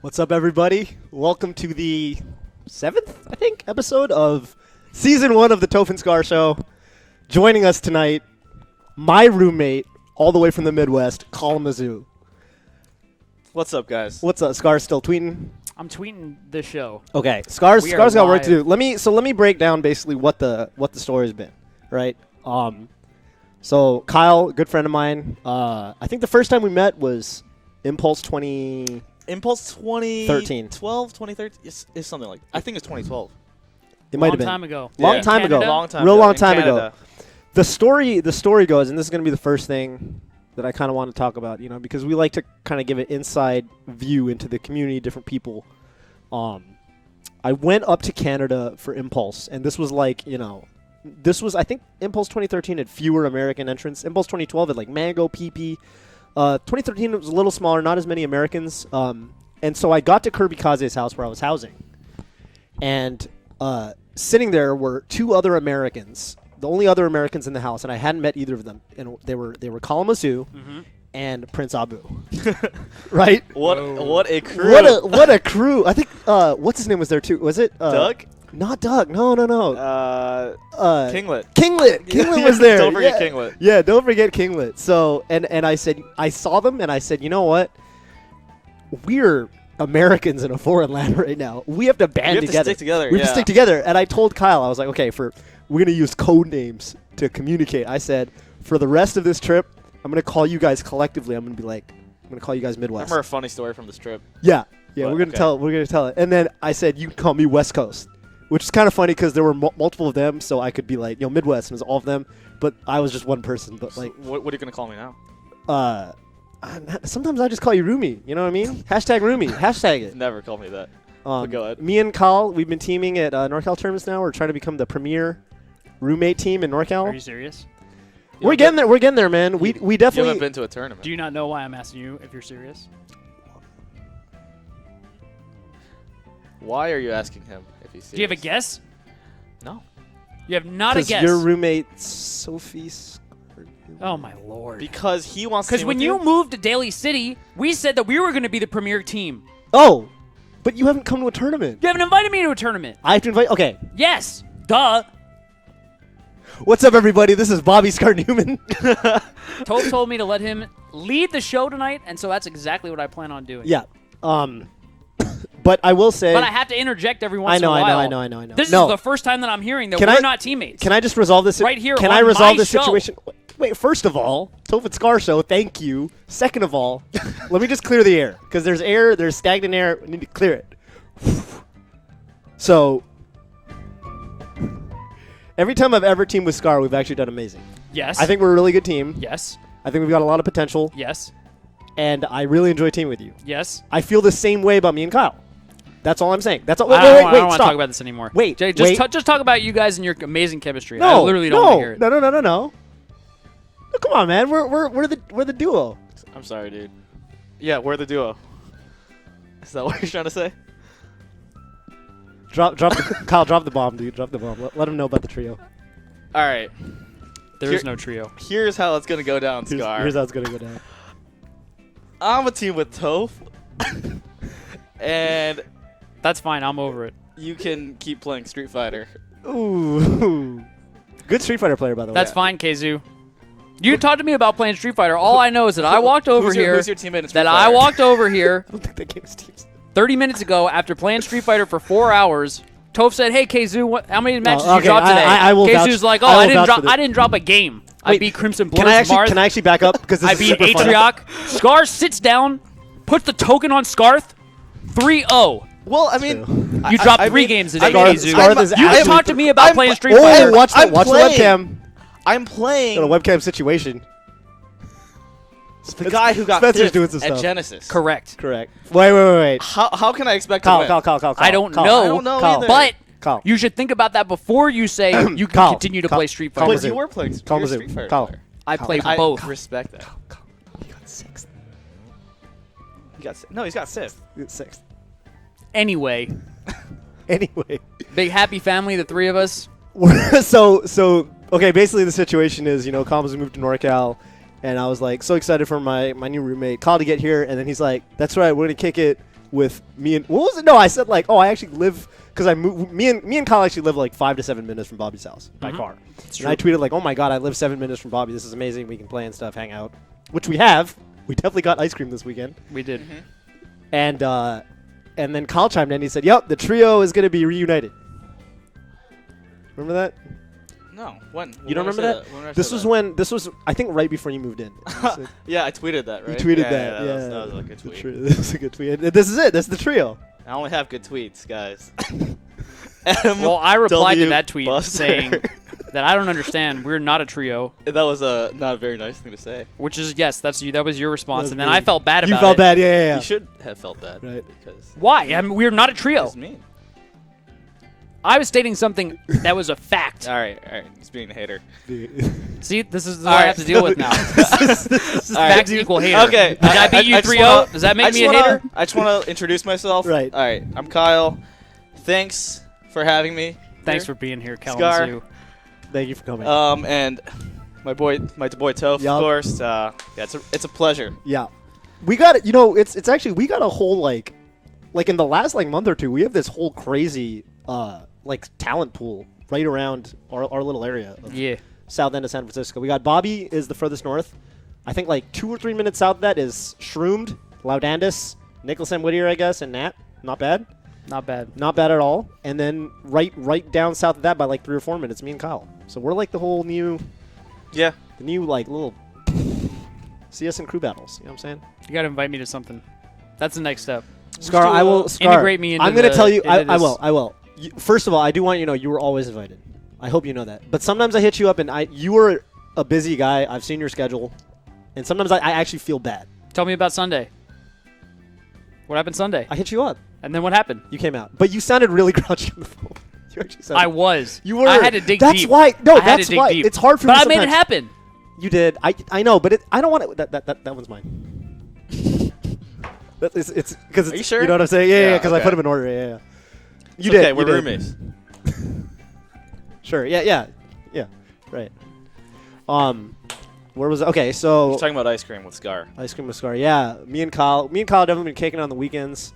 What's up, everybody? Welcome to the 7th, I think, episode of Season 1 of the Toph and Scar Show. Joining us tonight, my roommate, all the way from the Midwest, KALAMAZHU. What's up, guys? What's up? Scar's still tweeting? I'm tweeting the show. Okay, Scar's got work to do. live. Let me break down basically what the story has been, right? So Kyle, a good friend of mine, I think the first time we met was Impulse 2013. Impulse 2012, 2013, is something like I think it's 2012. It might have been. Long time ago. Long time ago. Long time Real ago. long In time ago. Canada. The story goes, and this is going to be the first thing that I kind of want to talk about, because we like to kind of give an inside view into the community, different people. I went up to Canada for Impulse, and this was like, I think Impulse 2013 had fewer American entrants. Impulse 2012 had like Mango, PP. 2013 was a little smaller, not as many Americans. And so I got to Kirby Kaze's house where I was housing. And sitting there were two other Americans, the only other Americans in the house, and I hadn't met either of them. And they were KALAMAZHU and Prince Abu. Right? What a crew! What a crew! I think what's his name was there too? Was it Doug? Not Doug. No. Kinglet. Kinglet was there. Don't forget Kinglet. Yeah, don't forget Kinglet. So and I said, I saw them and I said, you know what? We're Americans in a foreign land right now. We have to band together. We have to stick together. We have to stick together. And I told Kyle, I was like, okay, we're gonna use code names to communicate. I said, for the rest of this trip, I'm gonna call you guys collectively. I'm gonna call you guys I Midwest. remember a funny story from this trip. Yeah, But, we're gonna tell it. And then I said, you can call me West Coast, which is kind of funny because there were multiple of them, so I could be like, Midwest, and it was all of them. But I was just one person. But like, What are you gonna call me now? Sometimes I just call you Roomie. You know what I mean? Hashtag Roomie. Hashtag it. Never call me that. But go ahead. Me and Kyle, we've been teaming at NorCal tournaments now. We're trying to become the premier roommate team in NorCal. Are you serious? We're getting there. We're getting there, man. We You definitely haven't been to a tournament. Do you not know why I'm asking you if you're serious? Why are you asking him if he's serious? Do you have a guess? No. You have not a guess. your roommate Sophie. Oh my lord. Because he wants to. Because when you moved to Daly City, we said that we were going to be the premier team. Oh, but you haven't come to a tournament. You haven't invited me to a tournament. I have to invite. Okay. Yes. Duh. What's up, everybody? This is Bobby Scar Newman. Toph told me to let him lead the show tonight, and so that's exactly what I plan on doing. Yeah. But I will say. But I have to interject every once in a while. I know. This is the first time that I'm hearing that we're not teammates. Can I just resolve this? Right here Can on I resolve my this show. situation? Wait, first of all, Toph and Scar Show, thank you. Second of all, let me just clear the air. Because there's stagnant air. We need to clear it. So, every time I've ever teamed with Scar, we've actually done amazing. Yes. I think we're a really good team. Yes. I think we've got a lot of potential. Yes. And I really enjoy teaming with you. Yes. I feel the same way about me and Kyle. That's all I'm saying. That's all. I don't want to stop. talk about this anymore. Wait, Jay, wait. just talk about you guys and your amazing chemistry. No, I literally don't want to hear it. No. No, come on, man. We're the duo. I'm sorry, dude. Yeah, we're the duo. Is that what you're trying to say? Kyle, drop the bomb, dude. Drop the bomb. Let him know about the trio. All right. There is no trio. Here's how it's gonna go down, Scar. Here's how it's gonna go down. I'm a team with Toph, and That's fine. I'm over it. you can keep playing Street Fighter. Ooh, good Street Fighter player, by the way. That's fine, Kazoo. You talked to me about playing Street Fighter. All I know is that I walked over here. Who's your teammate in Street That Fighter? I walked over here I don't think that game is teams. 30 minutes ago after playing Street Fighter for 4 hours. Toph said, "Hey, Kazoo, how many matches did you okay, drop today?" I will Kazoo's vouch- like, "Oh, I I will vouch for this." didn't drop a game. I Wait, beat Crimson Can Blur's I Marth. actually back up because this I is beat super funny. Atrioc. Scar sits down, puts the token on Scarth. 3-0. Well, I mean, You dropped three games today, Scarth- Kazoo. Scarth is You absolutely- talked to me about playing Street Oh, Fighter. watch the I'm playing. webcam. I'm playing Got a webcam situation. the guy who got Spencer's fifth doing some at stuff. Genesis. Correct. Correct. Wait. How can I expect to Kyle. win? I don't Kyle. know. I don't know Kyle. either. But Kyle. you should think about that before you say you can Kyle. continue to Kyle. play Street Kyle. Fighter. But you were playing Kyle. you're a Street Fighter Kyle. player. I play I both. respect that. He got sixth. He's got sixth. He got sixth. Anyway, Anyway. big happy family, the three of us. so okay, basically the situation is, KalamanzhU moved to NorCal, and I was like so excited for my new roommate Kyle to get here, and then he's like, that's right, we're gonna kick it with me and what was it? No, I said like, oh, I actually live because I moved. Me and Kyle actually live like 5 to 7 minutes from Bobby's house by car. And I tweeted like, oh my god, I live 7 minutes from Bobby. This is amazing. We can play and stuff, hang out, which we have. We definitely got ice cream this weekend. We did. And then Kyle chimed in. He said, "Yep, the trio is going to be reunited." Remember that? No. When? You don't remember that? When did I This say was that? when. This was, I think, right before you moved in. Yeah, I tweeted that, right? You tweeted yeah, that. Yeah, that was a good tweet. This is a good tweet. This is it. This is the trio. I only have good tweets, guys. Well, I replied to that tweet Buster. saying that I don't understand. We're not a trio. That was not a very nice thing to say. Which is that's you. That was your response, That's and then mean. I felt bad about it. You felt bad, yeah. You should have felt that. Right. Because Why? I mean, we're not a trio. it's mean. I was stating something that was a fact. All right. He's being a hater. See, this is what All I right. have to deal with now. Facts equal hater. Okay. Did I beat you 3-0? Does that make me a hater? I just want to introduce myself. Right. All right. I'm Kyle. Thanks for having me. Thanks here. for being here, Scar. Kalamazhhu. Thank you for coming. And my boy Toph, Yup. of course. Yeah, it's a pleasure. Yeah, we got it. You know, it's actually we got a whole like in the last month or two, we have this whole crazy talent pool right around our little area. Of Yeah. South end of San Francisco. We got Bobby is the furthest north. I think like 2 or 3 minutes south of that is Shroomed, Laudandus, Nicholas M. Whittier, I guess, and Nat. Not bad. Not bad. Not bad at all. And then right down south of that by like 3 or 4 minutes, me and Kyle. So we're like the whole new, Yeah. the new like little CS and crew battles. You know what I'm saying? You got to invite me to something. That's the next step. Scar, I will. Scar, integrate me into I'm going to the- tell you. into I this. will. I will. First of all, I do want you to know you were always invited. I hope you know that. But sometimes I hit you up, and you were a busy guy. I've seen your schedule, and sometimes I actually feel bad. Tell me about Sunday. What happened Sunday? I hit you up. And then what happened? You came out, but you sounded really grouchy on the phone. You actually sounded. I was. You were. I had to dig that's deep. why. No, I had that's to dig why. deep. It's hard for but me. I made it sometimes. happen. You did. I know, but I don't want it. That one's mine. It's because Are you sure? You know what I'm saying? Yeah, because I okay. put them in order. Yeah. It's You did. okay, you we're did. roommates. Sure. Yeah. Right. Where was it? Okay, so We're talking about ice cream with Scar. ice cream with Scar. Yeah, me and Kyle definitely been kicking on the weekends.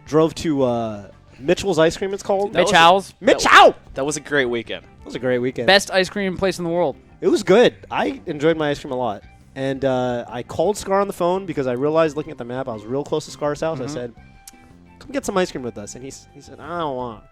Drove to Mitchell's Ice Cream. It's called Mitch Howell's. Mitchell. That was a great weekend. It was a great weekend. Best ice cream place in the world. It was good. I enjoyed my ice cream a lot. And I called Scar on the phone because I realized looking at the map I was real close to Scar's house. I said, "Come get some ice cream with us." And he said, "I don't want."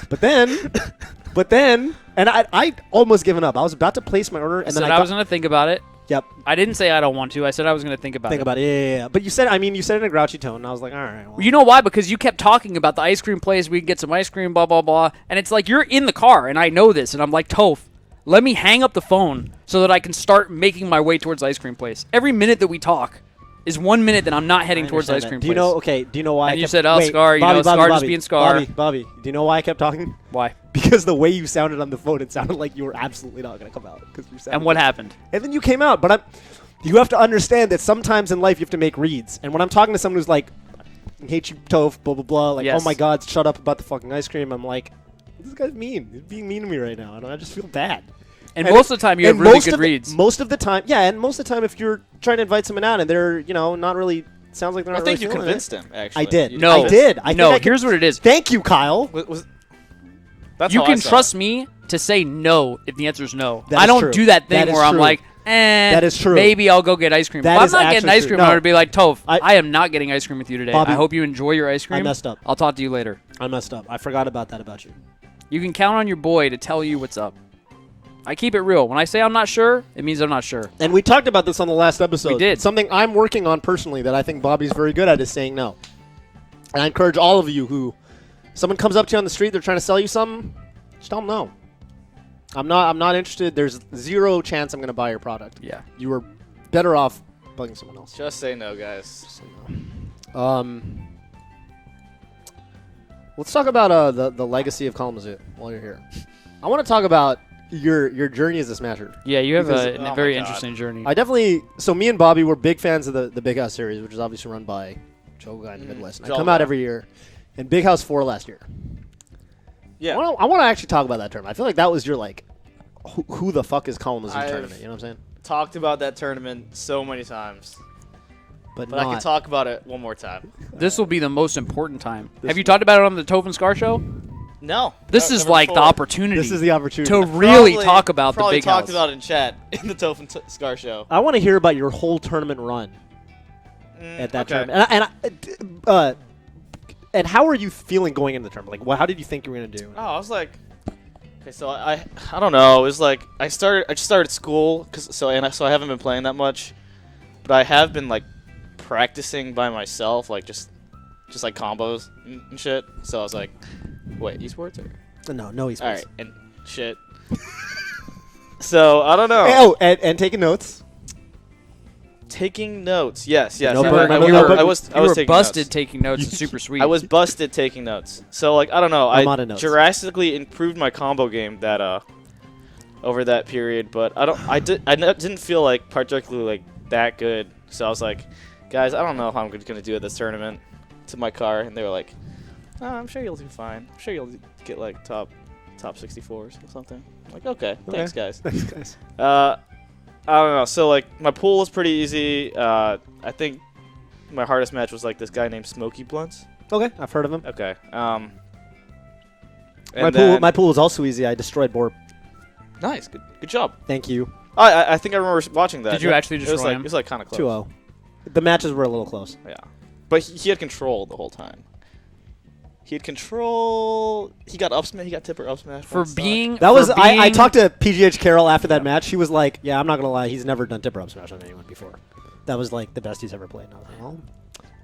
But then, and I almost given up. I was about to place my order, and I then said I was going to think about it. Yep. I didn't say I don't want to. I said I was going to think about Think it. about it. Yeah. But you said it in a grouchy tone, and I was like, all right. Well. You know why? Because you kept talking about the ice cream place. We can get some ice cream, blah, blah, blah. And it's like you're in the car, and I know this. And I'm like, Toph, let me hang up the phone so that I can start making my way towards the ice cream place. Every minute that we talk is 1 minute that I'm not heading towards the ice cream Do you place. know? Okay. Do you know why? And you said, "Oh, Scar, Scar just being Scar." Bobby. Do you know why I kept talking? Why? Because the way you sounded on the phone, it sounded like you were absolutely not going to come out. And what happened? And then you came out. But you have to understand that sometimes in life you have to make reads. And when I'm talking to someone who's like, "I hate you, Toph," blah blah blah, like, Yes. "Oh my God, shut up about the fucking ice cream," I'm like, "This guy's mean. He's being mean to me right now," and I just feel bad. And most of the time, you have and really most good of the- reads. Most of the time, yeah, and most of the time, if you're trying to invite someone out and they're, not really, sounds like they're I not think really you feeling convinced it. him, actually. I did. You No. I did. I No, think here's what it is. Thank you, Kyle. That's You how I can saw trust it. me to say no if the answer is no. That I is don't true. do that thing That is where I'm true. like, That is true. maybe I'll go get ice cream. That If I'm is not getting actually ice true. cream, No. I'm going to be like, Toph, I- I am not getting ice cream with you today. Bobby, I hope you enjoy your ice cream. I messed up. I'll talk to you later. I messed up. I forgot about that about you. You can count on your boy to tell you what's up. I keep it real. When I say I'm not sure, it means I'm not sure. And we talked about this on the last episode. We did. Something I'm working on personally that I think Bobby's very good at is saying no. And I encourage all of you who, someone comes up to you on the street, they're trying to sell you something, just tell them no. I'm not interested. There's zero chance I'm going to buy your product. Yeah. You were better off bugging someone else. Just say no, guys. Say no. Let's talk about the legacy of Kalamazhuu while you're here. I want to talk about your journey as a smasher. Yeah, you have Because- a oh my very God. interesting journey. So me and Bobby were big fans of the Big House series, which is obviously run by Joe Guy in the Midwest. And I Joe come out Guy. every year. And Big House 4 last year. Yeah. I want to actually talk about that tournament. I feel like that was your, like, who the fuck is Kalamazhoo I've- tournament? You know what I'm saying? Talked about that tournament so many times. but I can not. talk about it one more time. This will be the most important time. Have you talked about it on the Toph and Scar show? No. This is never like the before. opportunity. This is the opportunity. to really Probably- talk about the probably big talked house. about it in chat in the Toph and Scar show. I want to hear about your whole tournament run at that okay. tournament. And how are you feeling going into the tournament? Like, how did you think you were going to do? Oh, I was like, okay, so I don't know. It was like I just started school, so I haven't been playing that much, but I have been like practicing by myself, like just like combos and shit. So I was like, wait, esports or No esports. all right and shit. So I don't know. Oh, and taking notes. Taking notes, yes. Notebook, I notebook. was You were taking busted notes. taking notes. It's super sweet. I was busted taking notes. So like I don't know. I'm I out of notes. drastically improved my combo game that over that period, but I didn't feel like particularly like that good. So I was like, guys, I don't know how I'm gonna do at this tournament. To my car, and they were like, oh, I'm sure you'll do fine. I'm sure you'll get like top 64s or something. I'm like, okay, thanks guys. Thanks, guys. I don't know. So like my pool was pretty easy. I think my hardest match was like this guy named Smokey Blunts. Okay, I've heard of him. Okay. My pool was also easy. I destroyed Borb. Nice. Good job. Thank you. I think I remember watching that. Did you actually It was destroy like him? it was like kind of close. 2-0. The matches were a little close. Yeah, but he had control the whole time. He had control. He got up smash. He got tipper up smash. for being That was for I being- talked to PGH Carroll after that match. He was like, "Yeah, I'm not gonna lie. He's never done tipper up smash on anyone before. That was like the best he's ever played." And I was like, "Well,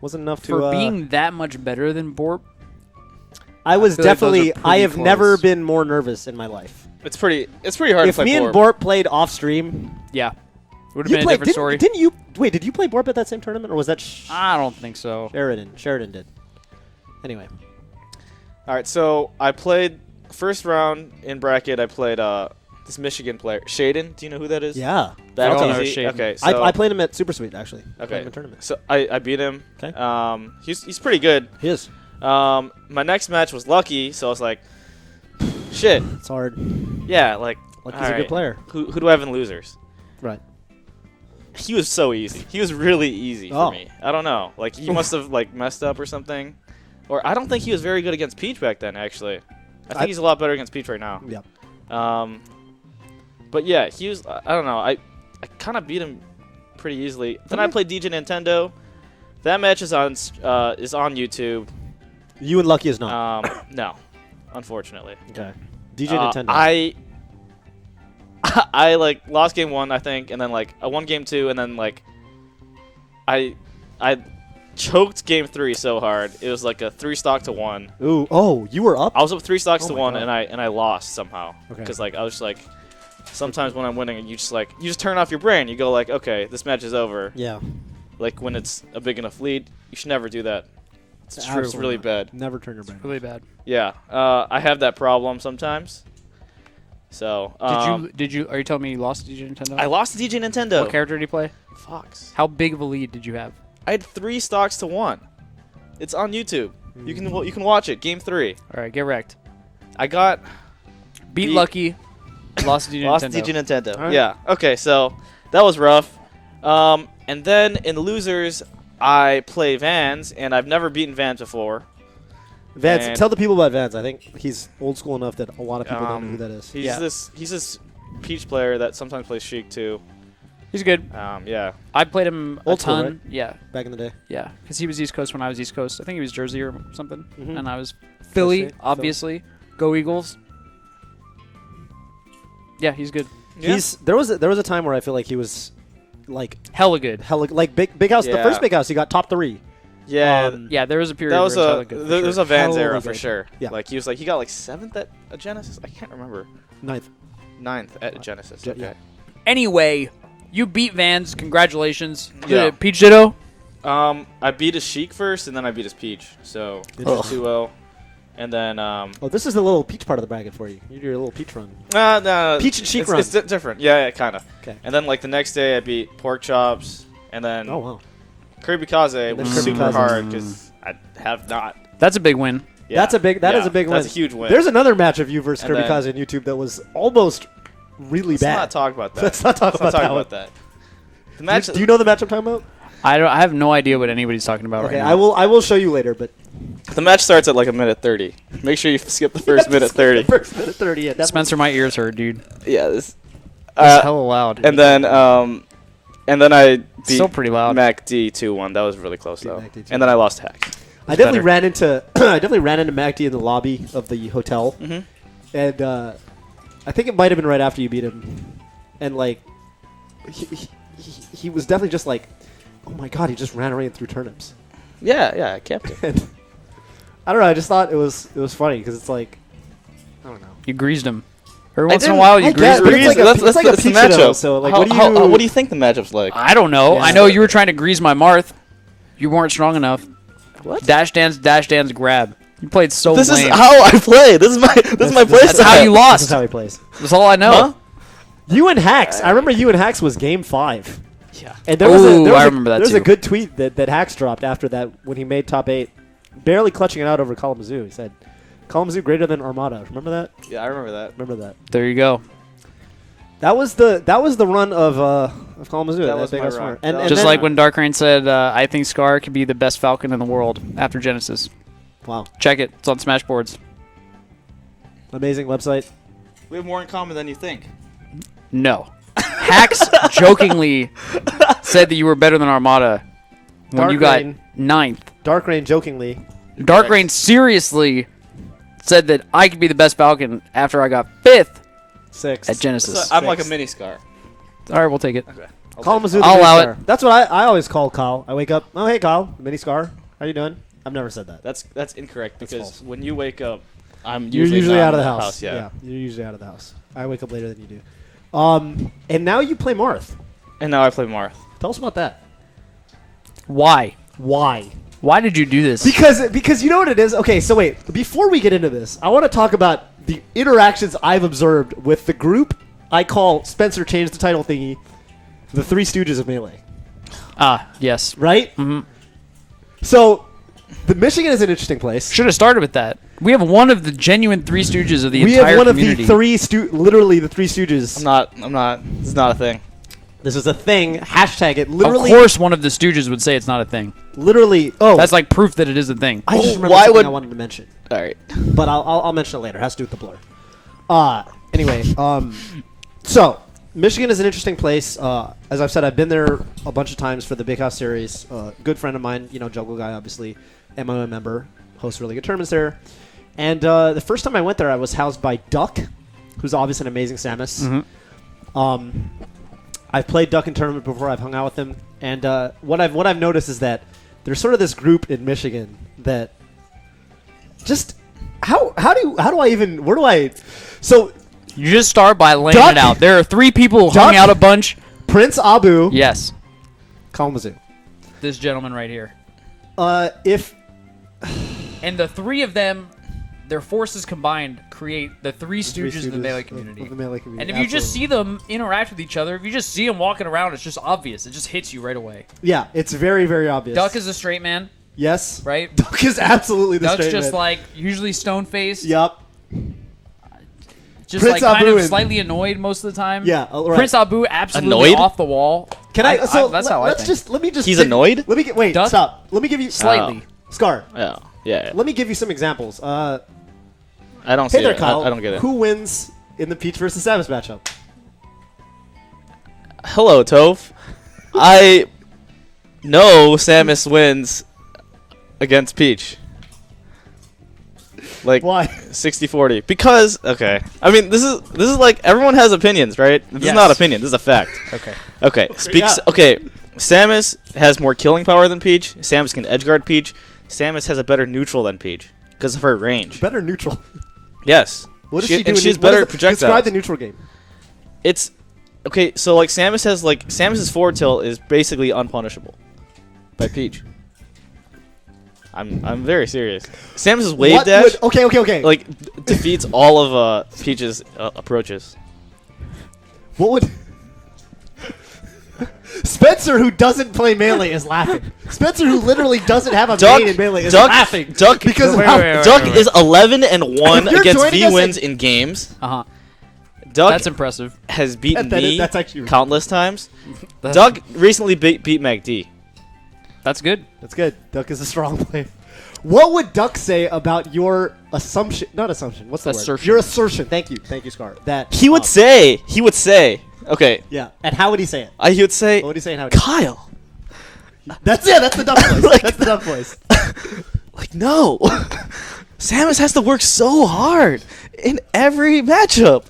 wasn't enough to." for being that much better than Borb. I was feel like those are definitely. I pretty have close. never been more nervous in my life. It's pretty hard If to play me and Borb. Borp played off stream, Yeah, would have you been a played. different story. Didn't you? Wait, did you play Borp at that same tournament, or was that I don't think so. Sheridan? Sheridan did. Anyway, All right, so I played first round in bracket. I played this Michigan player, Shaden. Do you know who that is? yeah. That's I don't know easy. Shaden. Okay, so I played him at Super Sweet actually. I played okay, him in tournament. so I beat him. Okay. He's pretty good. He is. My next match was Lucky, so I was like, shit. It's hard. Yeah, like Lucky's all a right, good player. Who do I have in losers? Right. He was so easy. He was really easy Oh. for me. I don't know. Like he must have like messed up or something. Or I don't think he was very good against Peach back then. Actually, I think he's a lot better against Peach right now. Yep. But yeah, he was. I don't know. I kind of beat him pretty easily. Then I played DJ Nintendo. That match is on YouTube. You and Lucky is not. No, unfortunately. Okay. DJ Nintendo. I like lost game 1, I think, and then like I won game 2, and then like I choked game 3 so hard it was like a 3 stock to 1. Ooh. Oh, you were up. I was up 3 stocks Oh to my 1, God. and I lost somehow Okay. because like I was just like sometimes when I'm winning you just turn off your brain. You go like, okay, this match is over. Yeah. Like when it's a big enough lead, you should never do that. It's true. It's Absolutely really not. bad. Never turn your brain. Really bad. Yeah, I have that problem sometimes. So Did you? Are you telling me you lost to DJ Nintendo? I lost to DJ Nintendo. What character did you play? Fox. How big of a lead did you have? I had 3 stocks to 1. It's on YouTube. You can watch it. Game 3. All right, get wrecked. I got Beat Beat- Lucky. Lost to DJ lost Nintendo. to DJ Nintendo. All right. Yeah. Okay. So that was rough. And then in losers, I play Vans, and I've never beaten Vans before. Vance, And- tell the people about Vance. I think he's old school enough that a lot of people don't know who that is. He's Yeah. this Peach player that sometimes plays Sheik too. He's good. Yeah. I played him a Old school, ton. right? Yeah, Back in the day. yeah. Because he was East Coast when I was East Coast. I think he was Jersey or something, Mhm. and I was Philly, State, Philly. obviously. Go Eagles. Yeah, he's good. Yeah. There was a time where I feel like he was like Hella good. hella like big house. The Yeah. first big house he got top 3. Yeah. Yeah, there was a period that where was he was hella a good. for there was sure. a Vans Hella era for good. sure. Yeah. Like he got like 7th at a Genesis. I can't remember. 9th. 9th at a Genesis. Yeah. Okay. Anyway, you beat Vans. Congratulations. Yeah. Peach Ditto. I beat his Sheik first, and then I beat his Peach. So Ugh. 2-0. And then Oh, this is the little Peach part of the bracket for you. You do your little Peach run. no, Peach and Sheik it's, run. it's different. Yeah, kind of. Okay. And then like the next day, I beat Pork Chops, and then Oh wow. Kirby Kaze then was Kirby super Kaze. hard because I have not. That's a big win. Yeah. That is a big win. That's a huge win. There's another match of you versus And Kirby then- Kaze on YouTube that was almost really Let's bad. not talk about that. Let's not talk Let's not about talk that one. about that. The match. Do you know the match I'm talking about? I have no idea what anybody's talking about Okay, right now. I will show you later, but The match starts at like a minute 30. Make sure you skip the first minute 30. First minute 30. Yeah, definitely. Spencer, my ears hurt, dude. Yeah, this. It's hella loud. And then I beat Still pretty loud. MacD 2-1. That was really close though. MacD 2-1. And then I lost to Hacks. I definitely better. ran into I definitely ran into MacD in the lobby of the hotel, and I think it might have been right after you beat him, and like he was definitely just like, oh my god, he just ran right through turnips. Yeah, I kept it. And I don't know. I just thought it was funny because it's like, I don't know. You greased him. Every once in a didn't- while, you I grease guess, him. but it's like a- it's like a the pizza dough, matchup. so, like, how, what do what you- do you think the matchup's like? I don't know. Yeah. I know you were trying to grease my Marth. You weren't strong enough. What? Dash dance, grab. You played so This lame. is how I play. This is my play That's how you This lost. is how he plays. That's all I know. Huh? You and Hacks. I remember you and Hacks was game 5. Yeah. And there was Ooh, there was I remember that There was too. a good tweet that Hacks dropped after that when he made top 8, barely clutching it out over Kalamazhoo. He said, "Kalamazhoo greater than Armada." Remember that? Yeah, I remember that. Remember that? There you go. That was the run of Kalamazhoo. That was big my ass run. runner. That was- Just then- like when Dark Rain said, I think Scar could be the best Falcon in the world after Genesis. wow, Check it. It's on Smashboards. amazing website. We have more in common than you think. No. Hacks jokingly said that you were better than Armada when Dark you got Rain. 9th. Dark Rain jokingly. Dark Rain seriously said that I could be the best Falcon after I got 5th 6. at Genesis. I'm like a Six. mini Scar. All right, we'll take it. Okay. Kalamazhoo. I'll allow it. That's what I always call Kyle. I wake up. Oh hey Kyle, mini Scar. How you doing? I've never said that. That's incorrect That's because false. when you wake up, I'm You're usually not out of in the house. Yeah. You're usually out of the house. I wake up later than you do. And now you play Marth. And now I play Marth. Tell us about that. Why? Why? Why did you do this? Because you know what it is? Okay, so wait. Before we get into this, I want to talk about the interactions I've observed with the group I call Spencer changed the title thingy, the Three Stooges of Melee. Yes. Right? Mhm. So, the Michigan is an interesting place. Should have started with that. We have one of the genuine Three Stooges of the We entire have one community. of the literally the Three Stooges. I'm not. This is not a thing. This is a thing. Hashtag it. Of Literally. course, one of the Stooges would say it's not a thing. Literally. Oh. That's like proof that it is a thing. I just remember why something would- I wanted to mention. All right. But I'll mention it later. It has to do with the blur. Anyway, so Michigan is an interesting place. As I've said, I've been there a bunch of times for the Big House series. Good friend of mine, Juggle Guy, obviously, MMO member, hosts really good tournaments there. And the first time I went there, I was housed by Duck, who's obviously an amazing Samus. I've played Duck in tournament before. I've hung out with him, and what I've noticed is that there's sort of this group in Michigan that just how do I even where do I so You just start by laying Duck- it out. There are 3 people who hung Duck- out a bunch. Prince Abu, Yes. Kalamazhoo. This gentleman right here. If And the 3 of them, their forces combined, create the Three Three Stooges of the Melee Stooges community. of the Melee community, And if you just absolutely. see them interact with each other, if you just see them walking around, it's just obvious. It just hits you right away. yeah, it's very very obvious. Duck is a straight man, yes, right? Duck is absolutely the Duck's straight just man. like usually stone faced, Yup. just Prince like kind Abu of and- slightly annoyed most of the time. Yeah, right. Prince Abu absolutely Annoyed? off the wall. Can I? So that's how I let's think. just let me just. He's annoyed? Let me get wait. Duck? Stop. Let me give you Slightly. Scar. Oh, yeah. Let me give you some examples. I don't see Hey there, it. Kyle. I don't get it. Who wins in the Peach versus Samus matchup? Hello, Toph. I know Samus wins against Peach. Like Why? 60-40. Because okay. I mean, this is like everyone has opinions, right? This Yes. is not opinion. This is a fact. Okay. Okay. Yeah. Okay. Samus has more killing power than Peach. Samus can edgeguard Peach. Samus has a better neutral than Peach because of her range. Better neutral. Yes. What does she do? And in she's what better is at it? projectiles. Describe the neutral game. It's okay. So like Samus's forward tilt is basically unpunishable by Peach. I'm very serious. Samus's wave What dash would- okay. like defeats all of Peach's approaches. What would Spencer, who doesn't play Melee, is laughing. Spencer, who literally doesn't have a main in Melee, is laughing. Duck because of Wait, how wait, wait. Duck is 11-1 If you're against joining V us wins in- in games. Uh huh. Duck That's impressive. has beaten That- me that's actually- countless times. That's- Duck recently beat MacD. That's good. That's good. Duck is a strong player. What would Duck say about your assumption? Not assumption. What's the Assertion. word? Your assertion. Thank you, Scar. That He would say. Okay. Yeah. And how would he say it? He would say. What would he say? And how would Kyle. That's the Duck voice. That's the Duck voice. Like, no. Samus has to work so hard in every matchup.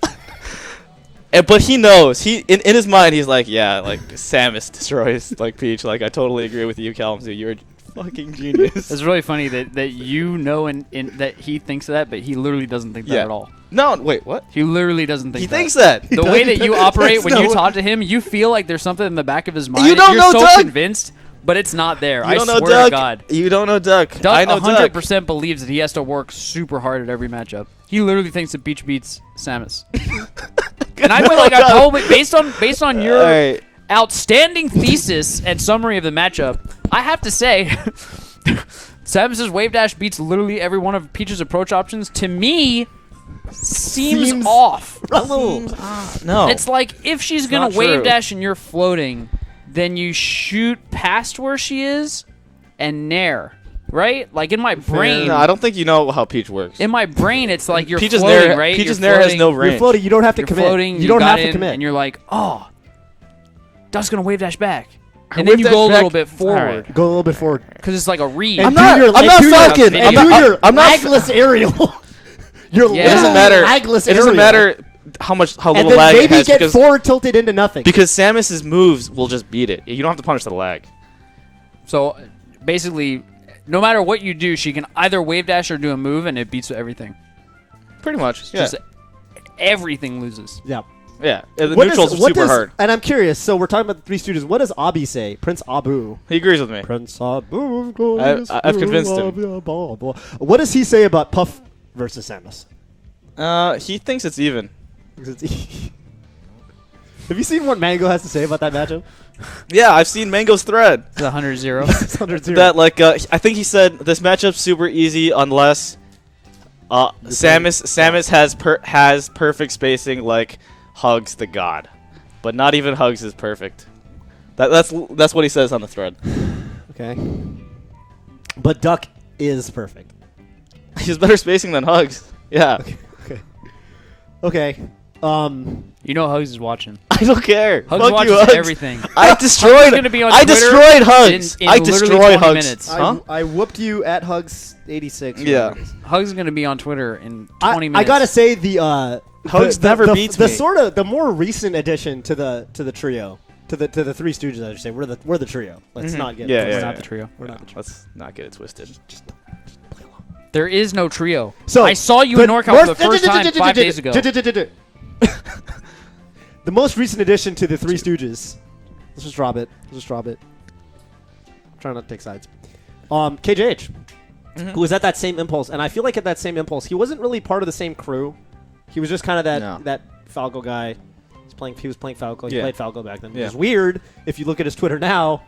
But he knows. He in his mind, he's like, yeah, like, Samus destroys, like, Peach. Like, I totally agree with you, Kalamazhu. You're a fucking genius. It's really funny that you know and that he thinks that, but he literally doesn't think that Yeah. at all. No, wait, what? He literally doesn't think He that. thinks that. The way that you operate when That's you no- talk to him, you feel like there's something in the back of his mind. You don't You're know so Doug. convinced, but it's not there. I You don't know swear Doug. to God. You don't know Duck. Doug I know Doug. 100% believes that he has to work super hard at every matchup. He literally thinks that Peach beats Samus. And I feel like I probably, based on your All right. outstanding thesis and summary of the matchup, I have to say, Samus's wave dash beats literally every one of Peach's approach options. To me, seems off. No. It's like if she's gonna not wave true. dash and you're floating, then you shoot past where she is and nair, right? Like in my brain, No, I don't think you know how Peach works. in my brain, it's like you're Peach's floating, nair, right? Peach's You're nair has floating, no range. You're floating. You don't have to You're commit. floating. You don't got have to in, commit. and you're like, oh, Duck's gonna wave dash back, and wave then you dash go a little back- bit forward Alright. Go a little bit forward. because it's like a read. And I'm do not- your- I'm and not do your- Falcon. and I'm do not- your I'm not- lagless aerial. Your Yeah. It doesn't matter. Lagless It doesn't aerial. matter how And little then lag it maybe has get forward tilted into nothing. because Samus's moves will just beat it. You don't have to punish the lag. So basically, no matter what you do, she can either wave dash or do a move, and it beats everything. Pretty much. Yeah. Just everything loses. Yeah. Yeah. And the What neutrals does- are what super does- hard. And I'm curious. So we're talking about the Three Stooges. What does Abi say? Prince Abu. He agrees with me. Prince Abu. glorious I've convinced him. blah, blah, blah. What does he say about Puff versus Samus? He thinks it's even. Have you seen what Mango has to say about that matchup? Yeah, I've seen Mango's thread. It's 100-0. It's 100-0. That like I think he said this matchup's super easy unless Samus has perfect spacing like Hugs the God, but not even Hugs is perfect. That's what he says on the thread. Okay. But Duck is perfect. He's better spacing than Hugs. Yeah, Okay. You know Hugs is watching. I don't care. Hugs Fuck watches you, Hugs. everything. I destroyed. gonna be on I Twitter destroyed Hugs. in I literally destroyed 20 Hugs. minutes. Huh? I whooped you at Hugs86. Yeah. Hugs is going to be on Twitter in 20 minutes. I gotta say the Hugs the, never the, beats the me. sort of the more recent addition to the trio to the Three Stooges. I should say we're the trio. Let's not get Yeah, We're yeah, not yeah. the trio. We're not the trio. Let's not get it twisted. There is no trio. So I saw you in NorCal for the first time 5 days ago. The most recent addition to the Three Stooges. Let's just drop it. I'm trying not to take sides. KJH, who was at that same impulse, and I feel like at that same impulse, he wasn't really part of the same crew. He was just kind of that Falco guy. He was playing Falco. He Yeah. played Falco back then. Yeah. Which is weird if you look at his Twitter now,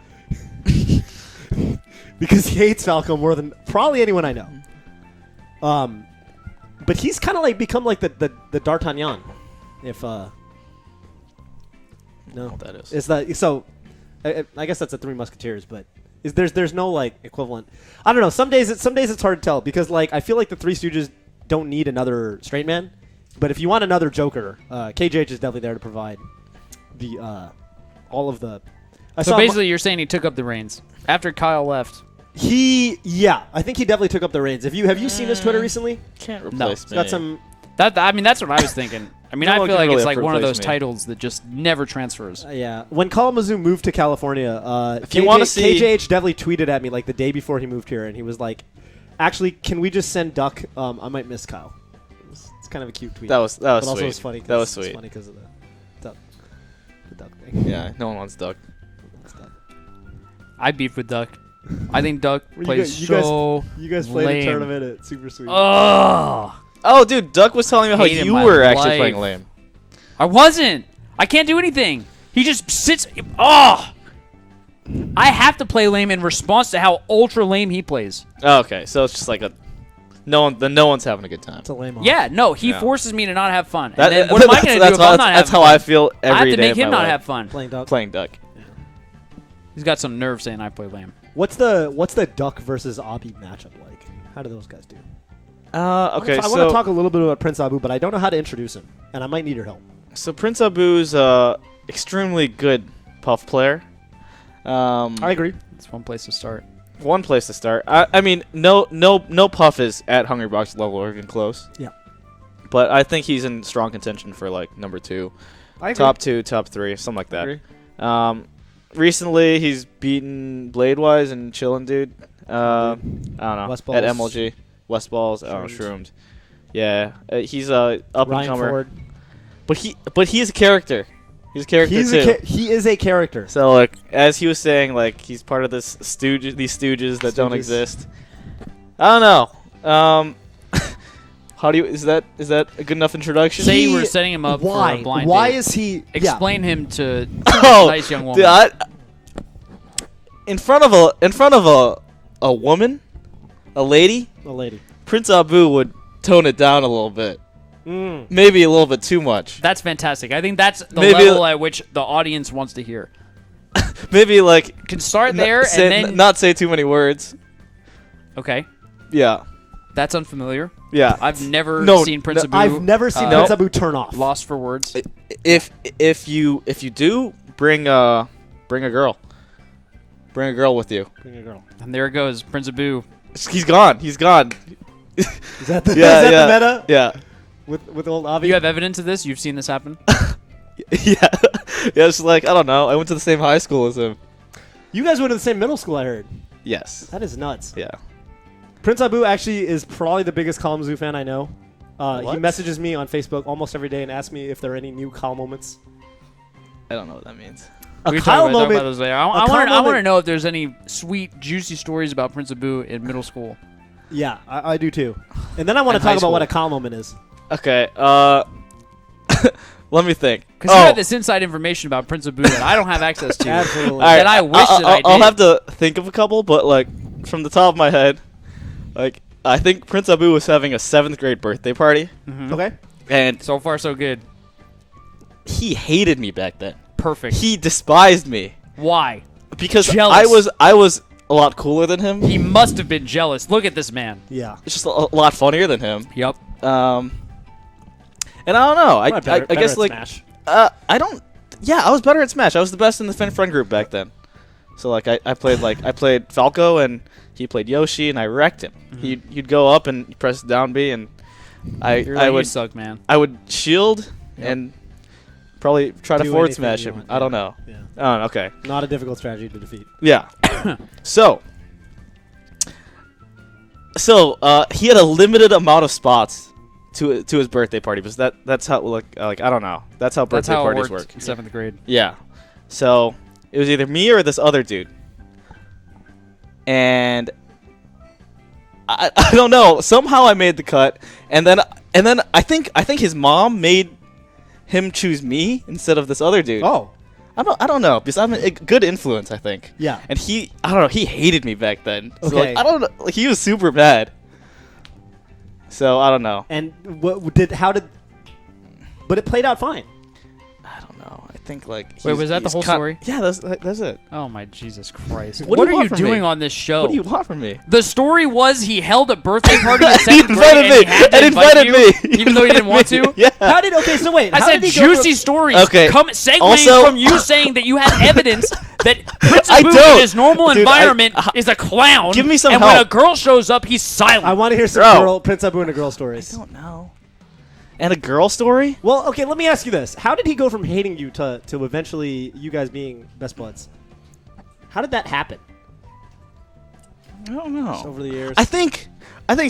because he hates Falco more than probably anyone I know. But he's kind of like become like the D'Artagnan, if no, What that is. it's that so. I guess that's the Three Musketeers, but there's no like equivalent. I don't know. Some days it's hard to tell because like I feel like the Three Stooges don't need another straight man, but if you want another Joker, KJH is definitely there to provide the all of the. So basically, you're saying he took up the reins after Kyle left. I think he definitely took up the reins. Have you seen his Twitter recently? Can't No. replace He's me. got some. That's what I was thinking. I mean, No I one feel can like really it's like one of replace those me. titles that just never transfers. Yeah. When Kalamazhu moved to California, If you wanna see- KJH definitely tweeted at me like the day before he moved here, and he was like, "Actually, can we just send Duck? I might miss Kyle." It's kind of a cute tweet. That was but also sweet. it's funny. That was sweet. It's funny because of the duck thing. Yeah, no one wants Duck. It's Duck. I beef with Duck. I think Duck Well, plays you guys- so. You guys played lame. a tournament at Super Sweet. Ugh. Oh, dude, Duck was telling me how Hated you my were actually life. playing lame. I wasn't. I can't do anything. He just sits. Oh. I have to play lame in response to how ultra lame he plays. Oh, okay, so it's just like no one's having a good time. It's a lame. Yeah, no, he Yeah. forces me to not have fun. That- and then what am I going to do if I'm not having That's how fun? I feel every day. I have to make of him my not life. have fun. Playing Duck. Playing Duck. He's got some nerve saying I play lame. What's the Duck versus Abi matchup like? How do those guys do? Okay, I want to talk a little bit about Prince Abu, but I don't know how to introduce him, and I might need your help. So Prince Abu's extremely good Puff player. I agree. It's one place to start. One place to start. I mean, no Puff is at Hungrybox level or even close. Yeah. But I think he's in strong contention for like number 2, I agree. top 2, top 3, something like I agree. that. Recently he's beaten Bladewise and Chillin' Dude. I don't know. West At Balls. MLG. West Balls. Oh, Shroomed. Shroomed. Yeah. He's a up and Ryan comer. Ford. But he is a character. He's a character too. He is a character. So like as he was saying, like he's part of this these stooges that don't Stooges. exist. I don't know. How do you is that a good enough introduction? Say you were setting him up for a blind Why date. is he? Explain him to Oh, a nice young woman. dude, in front of a woman, a lady, A lady. Prince Abu would tone it down a little bit. Mm. Maybe a little bit too much. That's fantastic. I think that's the Maybe- level at which the audience wants to hear. Maybe like Can start there and then not say too many words. okay. Yeah. That's unfamiliar. Yeah. I've never No, seen Prince Abu. I've never seen No. Prince Abu turn off. Lost for words. If you do bring a girl. Bring a girl with you. Bring a girl. And there it goes, Prince Abu. He's gone. He's gone. Is that the, Yeah, is that yeah. the meta Yeah. with old Avi? You have evidence of this? You've seen this happen? Yeah. Yeah, it's like, I don't know. I went to the same high school as him. You guys went to the same middle school, I heard. Yes. That is nuts. Yeah. Prince Abu actually is probably the biggest KALAMAZHU fan I know. He What? messages me on Facebook almost every day and asks me if there are any new Kyle moments. I don't know what that means. A We can Kyle talk about moment. those later. Kyle I want to moment- know if there's any sweet, juicy stories about Prince Abu in middle school. Yeah, I do too. And then I want to And talk high about what school. a Kyle moment is. Okay. Let me think. Because you have this inside information about Prince Abu that I don't have access to. Absolutely. All right, that I wish that I I'll did. have to think of a couple, but like from the top of my head, like I think Prince Abu was having a 7th grade birthday party, Mhm. Okay. and So far, so good. he hated me back then. Perfect. He despised me Why? because Jealous. I was a lot cooler than him. He must have been jealous. Look at this man. Yeah. It's just a lot funnier than him. Yep. And I don't know. I Better guess at like Smash. I don't. Yeah, I was better at Smash. I was the best in the friend group back then. So like I played Falco and he played Yoshi and I wrecked him. He'd go up and press down B and You're I like, would you suck, man. I would shield and probably try to Do forward anything smash you him. want, I don't yeah. know. Yeah. Oh, okay. Not a difficult strategy to defeat. Yeah. So he had a limited amount of spots to his birthday party because that's how like I don't know. That's how That's birthday how it parties worked work. in 7th grade. Yeah. So it was either me or this other dude. And I don't know. Somehow I made the cut, and then I think his mom made him choose me instead of this other dude. Oh. I don't know because I'm a good influence, I think. Yeah. And I don't know, he hated me back then. So Okay. like, I don't know, like, he was super bad. So I don't know. And but it played out fine. I don't know. I think like Wait, was that the whole story? Yeah, that's it. Oh my Jesus Christ! What do What you are want you from doing me? on this show? What do you want from me? The story was he held a birthday party in He 7th grade invited and me. he had to And invite invited you, me. even though he didn't want to. Yeah. How did so wait? I how said did he go juicy from- stories. Okay. Segueing Also- from you saying that you have evidence that Prince I Abu in don't. his normal Dude, environment is a clown. Give me some and when a help. girl shows up, he's silent. I want to hear some Bro. Prince Abu and a girl stories. I don't know. And a girl story? Well, okay, let me ask you this. How did he go from hating you to eventually you guys being best buds? How did that happen I don't know. over the years? I think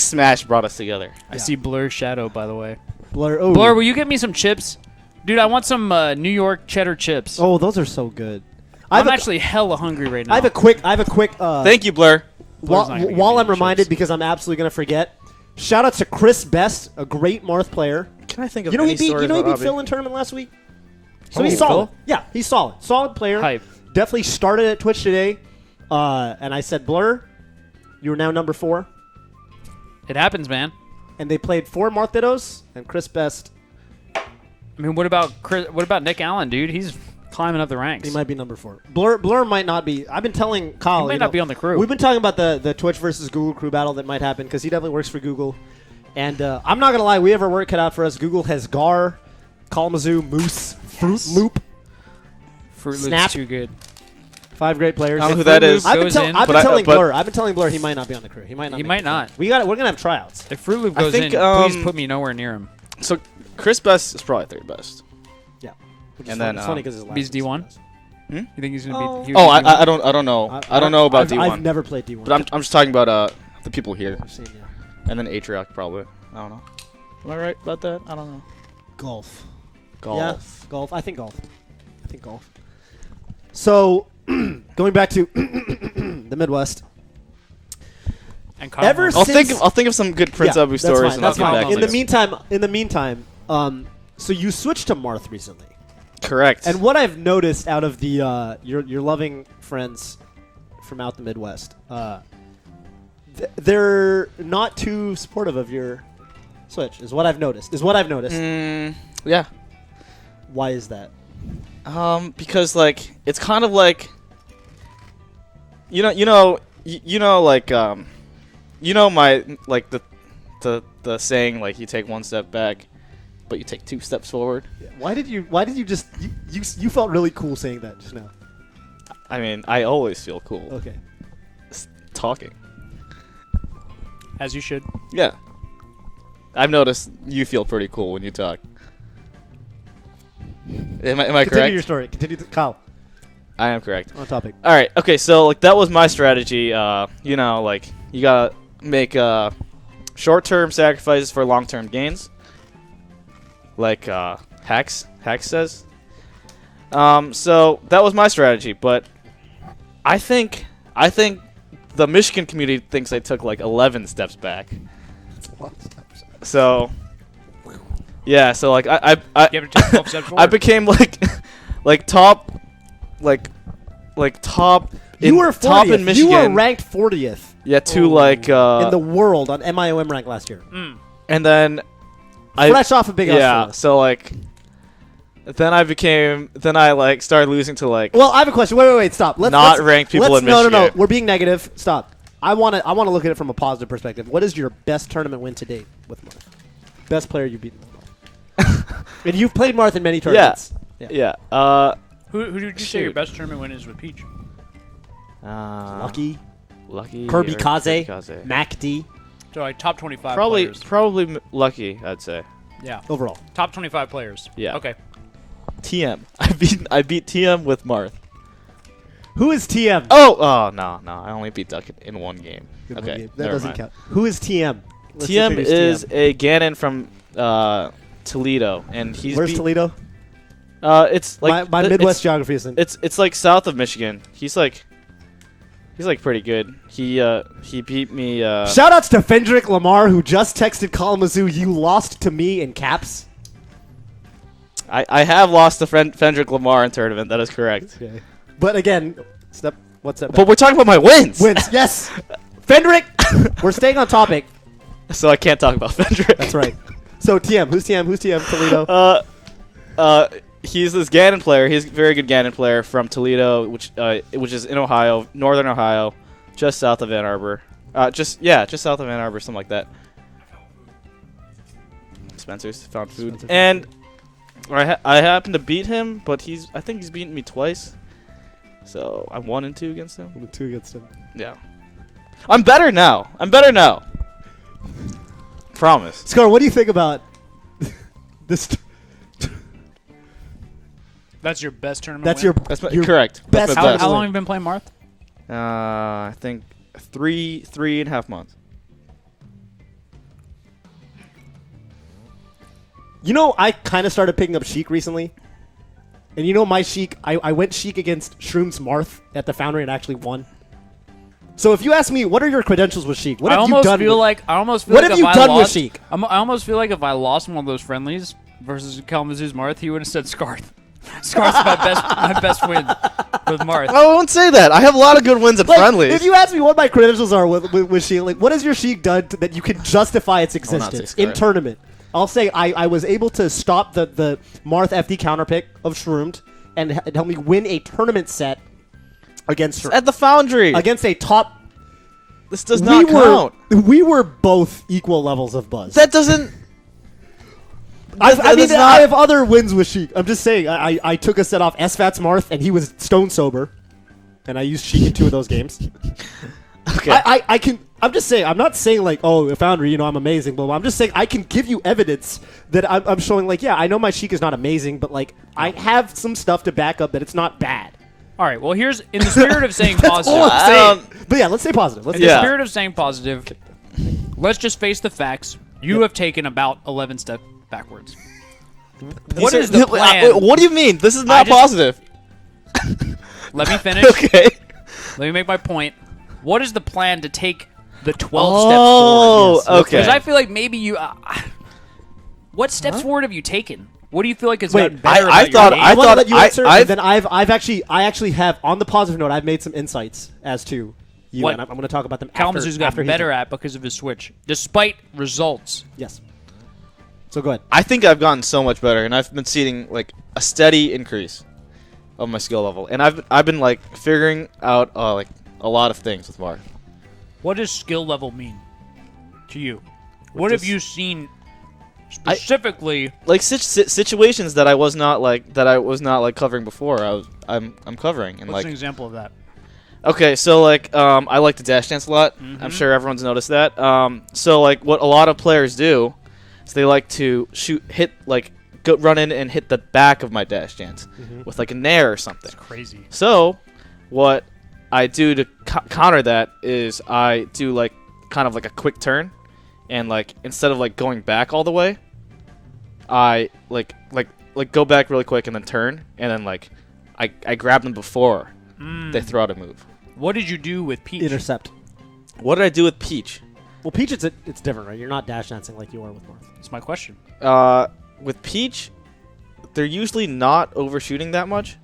Smash brought us together. I see Blur's shadow, by the way. Blur. Oh. Blur, will you get me some chips? Dude, I want some New York cheddar chips. Oh, those are so good. I'm actually hella hungry right now. I have a quick. Thank you, Blur. Blur's not gonna give While me I'm any reminded, chips. because I'm absolutely gonna forget. Shout out to Chris Best, a great Marth player. Can I think of You know any he beat. stories You know he about beat Robbie? Phil in tournament last week. So Oh, he's Phil? solid. Yeah, he's solid. Solid player. Hype. Definitely started at Twitch today. And I said, Blur, you are now number 4. It happens, man. And they played 4 Marth Dittos, and Chris Best. I mean, what about Nick Allen, dude? He's climbing up the ranks. He might be number 4. Blur might not be. I've been telling Kyle. He might not be on the crew. We've been talking about the Twitch versus Google crew battle that might happen because he definitely works for Google. And I'm not going to lie, we have our work cut out for us. Google has Gar, KALAMAZHU, Moose, Fruit Loop. Fruit Loop's Snap. too good. 5 great players. I don't know who that is. I've been telling but- Blur. I've been telling Blur he might not be on the crew. He might not. He make might the not. crew. We're gonna have tryouts. If Fruit Loop I goes think, in, please put me nowhere near him. So Chris Best is probably third best. Yeah. Which And is then, funny, it's funny because his last he's name's D1? Best. You think he's gonna Oh. be? he would Oh, be D1? I don't know. I don't know about I've D1. never played D1. But I'm just talking about the people here, I've seen, yeah. and then Atrioc probably. I don't know. Am I right about that? I don't know. Golf. Golf. Yeah, golf. I think golf. So, going back to the Midwest. And Kyle Ever Holmes. since- I'll think of some good Prince Abu that's stories, fine, and that's I'll get fine. back In to the you. meantime, so you switched to Marth recently, Correct. and what I've noticed out of the your loving friends from out the Midwest, they're not too supportive of your switch. Is what I've noticed. Yeah. Why is that? Because like it's kind of like you know my like the saying like you take one step back, but you take 2 steps forward. Why did you just you felt really cool saying that just now? I mean, I always feel cool Okay. talking. As you should. Yeah. I've noticed you feel pretty cool when you talk. Am I Continue correct? your story. Continue, Kyle. I am correct. On topic. All right. Okay. So like that was my strategy. Like you gotta make short-term sacrifices for long-term gains. Like Hex says. So that was my strategy, but I think the Michigan community thinks I took like 11 steps back. So yeah. So like I You ever take 12 steps I forward? became like top top You were 40th. top in Michigan. You were ranked 40th Yeah, to like in the world on MIOM rank last year. and then Fresh off a big yeah, Australia. so like then I like started losing to like Well, I have a question. Wait, stop. Let's ranked people let's- in No, Michigan. we're being negative. Stop. I want to look at it from a positive perspective. What is your best tournament win to date with Marth? Best player you've beaten. And you've played Marth in many tournaments. yeah. Who did you say your Shoot. best tournament win is with Peach? Lucky, Kirby Kirby Kaze, Kaze. Mac D, So like top 25 Probably players. Lucky, I'd say. Yeah. overall. Top 25 players. Yeah. Okay. TM. I beat TM with Marth. Who is TM? Oh no. I only beat Duck in one game. Good Okay. game. That never doesn't mind. count. Who is TM? Let's TM introduce is a Ganon from Toledo, and he's Where's Toledo? It's like my Midwest geography isn't. It's like south of Michigan. He's like pretty good. He beat me. Shoutouts to Fendrick Lamar, who just texted KALAMAZHU, "You lost to me" in caps. I have lost to Fendrick Lamar in tournament. That is correct. Okay. But again, what's that? But we're talking about my wins. Wins, yes. Fendrick, we're staying on topic. So I can't talk about Fendrick. That's right. So TM, who's TM? Who's TM? Toledo. He's this Ganon player. He's a very good Ganon player from Toledo, which is in Ohio, northern Ohio, just south of Ann Arbor. Just south of Ann Arbor, something like that. Spencer's found food, and I happened to beat him, but I think he's beaten me twice. So I'm 1-2 against him. 2 against him. Yeah, I'm better now. Promise. Scar, what do you think about this? That's your best tournament That's win? That's your correct. That's best my How, best. how long have you been playing Marth? I think three and a half months. You know, I kind of started picking up Sheik recently. And you know my Sheik, I went Sheik against Shroom's Marth at the Foundry and actually won. So if you ask me, what are your credentials with Sheik? What I have you almost done? feel with- like What have if you I done with lost, Sheik? I almost feel like if I lost one of those friendlies versus KALAMAZHU's Marth, he would have said Scarth. Scarth's my best win with Marth. I won't say that. I have a lot of good wins at Like, friendlies. if you ask me what my credentials are with Sheik, like, what has your Sheik done that you can justify its not say existence Scar. in tournament? I'll say I was able to stop the Marth FD counterpick of Shroomed and help me win a tournament set against her. At the Foundry. Against a top. This does not count. We were both equal levels of buzz. That doesn't. I have other wins with Sheik. I'm just saying. I took a set off SFAT's Marth, and he was stone sober, and I used Sheik in 2 of those games. Okay. I can. I'm just saying. I'm not saying like, oh, Foundry, I'm amazing, but I'm just saying I can give you evidence that I'm showing. Like, yeah, I know my Sheik is not amazing, but like I have some stuff to back up that it's not bad. All right. Well, here's in the spirit of saying That's positive. all I'm saying. But yeah, let's stay positive. In the spirit of saying positive, let's just face the facts. You have taken about 11 steps backwards. What is the plan? What do you mean? This is not positive. Let me finish. Okay. Let me make my point. What is the plan to take the 12 steps Oh, forward? okay. Because I feel like maybe you. What steps forward have you taken? What do you feel like has gotten better? I thought let you answer, and then I actually have on the positive note. I've made some insights as to you, What and I'm going to talk about them. KALAMAZHU's gotten better at because of his switch, despite results. Yes. So go ahead. I think I've gotten so much better, and I've been seeing like a steady increase of my skill level, and I've been like figuring out like a lot of things with Marth. What does skill level mean to you? What have you seen specifically? Like situations that I was not like covering before. I'm covering, and What's like an example of that? Okay, so like I like to dash dance a lot. I'm sure everyone's noticed that. So like what a lot of players do is they like to run in and hit the back of my dash dance with like a nair or something. It's crazy. So what I do to counter that is I do like kind of like a quick turn, and like instead of like going back all the way, I like go back really quick and then turn, and then like I grab them before they throw out a move. What did you do with Peach? Intercept. What did I do with Peach? Well, Peach, it's different, right? You're not dash dancing like you are with Marth. That's my question. With Peach, they're usually not overshooting that much.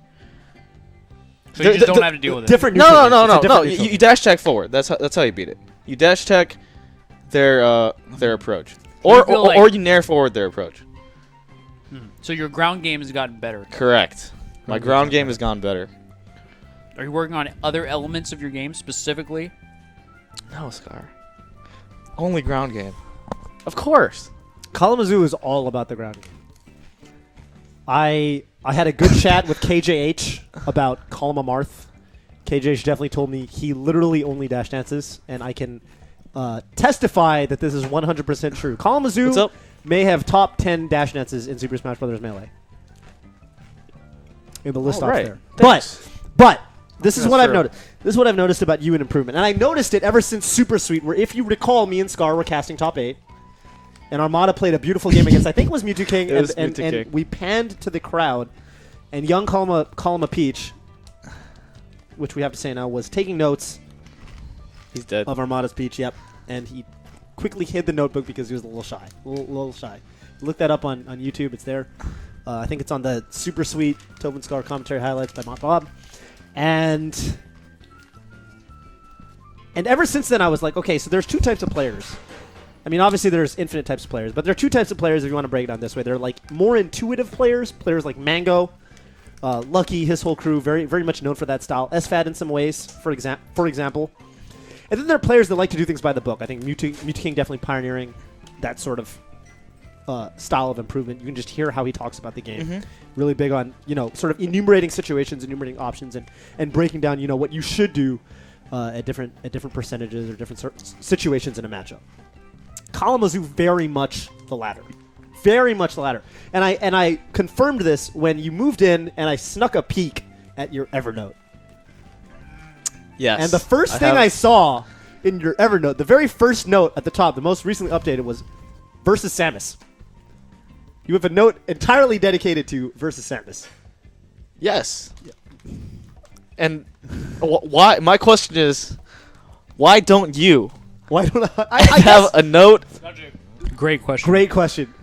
So you just don't have to deal with it. Different. No. neutral. You dash tech forward. That's how you beat it. You dash tech their approach, or you nair forward their approach. So your ground game has gotten better. Correct. My ground game has gone better. Are you working on other elements of your game specifically? No, Scar. Only ground game. Of course. KALAMAZHU is all about the ground game. I had a good chat with KJH about Kalama Marth. KJH definitely told me he literally only dash dances, and I can testify that this is 100% true. KALAMAZHU may have top 10 dash dances in Super Smash Bros. Melee. In the list off there. But this is what I've noticed. This is what I've noticed about you in improvement. And I noticed it ever since Super Sweet, where if you recall, me and Scar were casting top 8. And Armada played a beautiful game against, I think it was Mewtwo King, and we panned to the crowd. And young Kalama Peach, which we have to say now, was taking notes. He's dead. Of Armada's Peach, yep. And he quickly hid the notebook because he was a little shy. Little shy. Look that up on YouTube. It's there. I think it's on the Super Sweet Toph and Scar commentary highlights by Mont Bob. And ever since then, I was like, okay, so there's 2 types of players. I mean, obviously there's infinite types of players, but there are 2 types of players if you want to break it down this way. They're like more intuitive players like Mango, Lucky, his whole crew, very very much known for that style. SFAT in some ways, for example. And then there are players that like to do things by the book. I think Mewtwo King definitely pioneering that sort of style of improvement. You can just hear how he talks about the game. Really big on, sort of enumerating situations, enumerating options, and breaking down, what you should do at different percentages or different situations in a matchup. KALAMAZHU very much the latter. Very much the latter. And I confirmed this when you moved in and I snuck a peek at your Evernote. Yes. And the first thing I saw in your Evernote, the very first note at the top, the most recently updated, was versus Samus. You have a note entirely dedicated to versus Samus. Yes. Yeah. And why? My question is, why don't you? Why don't I have a note? Great question.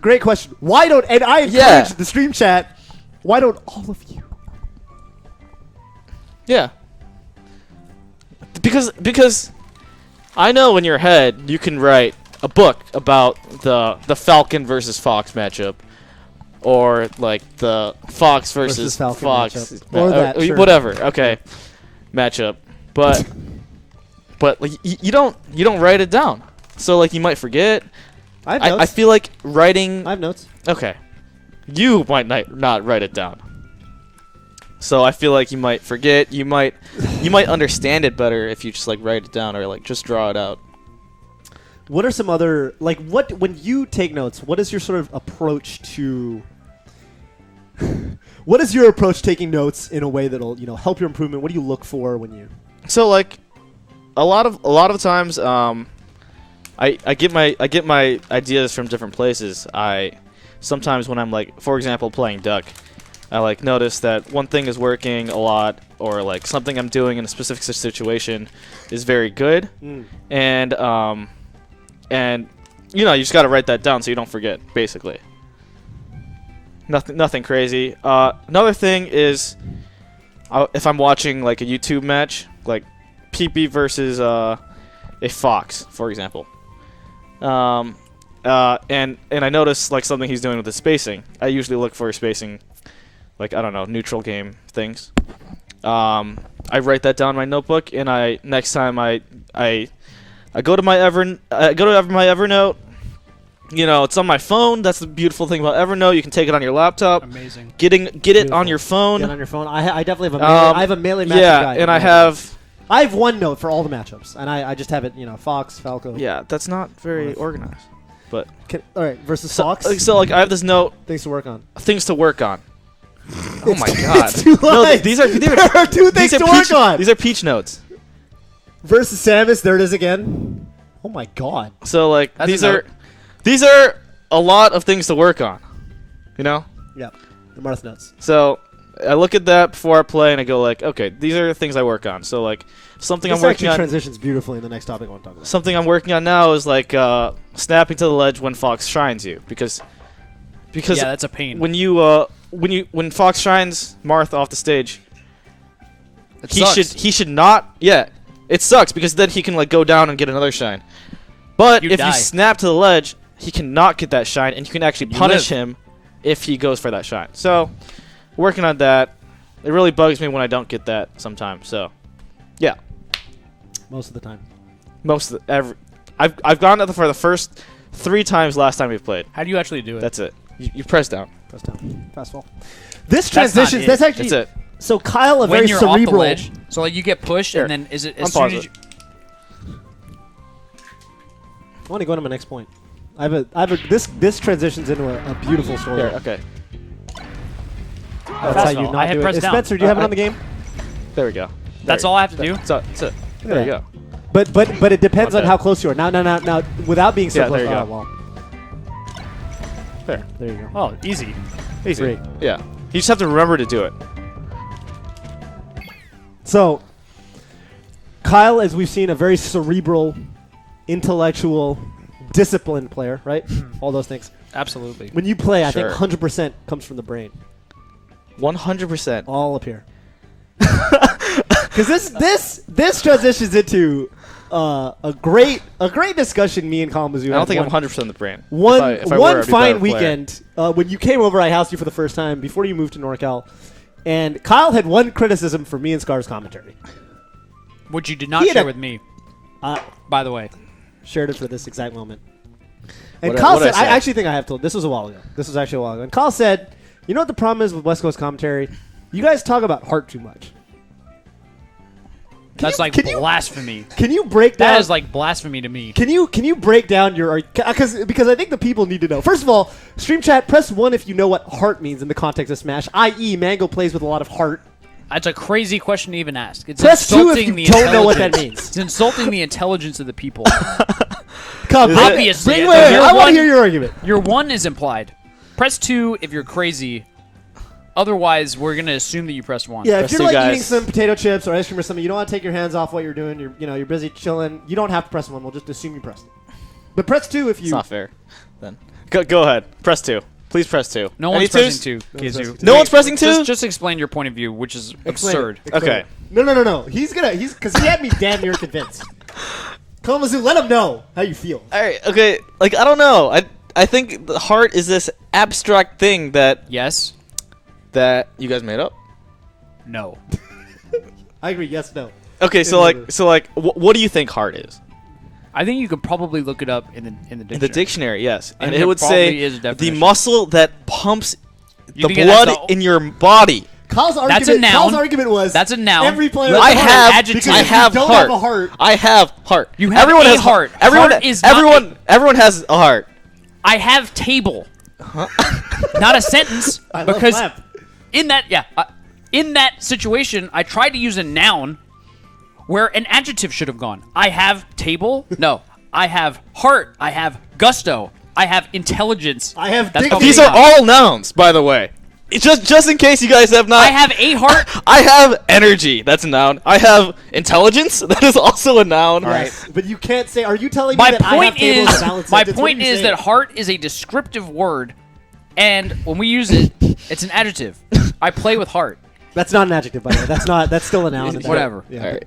Great question. Why don't, and I encourage the stream chat, why don't all of you? Yeah. Because I know in your head you can write a book about the Falcon versus Fox matchup, or like the Fox versus Falcon Fox, matchup. Or that, sure. whatever. Okay, matchup, but like, you don't write it down, so like you might forget. I have notes. I feel like writing. I have notes. Okay, you might not write it down. So I feel like you might forget. You might understand it better if you just like write it down or like just draw it out. What are some other when you take notes? What is your sort of approach to? What is your approach taking notes in a way that'll help your improvement? What do you look for when you? So like, a lot of times, I get my ideas from different places. Sometimes when I'm like, for example, playing Duck, I like notice that one thing is working a lot, or like something I'm doing in a specific situation is very good, and you just got to write that down so you don't forget. Basically, nothing crazy. Another thing is, if I'm watching like a YouTube match, like PP versus a Fox, for example. And I notice like something he's doing with the spacing. I usually look for spacing, like I don't know, neutral game things. I write that down in my notebook, and next time I go to my Evernote. It's on my phone. That's the beautiful thing about Evernote. You can take it on your laptop. Amazing. Get it on your phone. Get on your phone. I definitely have a melee matchup guide. Yeah, and I have one note for all the matchups, and I just have it, Fox, Falco. Yeah, that's not very organized. But all right, versus Fox. So like I have this note. Things to work on. Oh my god. No, these are there are two things to work on. These are peach notes. Versus Samus, there it is again. Oh my god. So like That's these are a lot of things to work on. Yeah. The Marth notes. So I look at that before I play, and I go like, okay, these are the things I work on. So like something I'm working on. Transitions beautifully in the next topic I want to talk about. Something I'm working on now is like snapping to the ledge when Fox shines you, because yeah, that's a pain. When Fox shines Marth off the stage, Sucks. he should not. Yeah, it sucks because then he can like go down and get another shine. But if you snap to the ledge, he cannot get that shine, and you can actually punish him if he goes for that shine. So, working on that. It really bugs me when I don't get that sometimes. So, yeah. Most of the time. I've gotten it for the first 3 times last time we've played. How do you actually do it? That's it. You press down. Press down. Fast fall. This transition. That's actually. That's it. So Kyle, when very you're cerebral. off the ledge, so like you get pushed, Here. and then is it as Unpause soon as it. I want to go to my next point. This transitions into a beautiful story. Here, okay. That's how you not I had do it. pressed down. Spencer, do you have it on the game? There we go. That's all I have to do? That's it. There you go. But it depends on Okay. how close you are. Now, without being so Yeah, close. there you go. Well, There. there you go. Oh, easy. Easy. Great. Yeah. You just have to remember to do it. So, Kyle, as we've seen, a very cerebral, intellectual, disciplined player, right? All those things. Absolutely. When you play, I Sure. think 100% comes from the brain. 100%. All up here. Because this transitions into a great discussion me and KALAMAZHU I don't think I'm 100% the brain. One If I were, one I'd be a fine better player. weekend when you came over, I housed you for the first time before you moved to NorCal, and Kyle had one criticism for me and Scar's commentary. Which you did not He had share a- with me, Uh, by the way. shared it for this exact moment. And What- Kyle what'd said, I say? I actually think I have told. This was a while ago. And Kyle said, "You know what the problem is with West Coast commentary? You guys talk about heart too much." That's like can you- blasphemy. Can you break down? That is like blasphemy to me. Can you break down your because I think the people need to know. First of all, stream chat, press 1 if you know what heart means in the context of Smash, i.e. Mango plays with a lot of heart. That's a crazy question to even ask. It's Press 2 if insulting you the don't know what that intelligence. means. It's insulting the intelligence of the people. Come, Obviously, wait, wait, I want one- to hear your argument. Your 1 is implied. Press 2 if you're crazy. Otherwise, we're gonna assume that you pressed 1. Yeah, if Press you're 2, like guys. eating some potato chips or ice cream or something, you don't want to take your hands off what you're doing. You're busy chilling. You don't have to press 1. We'll just assume you pressed it. But press 2 if It's you. not fair. Then go ahead. Press 2. Please press 2. No Any one's twos? pressing 2, No one's Kazoo. pressing two. No one's pressing 2? Just explain your point of view, which is Explain absurd. it. Explain Okay. it. No. He's because he had me damn near convinced. KALAMAZHU, let him know how you feel. All right. Okay. Like I don't know. the heart is this abstract thing that Yes. you guys made up. No. I agree. Yes, no. Okay, so what do you think heart is? I think you could probably look it up in the dictionary. In the dictionary, yes, I and think it it would probably say is a the definition. muscle that pumps You the think that's blood the- in your body. Kyle's argument, That's a noun. Kyle's argument was That's a noun. every player Let's I has a put an heart, have, adjective. because I if have you don't heart. have a heart. I have heart. You have everyone a has heart. Everyone, Heart is not everyone has a heart. I have table. Not a sentence. I love because clap. in that situation, I tried to use a noun where an adjective should have gone. I have table. No. I have heart. I have gusto. I have intelligence. I have That's dignity. probably These are not. all nouns, by the way. It's just in case you guys have not. I have a heart. I have energy. That's a noun. I have intelligence. That is also a noun. Yes, but you can't say. Are you telling My me that I have point tables is, and balance my sentence? What point are you is saying? that heart is a descriptive word, and when we use it, it's an adjective. I play with heart. That's not an adjective, by the way. That's not. That's still a noun. Whatever. Yeah. All right.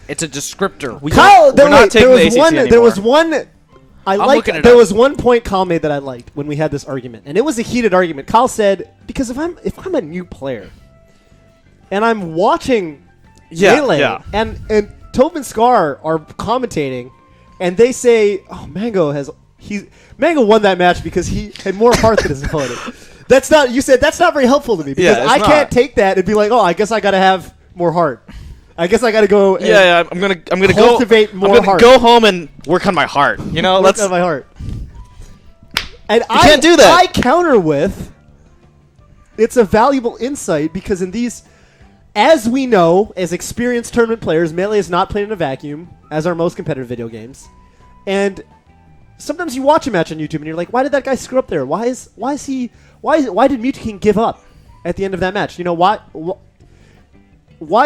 It's a descriptor. Kyle, We're not taking there the was ACT one. There anymore. was one. looking it There up. was one point Kyle made that I liked when we had this argument, and it was a heated argument. Kyle said, "Because if I'm a new player, and I'm watching Melee, yeah. and Toph and Scar are commentating, and they say, "Oh, Mango won that match because he had more heart than his opponent." That's not. You said that's not very helpful to me because Yeah, it's I not. can't take that and be like, "Oh, I guess I got to have more heart. I guess I got to go." And Yeah, I'm gonna cultivate go. more I'm gonna heart. go home and work on my heart. You know, Work let's. on my heart. And I can't do that. I counter with, it's a valuable insight because in these, as we know, as experienced tournament players, Melee is not playing in a vacuum, as are most competitive video games. And sometimes you watch a match on YouTube and you're like, why did that guy screw up there? Why did Mewtwo give up at the end of that match? You know, why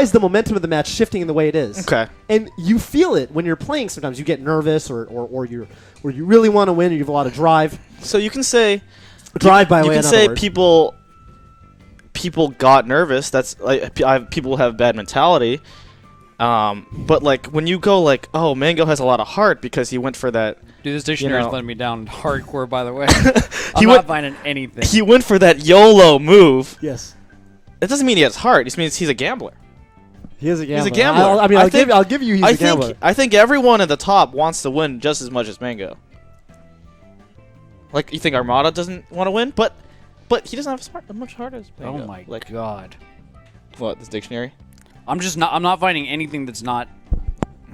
is the momentum of the match shifting in the way it is? Okay. And you feel it when you're playing. Sometimes you get nervous or you really want to win or you have a lot of drive. So you can say. Drive by You way can of say word. people got nervous. That's like people have bad mentality. But like when you go like, oh, Mango has a lot of heart because he went for that. Dude, this dictionary You know. is letting me down hardcore, by the way. He I'm went- not finding anything. He went for that YOLO move. Yes. That doesn't mean he has heart. It just means he's a gambler. He is a gambler. He's a gambler. I'll give you he's a gambler. I think everyone at the top wants to win just as much as Mango. Like you think Armada doesn't want to win, but he doesn't have as much heart as Mango. Oh my like, god. What, this dictionary? I'm not finding anything that's not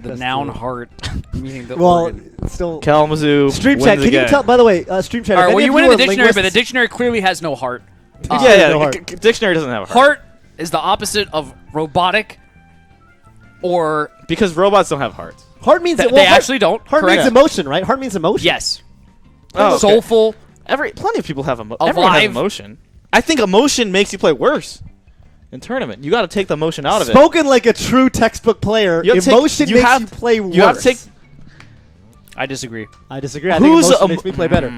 the That's noun the- heart, meaning the Well, organ. still. Kalamazhoo Stream wins chat. Can you again. tell? By the way, stream chat. All right, if well, any you of went in are the dictionary, but the linguists- dictionary clearly has no heart. Yeah, no heart. Dictionary doesn't have a heart. Heart is the opposite of robotic, or Because robots don't have hearts. Heart means they well, heart- actually don't. Heart correct? means emotion, right? Heart means emotion. Yes. Oh, okay. Soulful. Plenty of people have everyone has Alive. emotion. I think emotion makes you play worse in tournament. You got to take the emotion out of it. Spoken like a true textbook player. You have to take- Emotion you makes have- you play worse. You have to take. I disagree. I disagree. I think Who's emotion a- makes me play better.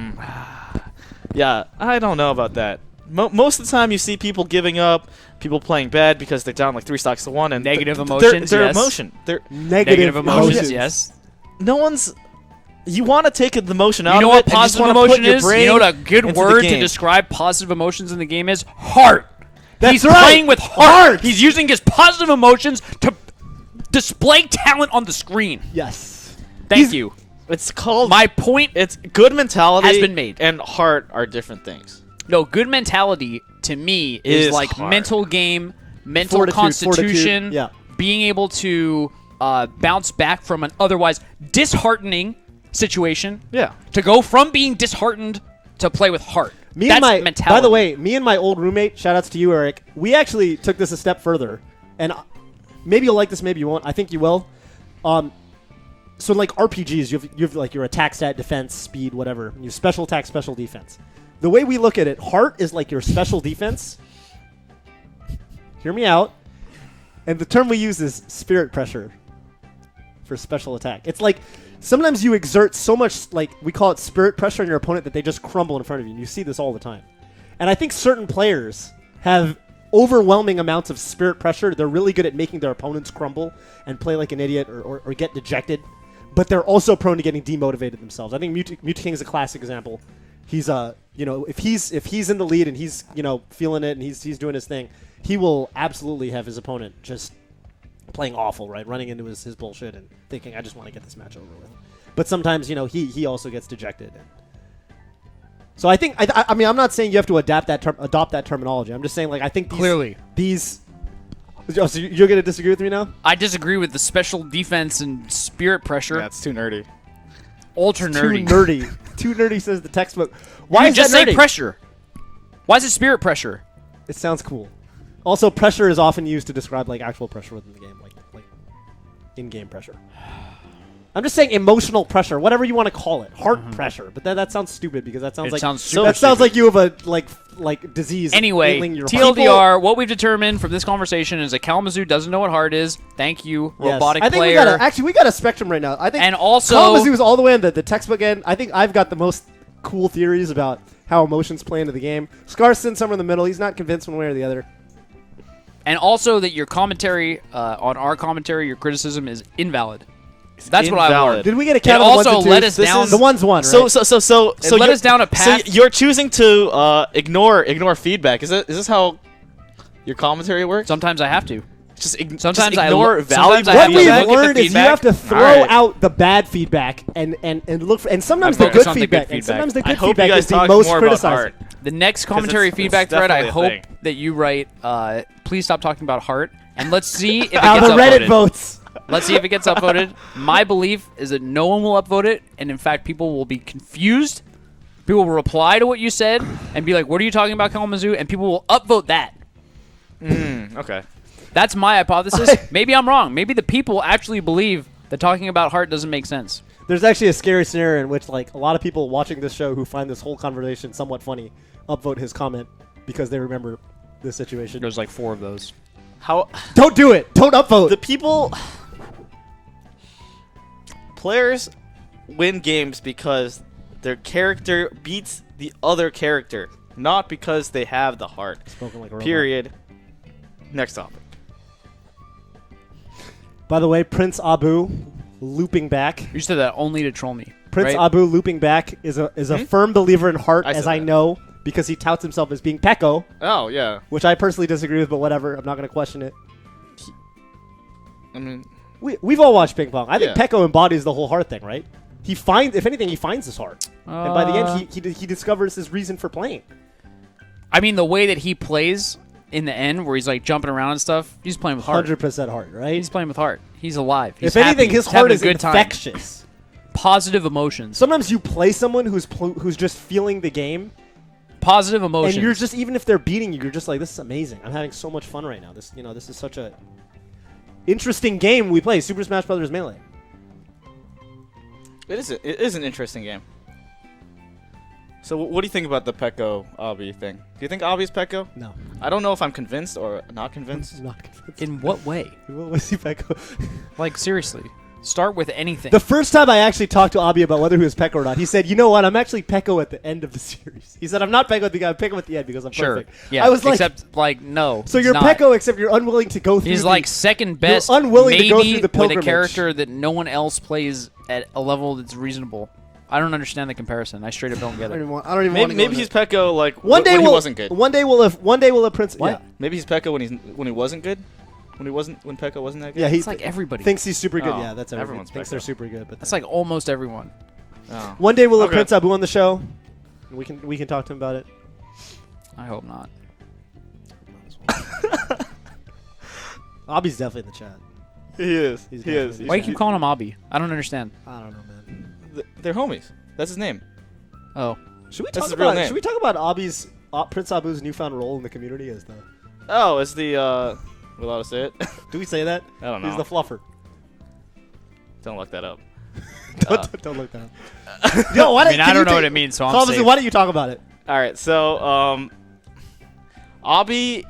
Yeah, I don't know about that. Most of the time, you see people giving up, people playing bad because they're down like 3 stocks to 1, and Negative they're emotions, They're yes. emotion. They're Negative emotions, yes. no one's. You want to take the emotion out You know of what it. and you just positive wanna put emotion your is? brain You know what a good into the word to game. describe positive emotions in the game is? Heart. That's He's right. playing with heart. He's using his positive emotions to display talent on the screen. Yes. Thank you. It's called. My point. It's good mentality Has been made. and heart are different things. No, good mentality to me is Is like hard. mental game, mental Fortitude, constitution, yeah. being able to bounce back from an otherwise disheartening situation. Yeah. To go from being disheartened to play with heart. That's mentality. By the way, me and my old roommate, shout outs to you, Eric, we actually took this a step further. And maybe you'll like this, maybe you won't. I think you will. So like RPGs, you have like your attack stat, defense, speed, whatever. You have special attack, special defense. The way we look at it, heart is like your special defense. Hear me out. And the term we use is spirit pressure for special attack. It's like sometimes you exert so much, like we call it spirit pressure on your opponent that they just crumble in front of you. And you see this all the time. And I think certain players have overwhelming amounts of spirit pressure. They're really good at making their opponents crumble and play like an idiot or get dejected. But they're also prone to getting demotivated themselves. I think Mewtwo King is a classic example. he's if he's in the lead and he's feeling it and he's doing his thing, he will absolutely have his opponent just playing awful, right? Running into his bullshit and thinking, I just want to get this match over with. But sometimes, he also gets dejected. So I think, I mean, I'm not saying you have to adopt that terminology. I'm just saying, like, I think these. Oh, so you're going to disagree with me now? I disagree with the special defense and spirit pressure. Yeah, it's too nerdy. Ultra nerdy. Too nerdy. Too nerdy says the textbook. Why you is just that nerdy? say pressure? Why is it spirit pressure? It sounds cool. Also, pressure is often used to describe like actual pressure within the game, like in-game pressure. I'm just saying emotional pressure, whatever you want to call it, heart pressure. But that sounds stupid because that sounds sounds like you have a like disease. Anyway, ailing your TLDR, what we've determined from this conversation is that KALAMAZHU doesn't know what heart is. Thank you, robotic I think player. we got a spectrum right now. I think and also KALAMAZHU is all the way in the textbook end. I think I've got the most cool theories about how emotions play into the game. Scarson's somewhere in the middle. He's not convinced one way or the other. And also that your commentary on our commentary, your criticism is invalid. That's what I learned. Did we get a count it of the ones also and twos? let us down. The one's one, right? So let us down a path. So you're choosing to ignore feedback. Is this how your commentary works? Sometimes I have to. Sometimes ignore valuable What feedback. we've learned is you have to throw out the bad feedback and look for, and sometimes the good feedback. And sometimes the good feedback is the most criticized. The next commentary feedback thread, I hope that you write, please stop talking about heart, and let's see if it gets the Reddit upvoted. votes. Let's see if it gets upvoted. My belief is that no one will upvote it, and in fact, people will be confused. People will reply to what you said and be like, what are you talking about, KALAMAZHU? And people will upvote that. Okay. That's my hypothesis. Maybe I'm wrong. Maybe the people actually believe that talking about heart doesn't make sense. There's actually a scary scenario in which like a lot of people watching this show who find this whole conversation somewhat funny upvote his comment because they remember this situation. There's like 4 of those. How? Don't do it. Don't upvote. The people... Players win games because their character beats the other character, not because they have the heart. Spoken like a robot. Period. Next topic. By the way, Prince Abu looping back. You said that only to troll me. Prince right? Abu looping back is a firm believer in heart, as I know, because he touts himself as being Pekko. Oh, yeah. Which I personally disagree with, but whatever. I'm not going to question it. I mean... We've all watched Ping Pong. I think Pekko embodies the whole heart thing, right? If anything, he finds his heart. And by the end, he discovers his reason for playing. I mean, the way that he plays in the end, where he's like jumping around and stuff, he's playing with heart. 100% heart, right? He's playing with heart. He's alive. He's if anything, happy. his He's heart having is a good infectious. Positive emotions. Sometimes you play someone who's just feeling the game. Positive emotions. And you're just, even if they're beating you, you're just like, this is amazing. I'm having so much fun right now. This is such a interesting game we play. Super Smash Brothers Melee. It is an interesting game. So what do you think about the Pekko Obby thing? Do you think Obby's Pekko? No. I don't know if I'm convinced or not convinced. Not convinced. In what way? What was he Pekko? Like, seriously. Start with anything. The first time I actually talked to Obby about whether he was Pekko or not, he said, you know what, I'm actually Pekko at the end of the series. He said, I'm not Pekko at the beginning, I'm Pekko at the end because I'm perfect. Yeah, I was like, except, like, no. so you're not. Pekko except you're unwilling to go through He's like second best, you're unwilling maybe to go through the with a pilgrimage. character that no one else plays at a level that's reasonable. I don't understand the comparison. I straight up don't get it. I don't even want to go Maybe he's Pekko like one day when he we'll, wasn't good. One day we'll have Prince. What? Yeah. Maybe he's Pekko when he wasn't good. When Pekko wasn't that good. Yeah, It's like everybody. thinks he's super good. Oh, Yeah, that's everyone. everyone's Thinks Pekko. they're super good. But That's like almost everyone. Oh. one day we'll have Okay. Prince Abu on the show. We can talk to him about it. I hope not. Obby's definitely in the chat. He is. He's He is. definitely- Why you keep calling him Obby? I don't understand. I don't know, man. They're homies. That's his name. Oh. Should we That's talk his real about name. Should we talk about Prince Abu's newfound role in the community as the? Oh, it's the. We allowed to say it? Do we say that? I don't know. He's the fluffer. Don't look that up. Don't look that up. Yo, why I mean, I don't know what it means, so I'm Obviously, safe. why don't you talk about it? All right, so Obby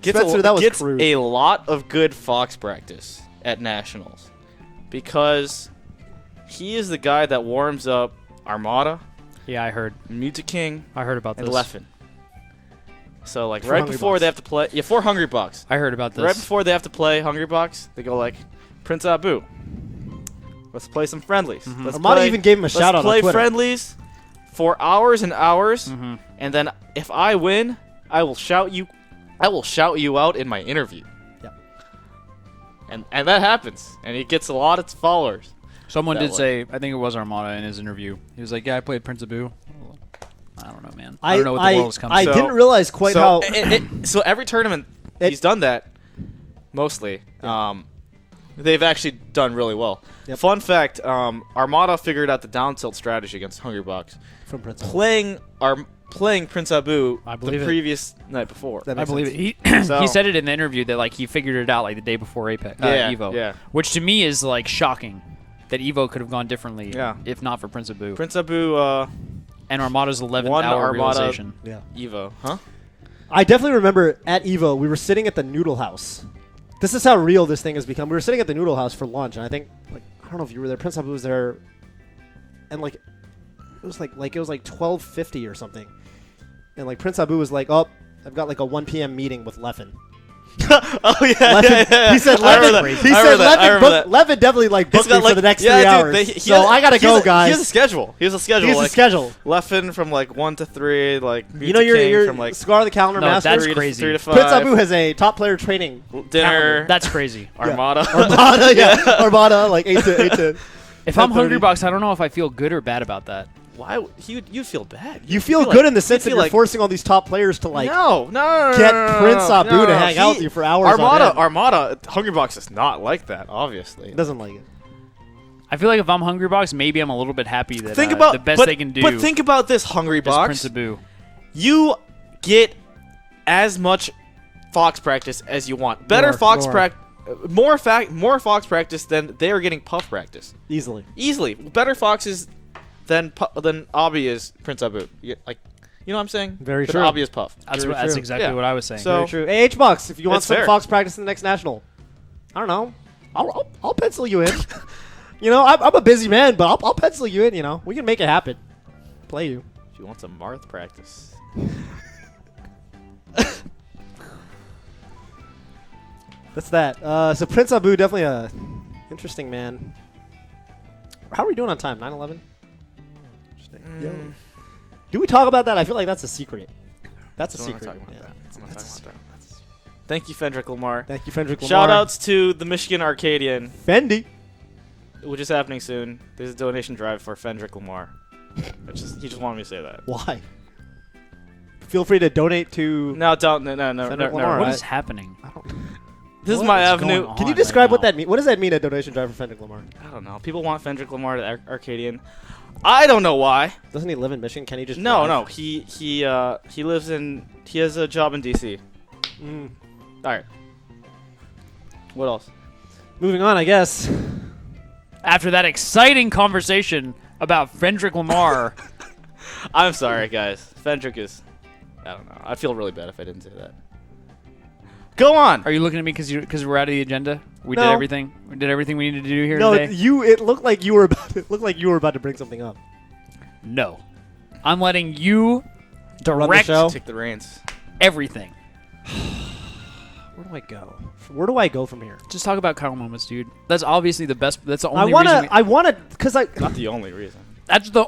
Spencer, that was gets crude. a lot of good Fox practice at Nationals because he is the guy that warms up Armada, Yeah, I heard. Music King, I heard about and this. Leffen. So like For right Hungry before Box. they have to play, yeah, for Hungry Box. I heard about this. Right before they have to play Hungry Box, they go like, Prince Abu, let's play some friendlies. Let's Armada play- even gave him a shout out Let's on play Twitter. friendlies for hours and hours, Mm-hmm. and then if I win, I will shout you out in my interview. Yeah. And that happens, and he gets a lot of followers. Someone That did way. say, I think it was Armada in his interview. He was like, "Yeah, I played Prince of Boo." I don't know, man. I don't know what the world is coming. I to. didn't realize quite how. So every tournament he's done that, mostly. Yeah. They've actually done really well. Yep. Fun fact: Armada figured out the down tilt strategy against Hungrybox, From Prince. playing Prince Abu I the believe it. previous night before. That I makes believe sense. it. He So- he said it in the interview that like he figured it out like the day before Apex Yeah, Evo. yeah. Which to me is like shocking that Evo could have gone differently. Yeah. If not for Prince of Boo. Prince Abu And Armada's 11th One hour Armada- realization. Yeah. Evo, huh? I definitely remember at Evo, we were sitting at the Noodle House. This is how real this thing has become. We were sitting at the Noodle House for lunch, and I think, like, I don't know if you were there. Prince Abu was there, and like, it was like 12:50 or something, and like Prince Abu was like, "Oh, I've got like a 1 p.m. meeting with Leffen." Oh yeah, Leffen, he said I remember Leffen. that. He I said remember that. I Leffen, remember that. Leffen definitely like He's booked me got, for like, the next yeah, 3 dude, hours. he So has- I gotta he go, has a- guys. He has a schedule. He has a schedule. Here's the like, schedule. Leffen from like 1 to 3, like You know, you're from like Scar the Calendar No, Master. that's 3 crazy. to 3 to 5. Prince Abu has a top player training dinner. That's crazy. Armada. Armada, yeah. Armada, like 8 to If I'm 10:30. Hungry Box, I don't know if I feel good or bad about that. Why? You'd feel bad. You feel You'd good like- in the sense you'd that feel you're forcing all these top players to like no, get Prince Abu to hang out with you for hours. Armada, on end. Armada, Hungry Box is not like that. Obviously, He doesn't like it. I feel like if I'm Hungry Box, maybe I'm a little bit happy that think about the best but, they can do But think about this, Hungry is Box. Prince of Boo. You get as much Fox practice as you want. Better More, Fox more. practice. More Fox practice than they are getting Puff practice. Easily. Better Foxes than Obby is Prince Abu. You know what I'm saying? Very Than true. Obby is Puff. That's Very that's true. exactly Yeah. what I was saying. So- Very true. Hey, H-Bucks, if you want It's some fair. Fox practice in the next national, I don't know. I'll pencil you in. You know, I'm a busy man, but I'll pencil you in. You know, we can make it happen. Play you. If you want some Marth practice. That's that. So Prince Abu, definitely a interesting man. How are we doing on time? 9/11. Mm. Do we talk about that? I feel like that's a secret. That's a I'm not secret. talking about Yeah. that. I'm not talking about that. Thank you, Fendrick Lamar. Thank you, Fendrick Lamar. Shout outs to the Michigan Arcadian, Fendi. which is happening soon. There's a donation drive for Fendrick Lamar. He just wanted me to say that. Why? Feel free to donate to. No, don't. No. Fendrick never Lamar. what mind. is happening? This is What my is avenue. going Can you on describe right what now? that means? What does that mean, a donation drive for Fendrick Lamar? I don't know. People want Fendrick Lamar to Arcadian. I don't know why. Doesn't he live in Michigan? Can he just No, drive? no. He lives in. He has a job in DC. Mm. All right. What else? Moving on, I guess. After that exciting conversation about Fendrick Lamar, I'm sorry, guys. Fendrick is. I don't know. I feel really bad if I didn't say that. Go on. are you looking at me because we're out of the agenda? We No. did everything. We did everything we needed to do here No, today. it looked like you were about. It looked like you were about to bring something up. No, I'm letting you Run the direct show. Take the reins. everything. Where do I go? Where do I go from here? Just talk about Kyle moments, dude. That's obviously the best. That's the I only wanna. reason. I wanna. Cause I. Not the only reason. That's the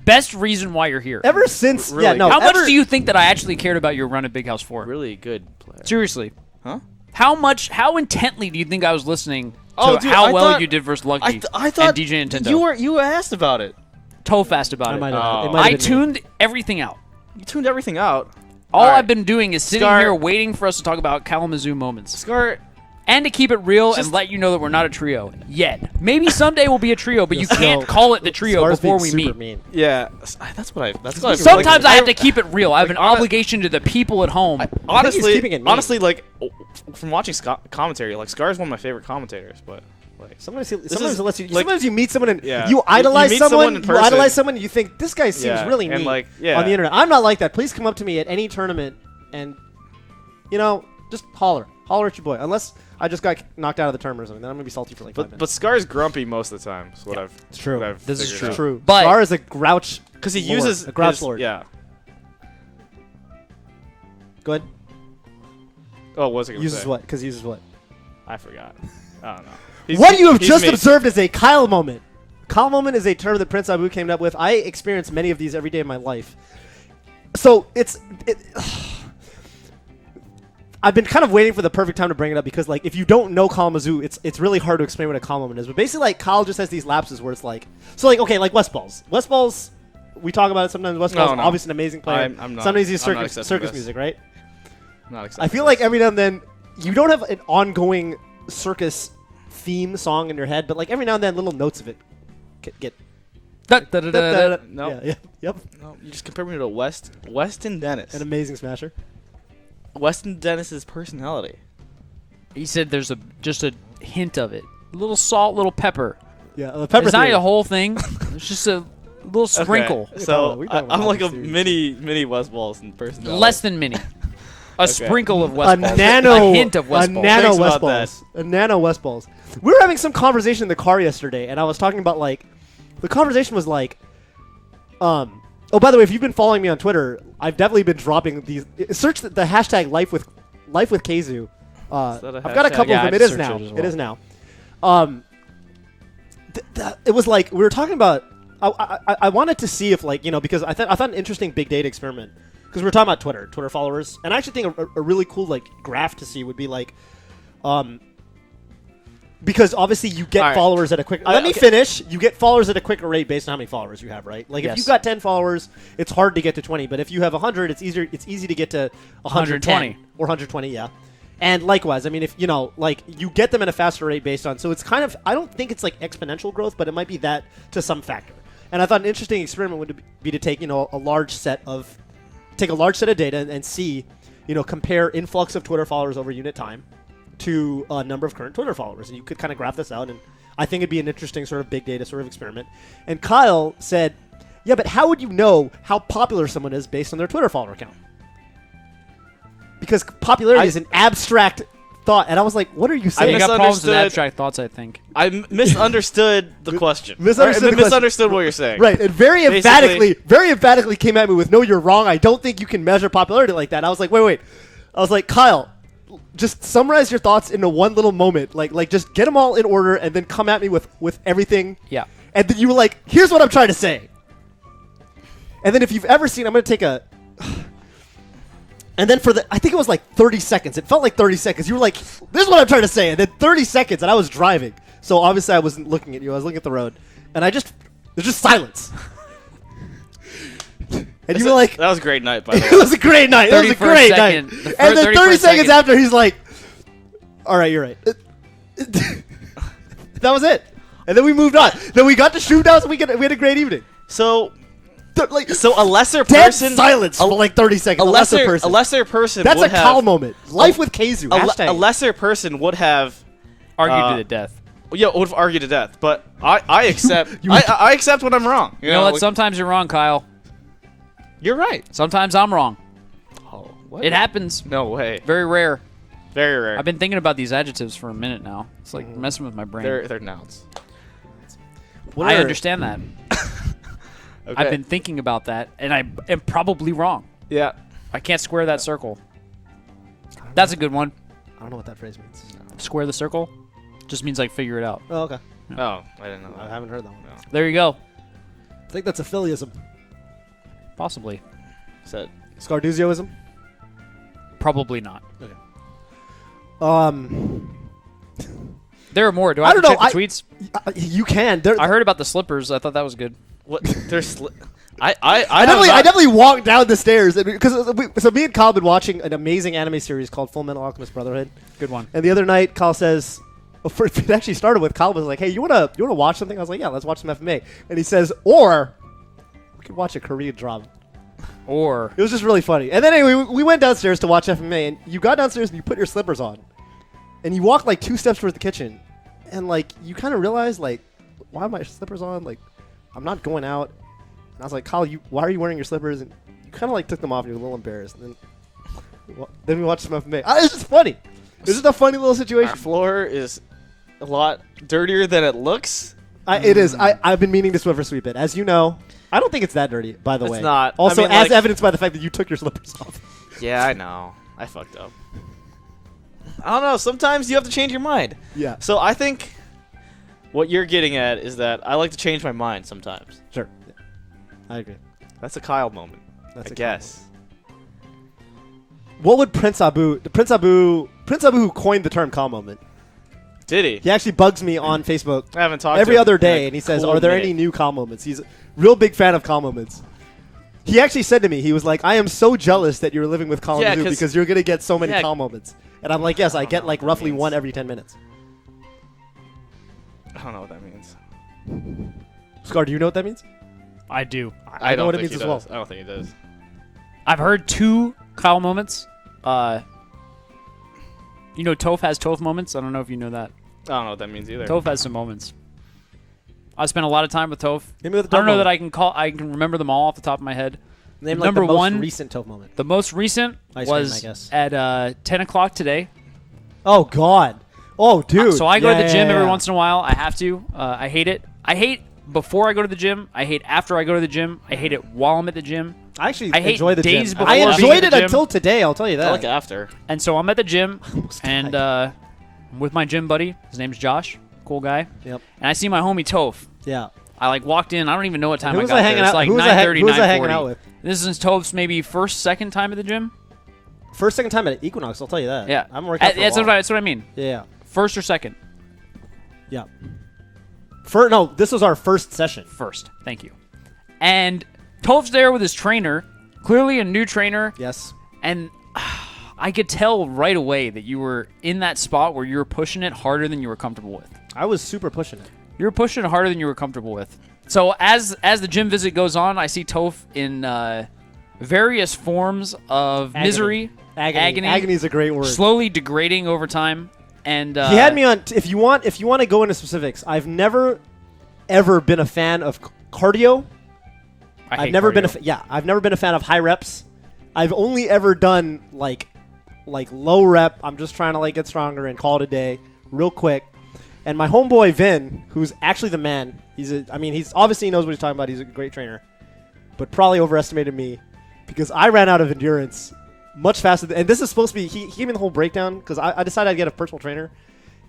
best reason why you're here. Ever since. Really Yeah. No. How much ever- do you think that I actually cared about your run at Big House 4? Really good player. Seriously. Huh? How intently do you think I was listening to Oh, dude, how I well thought- you did versus Lucky I thought and DJ Nintendo? you asked about it. Toph asked about I it. might have. Oh. It might have I been me. tuned everything out. You tuned everything out. All right. I've been doing is sitting Scar- here waiting for us to talk about Kalamazoo moments. Scar. And to keep it real Just- and let you know that we're not a trio yet. Maybe someday we'll be a trio, but you Still, can't call it the trio Scar's before being we super meet. mean. Yeah. That's what I. That's what I. Sometimes I have to keep it real. I have an hon- obligation to the people at home. Honestly, keeping it mean. honestly, like from watching commentary, like Scar is one of my favorite commentators, but like Sometimes is, it lets you. like- Sometimes you meet someone and Yeah. you idolize meet someone. someone in You person. idolize someone. And you think this guy seems Yeah, really and, neat like, yeah. on the internet. I'm not like that. Please come up to me at any tournament and, just holler at your boy. Unless I just got knocked out of the tournament or something, then I'm gonna be salty for like 5 but minutes. Scar's grumpy most of the time. Is what I've. It's true. What I've This is figured true. out. True. But- Scar is a grouch. Because he Lord, uses a grouch his- lord. Yeah. Go ahead. Oh, what was I gonna Uses say? what? Because he uses what? I forgot. I don't know. What you have he's just me. observed is a Kyle moment. Calm moment is a term that Prince Abu came up with. I experience many of these every day of my life. So I've been kind of waiting for the perfect time to bring it up because, like, if you don't know KALAMAZHU, it's really hard to explain what a calm moment is. But basically, like, Kyle just has these lapses where it's like, so like, okay, like West Balls. West Balls, we talk about it sometimes. West Balls, obviously an amazing player. I'm not. Sometimes he's I'm not circus accepting this. music, right? I'm not accepting I feel like every now and then you don't have an ongoing circus theme song in your head, but like every now and then little notes of it get. No. Yeah, yep. No, you just compare me to Weston Dennis. An amazing smasher. Weston Dennis's personality. He said there's just a hint of it. A little salt, little pepper. Yeah, the pepper. It's not theory. the whole thing. It's just a little sprinkle. Okay, so We talking about I'm all like a these theories. mini West Balls in personality. Less than mini. A sprinkle of A West Balls. nano, A hint of West Balls. nano Thanks West about Balls. A nano West Balls. We were having some conversation in the car yesterday, and I was talking about like, the conversation was like, oh, by the way, if you've been following me on Twitter, I've definitely been dropping these. Search the hashtag life with Kazoo. I've got a hashtag? couple Yeah, of them. I It is searched now. it as It well. is now. It was like we were talking about. I wanted to see if like because I thought an interesting big data experiment because we were talking about Twitter followers, and I actually think a really cool like graph to see would be like, because obviously you get All right. followers at a quick. Let me okay. finish. You get followers at a quicker rate based on how many followers you have, right? Like if Yes. you've got 10 followers, it's hard to get to 20, but if you have 100, it's easier. It's easy to get to 110 120. or 120, yeah. And likewise, I mean, if like you get them at a faster rate based on, so it's kind of, I don't think it's like exponential growth, but it might be that to some factor. And I thought an interesting experiment would be to take, a large set of data and see, compare influx of Twitter followers over unit time to a number of current Twitter followers. And you could kind of graph this out, and I think it'd be an interesting sort of big data sort of experiment. And Kyle said, yeah, but how would you know how popular someone is based on their Twitter follower count? Because popularity is an abstract thought. And I was like, what are you I saying? got problems with misunderstood. abstract thoughts, I think. I misunderstood the question. Misunderstood the question. Misunderstood what you're saying. Right, and very emphatically came at me with, no, you're wrong. I don't think you can measure popularity like that. I was like, wait. I was like, Kyle, just summarize your thoughts into one little moment. Like just get them all in order and then come at me with everything. Yeah. And then you were like, here's what I'm trying to say. And then if you've ever seen, I'm going to take a... And then I think it was like 30 seconds. It felt like 30 seconds. You were like, this is what I'm trying to say. And then 30 seconds, and I was driving. So obviously I wasn't looking at you. I was looking at the road. And there's just silence. And you were like... That was a great night, by the way. It was a great night. It was a 31st great night. second. The And then 30 31st seconds second. after, he's like, all right, you're right. That was it. And then we moved on. Then we got to shootouts, and we had a great evening. So Like, a lesser dead person... silence for like 30 seconds. A lesser person That's would a Kyle have... moment. Life with Kazoo. Hashtag. A lesser person would have... Argued to the death. Yeah, would have argued to death. But I accept... I accept when I'm wrong. You know what? like- Sometimes you're wrong, Kyle. You're right. Sometimes I'm wrong. Oh, what? It happens. No way. Very rare. Very rare. I've been thinking about these adjectives for a minute now. It's like messing with my brain. They're nouns. I understand that. Okay. I've been thinking about that, and I am probably wrong. Yeah. I can't square that circle. That's a good one. I don't know what that phrase means. Square the circle just means like figure it out. Oh, okay. Oh, I didn't know I that. haven't heard that one. There you go. I think that's a Phillyism. Possibly. Said Scarduzioism? Probably not. There are more. Do I, I have don't to know, check the tweets? You can. I heard about the slippers. I thought that was good. what? There's. I I definitely walked down the stairs because me and Kyle have been watching an amazing anime series called Full Metal Alchemist Brotherhood. Good one. And the other night, Kyle says, it actually started with Kyle was like, "Hey, you wanna watch something?" I was like, "Yeah, let's watch some FMA." And he says, "Or we could watch a Korean drama." Or It was just really funny. And then anyway, we went downstairs to watch FMA, and you got downstairs and you put your slippers on, and you walked like 2 steps towards the kitchen, and like you kind of realize like, why are my slippers on? Like, I'm not going out. And I was like, Kyle, why are you wearing your slippers? And you kind of like took them off, and you were a little embarrassed. And then we watched some FMA. It was just funny. It was just a funny little Our situation. floor is a lot dirtier than it looks. It is. I've been meaning to Swiffer sweep it. As you know, I don't think it's that dirty, by the It's way. not. Also, I mean, as like- evidenced by the fact that you took your slippers off. Yeah, I know. I fucked up. I don't know. Sometimes you have to change your mind. Yeah. So I think what you're getting at is that I like to change my mind sometimes. Sure. Yeah. I agree. That's a Kyle moment. That's I a guess. What would Prince Abu who coined the term Kyle moment? Did he? He actually bugs me on Facebook I haven't talked every to him other in day, a and he says, cool "Are there minute. any new Kyle moments?" He's a real big fan of Kyle moments. He actually said to me, he was like, "I am so jealous that you're living with KALAMAZHU because you're gonna get so many Kyle moments." And I'm like, "Yes, I get like roughly one every 10 minutes." I don't know what that means. Scar, do you know what that means? I do. I know don't what it think means he as well. does. I don't think he does. I've heard 2 Kyle moments. You know, Toph has Toph moments. I don't know if you know that. I don't know what that means either. Toph has some moments. I spent a lot of time with Toph. Name me the I don't know that moment. I can remember them all off the top of my head. Name number like the most one- recent Toph moment. The most recent Ice cream, I was guess. at 10 o'clock today. Oh God. Oh dude. So I go to the gym every yeah. once in a while. I have to. I hate it. I hate before I go to the gym. I hate after I go to the gym. I hate it while I'm at the gym. I actually I hate enjoy the days gym. before I being enjoyed at it the gym. until today. I'll tell you I that. like after. And so I'm at the gym, Almost and died. I'm with my gym buddy. His name's Josh. Cool guy. Yep. And I see my homie Toph. Yeah. I like walked in. I don't even know what time Who I was got I there. hanging It's out? like Who was 9:30, who was I hanging 9:40. out with? This is Toph's maybe first, second time at the gym. First, second time at Equinox. I'll tell you that. Yeah. I'm working out for a while. That's what I mean. Yeah. First or second? Yeah. No, this was our first session. First. Thank you. And Toph's there with his trainer, clearly a new trainer, Yes. and I could tell right away that you were in that spot where you were pushing it harder than you were comfortable with. I was super pushing it. You were pushing it harder than you were comfortable with. So as the gym visit goes on, I see Toph in various forms of Agony. misery, agony, Agony is a great word. slowly degrading over time. And He had me on. If you want to go into specifics, I've never, ever been a fan of cardio. I've never been I've never been a fan of high reps. I've only ever done like low rep. I'm just trying to like get stronger and call it a day real quick. And my homeboy Vin, who's actually the man, he's obviously he knows what he's talking about. He's a great trainer, but probably overestimated me because I ran out of endurance much faster. And this is supposed to be, he gave me the whole breakdown because I decided I'd get a personal trainer.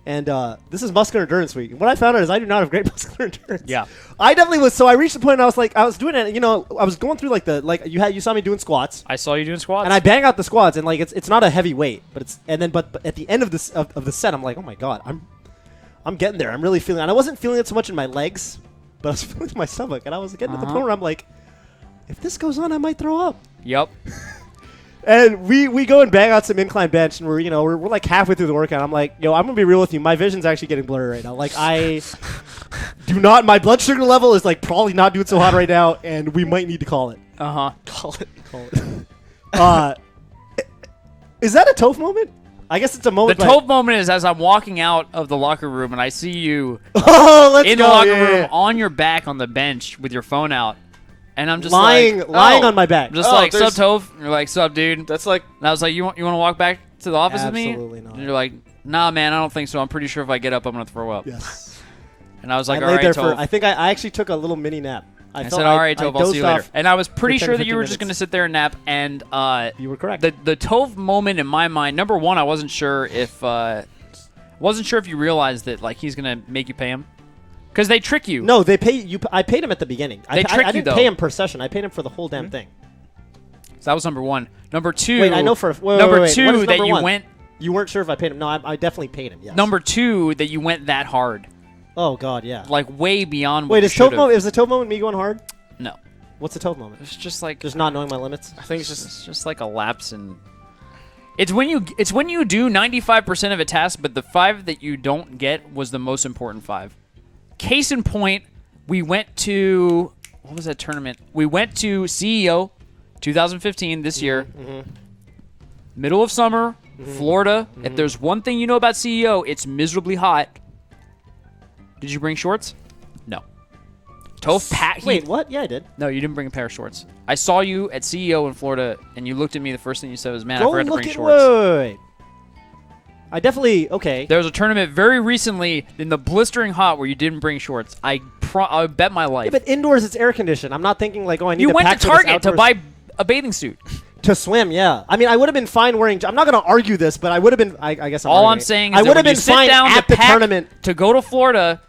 And this is muscular endurance week. And what I found out is I do not have great muscular endurance. Yeah. I definitely was. So I reached the point and I was like, I was doing it. I was going through you saw me doing squats. I saw you doing squats. And I bang out the squats and like it's not a heavy weight, but but at the end of this of the set, I'm like, oh my god, I'm getting there. I'm really feeling it. And I wasn't feeling it so much in my legs, but I was feeling it in my stomach. And I was getting to the point where I'm like, if this goes on, I might throw up. Yep. And we go and bang out some incline bench, and we're like halfway through the workout. I'm like, I'm gonna be real with you. My vision's actually getting blurry right now. Like I do not. My blood sugar level is like probably not doing so hot right now, and we might need to call it. Call it. Is that a Toph moment? I guess it's a The moment. Toph moment is as I'm walking out of the locker room and I see you Oh, let's in go. the locker Yeah, room yeah. on your back on the bench with your phone out, and I'm just lying like, on my back. just Oh, like, sup, there's- Toph? And you're like, sup, dude? That's like And I was like, you want to walk back to the office with me? Absolutely not. And you're like, nah, man, I don't think so. I'm pretty sure if I get up, I'm gonna throw up. Yes. And I was like, I all laid right, there Toph. I think I actually took a little mini nap. I felt said, all right, Toph, I'll dozed see you later. off. And I was pretty for 10 sure to that you were 15 just going to minutes. sit there and nap. And You were correct. the Toph moment in my mind, number one, I wasn't sure if you realized that like he's going to make you pay him. Because they trick you. No, they pay you. I paid him at the beginning. They trick I you, didn't though. pay him per session. I paid him for the whole damn thing. So that was number one. Number two. Wait, I know for wait, number wait, wait. two What is that number you one? went. You weren't sure if I paid him. No, I definitely paid him. Yes. Number two that you went that hard, Oh God, yeah. like way beyond. What Wait, you is should Toph moment? have. Is the Toph moment me going hard? No, What's the Toph moment? it's just like Just not knowing my limits. I think it's It's just like a lapse in. It's when you do 95% of a task, but the 5 that you don't get was the most important 5. Case in point, we went to what was that tournament? We went to CEO 2015 this year. Middle of summer, Florida. If there's one thing you know about CEO, it's miserably hot. Did you bring shorts? No. Toph packed. Wait, what? Yeah, I did. No, you didn't bring a pair of shorts. I saw you at CEO in Florida, and you looked at me. The first thing you said was, "Man, I Go forgot to look bring at. shorts." Wait. I definitely okay. There was a tournament very recently in the blistering hot where you didn't bring shorts. I bet my life. Yeah, but indoors it's air conditioned. I'm not thinking like, oh, I need you to went pack to for this Target to outdoors- buy a bathing suit. to swim. Yeah, I mean, I would have been fine wearing. I'm not going to argue this, but I would have been. I guess All I'm arguing it. saying I is that would when have you been sit fine down at to the pack tournament. to go to Florida,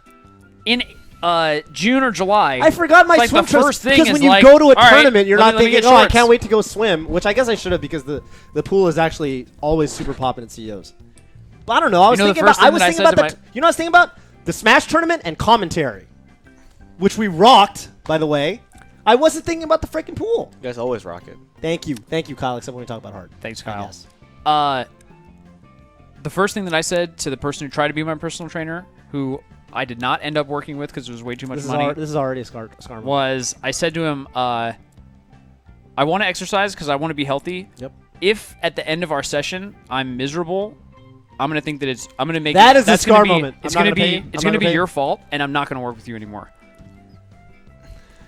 in June or July. I forgot my like swim the first thing because is when you like, go to a all right, tournament, you're let not me thinking, get oh, I shorts." can't wait to go swim, which I guess I should have because the pool is actually always super popping at CEOs. But I don't know. I was thinking about you know what I was thinking about? The Smash tournament and commentary, which we rocked, by the way. I wasn't thinking about the freaking pool. You guys always rock it. Thank you, Kyle. Except when we talk about hard. Thanks, Kyle. Yes. The first thing that I said to the person who tried to be my personal trainer, who I did not end up working with because it was way too much money, This is already a scar moment. was I said to him, I want to exercise because I want to be healthy. Yep. If at the end of our session I'm miserable, I'm gonna think that I'm gonna make that it, is that's a scar gonna be, moment. It's I'm gonna not be gonna pay you. it's I'm gonna not be gonna pay your fault, and I'm not gonna work with you anymore.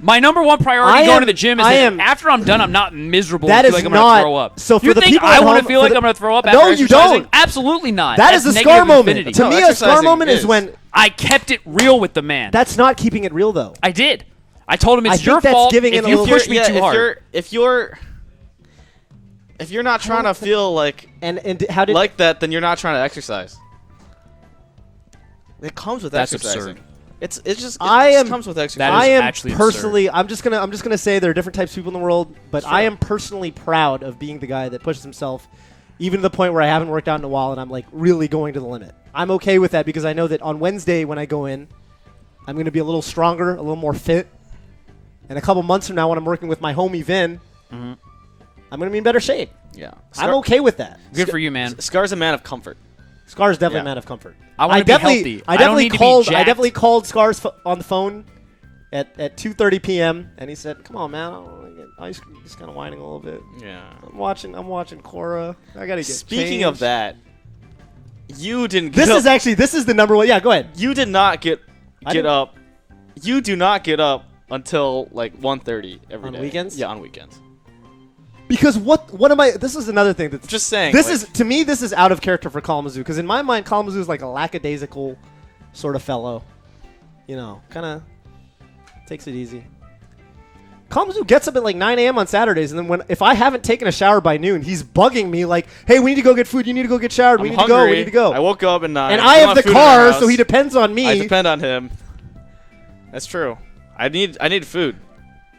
My number one priority going to the gym is that after I'm done, I'm not miserable. That and is feel like I'm not. gonna throw up. So for you the think people I at want to home, feel like I'm gonna throw up after No, you exercising? don't. Absolutely not. That That's is a negative scar moment. infinity. To No, me, a scar exercising moment is is. when I kept it real with the man. that's not keeping it real though. I did. I told him I it's think your that's fault giving if it a you little- push me too hard. If you're not trying to feel like How did that, then you're not trying to exercise. It comes with That's exercising. absurd. It comes with exercise. That is I am actually personally. I'm just gonna say there are different types of people in the world, but I am personally proud of being the guy that pushes himself, even to the point where I haven't worked out in a while, and I'm like really going to the limit. I'm okay with that because I know that on Wednesday when I go in, I'm gonna be a little stronger, a little more fit, and a couple months from now when I'm working with my homie Vin, I'm gonna be in better shape. Yeah. I'm okay with that. Good for you, man. Scar's a man of comfort. Scar's definitely Yeah. a man of comfort. I want to be definitely, healthy. I don't definitely need to be called. I jacked. definitely called Scar's on the phone at 2:30 p.m. and he said, "Come on, man, I don't want to get ice cream." He's kind of whining a little bit. Yeah. I'm watching Cora. I gotta get. Speaking of changed. that, you didn't. this is the number one. Yeah, go ahead. You did not get didn't- up. You do not get up until like 1:30 every day. On weekends? Yeah, on weekends. Because what am I? This is another thing that's Just saying. This like, is to me. This is out of character for KALAMAZHU because in my mind, KALAMAZHU is like a lackadaisical sort of fellow. You know, kind of takes it easy. KALAMAZHU gets up at like 9 a.m. on Saturdays, and then if I haven't taken a shower by noon, he's bugging me like, "Hey, we need to go get food. You need to go get showered. We I'm need to go. We hungry. need to go." I woke up at 9. And We I don't have the food in our car, house. so he depends on me. I depend on him. That's true. I need food.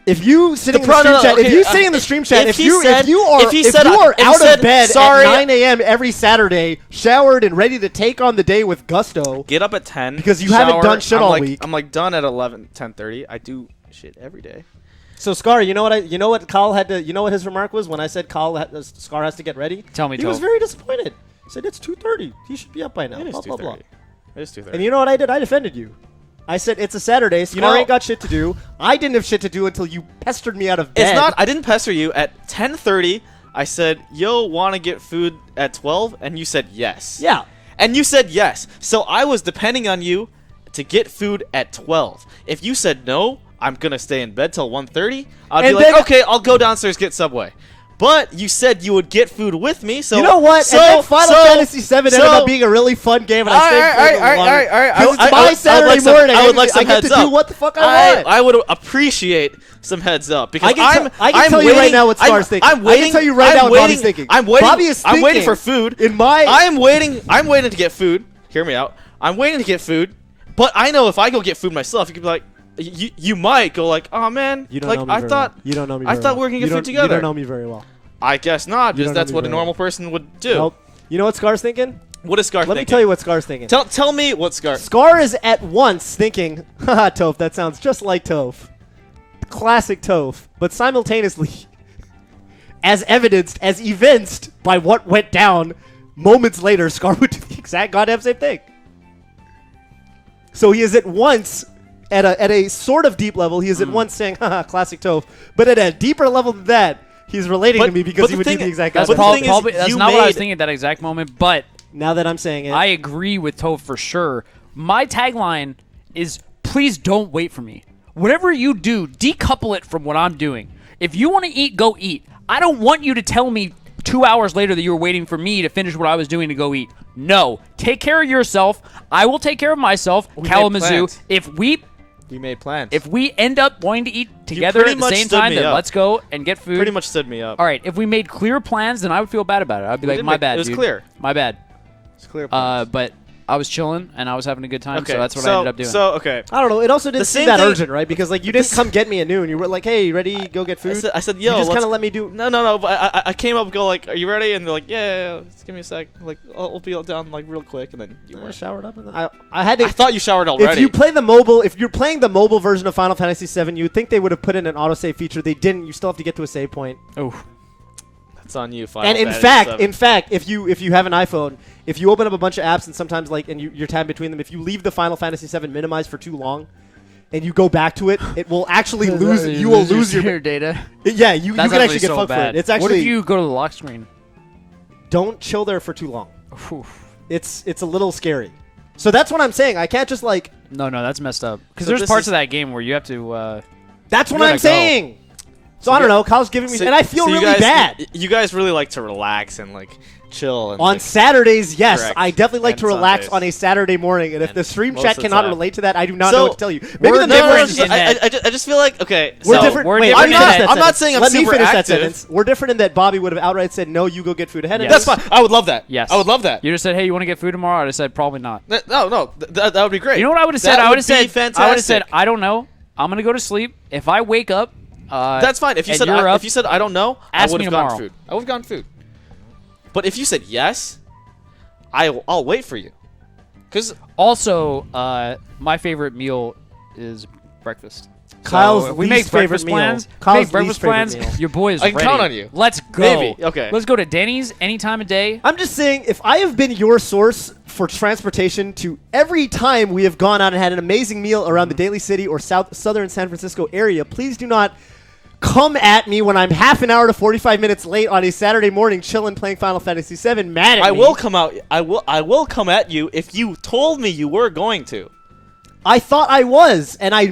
If you sitting in the pro- stream no, chat, okay, if you sitting in the stream chat, if if you are if he said- out of bed sorry- at 9 a.m. every Saturday, showered and ready to take on the day with gusto, Get up at 10 Because you haven't done shit I'm all like, week. I'm like done at 10:30. I do shit every day. so Scar, you know what Kyle had to, you know what his remark was when I said Scar has to get ready. Tell me, he was Toph. very disappointed. He said it's 2:30. He should be up by now. It is Blah, blah, blah. 2:30. It is 2:30. And you know what I did? I defended you. I said it's a Saturday. Scar know- ain't got shit to do. I didn't have shit to do until you pestered me out of bed. It's not. I didn't pester you. At 10:30, I said, "Yo, want to get food at 12?" And you said yes. Yeah. And you said yes. So I was depending on you to get food at 12. If you said no, I'm gonna stay in bed till 1:30. I'd be And like, then- okay, I'll go downstairs get Subway. But you said you would get food with me, so You know what? So, and then Final Fantasy VII ended so- up being a really fun game, and I stayed Alright, for a little alright, longer. alright, alright. Because it's my Saturday morning. I would like some I get heads to up. do what the fuck I want. I would appreciate some heads up because I can tell you right now what Scar's thinking. I'm waiting. I can tell you right now what Bobby's thinking. I'm waiting. Bobby is I'm waiting thinking for food. in my- I'm waiting to get food. Hear me out. I'm waiting to get food, but I know if I go get food myself, you could be like, you might go like, oh man, You don't like know me I very thought. well. You don't know me. I very thought well. we were gonna You get food don't- together. You don't know me very well. I guess not, You because don't know that's me what a very normal well. person would do. Nope. You know what Scar's thinking? What is Scar Let thinking? me tell you what Scar's thinking. Tell me what Scar. Scar is at once thinking, haha, Toph, that sounds just like Toph. Classic Toph. But simultaneously, as evinced by what went down moments later, Scar would do the exact goddamn same thing. So he is at once, at a sort of deep level, he is at once saying, haha, classic Toph. But at a deeper level than that, he's relating to me because he would do the exact That's, goddamn the same thing thing. is, that's you not what I was made- thinking at that exact moment, but Now that I'm saying it. I agree with Toph for sure. My tagline is, please don't wait for me. Whatever you do, decouple it from what I'm doing. If you want to eat, go eat. I don't want you to tell me 2 hours later that you were waiting for me to finish what I was doing to go eat. No. Take care of yourself. I will take care of myself. made KALAMAZHU. plans. You made plans. If we end up wanting to eat together pretty at the much same stood time, me then up. let's go and get food. pretty much stood me up. All right. If we made clear plans, then I would feel bad about it. I'd be like, did my make- bad, it was dude. clear. My bad. It's clear. But I was chilling and I was having a good time, Okay, so that's what I ended up doing. So okay, I don't know. It also didn't The seem same that thing- urgent, right? Because like you didn't come get me at noon. You were like, "Hey, you ready? Go get food." I said, you yo, just kind let's of let me do. No. But I came up and go like, "Are you ready?" And they're like, "Yeah. Just give me a sec. Like, I'll be down like real quick." And then you I were. showered up. And then I had to. I thought you showered if already. you play if you're playing the mobile version of Final Fantasy VII, you would think they would have put in an autosave feature. They didn't. You still have to get to a save point. Oh, That's on you. Final And in Fantasy fact, if you have an iPhone, if you open up a bunch of apps and sometimes you're tabbed between them, if you leave the Final Fantasy VII minimized for too long, and you go back to it, it will actually lose. You will lose your data. Yeah, you That's can actually get so fucked bad. for it. It's actually What if you go to the lock screen? don't chill there for too long. Oof. It's a little scary. So that's what I'm saying. I can't just like. No, that's messed up. Because So there's this parts is- of that game where you have to. That's what gotta I'm go. saying. So I don't know. Kyle's giving me, and I feel you really guys, bad. You guys really like to relax and like chill. And, On like, Saturdays, yes, Correct. I definitely like And to relax Sundays. on a Saturday morning. And if And the stream most chat of the cannot time. relate to that, I do not So, know what to tell you. Maybe we're the no, difference. in that- I just feel like okay. We're so different. we're Wait, different let me in finish that- that I'm not sentence. saying I'm Let me super finish that active. sentence. We're different in that Bobby would have outright said, "No, you go get food ahead of me." Yes. That's fine. I would love that. Yes. I would love that. You just said, "Hey, you want to get food tomorrow?" I said, "Probably not." No, that would be great. You know what I would have said? That I would would have be said, fantastic. "I would have said, I don't know. I'm gonna go to sleep. If I wake up, That's fine. If you and said you're up, I don't know, I ask would me have gotten tomorrow. food. I would have gotten food. But if you said yes, I'll wait for you. Cause Also, my favorite meal is breakfast. Kyle's So if we least make favorite breakfast meal. plans. Kyle's Make breakfast least favorite plans. meal. Your boy is I can ready. count on you. Let's go. Maybe. Okay. Let's go to Denny's any time of day. I'm just saying, if I have been your source for transportation to every time we have gone out and had an amazing meal around the Daly City or southern San Francisco area, please do not come at me when I'm half an hour to 45 minutes late on a Saturday morning chilling playing Final Fantasy VII mad at I me. will come out. I will come at you if you told me you were going to. I thought I was, and I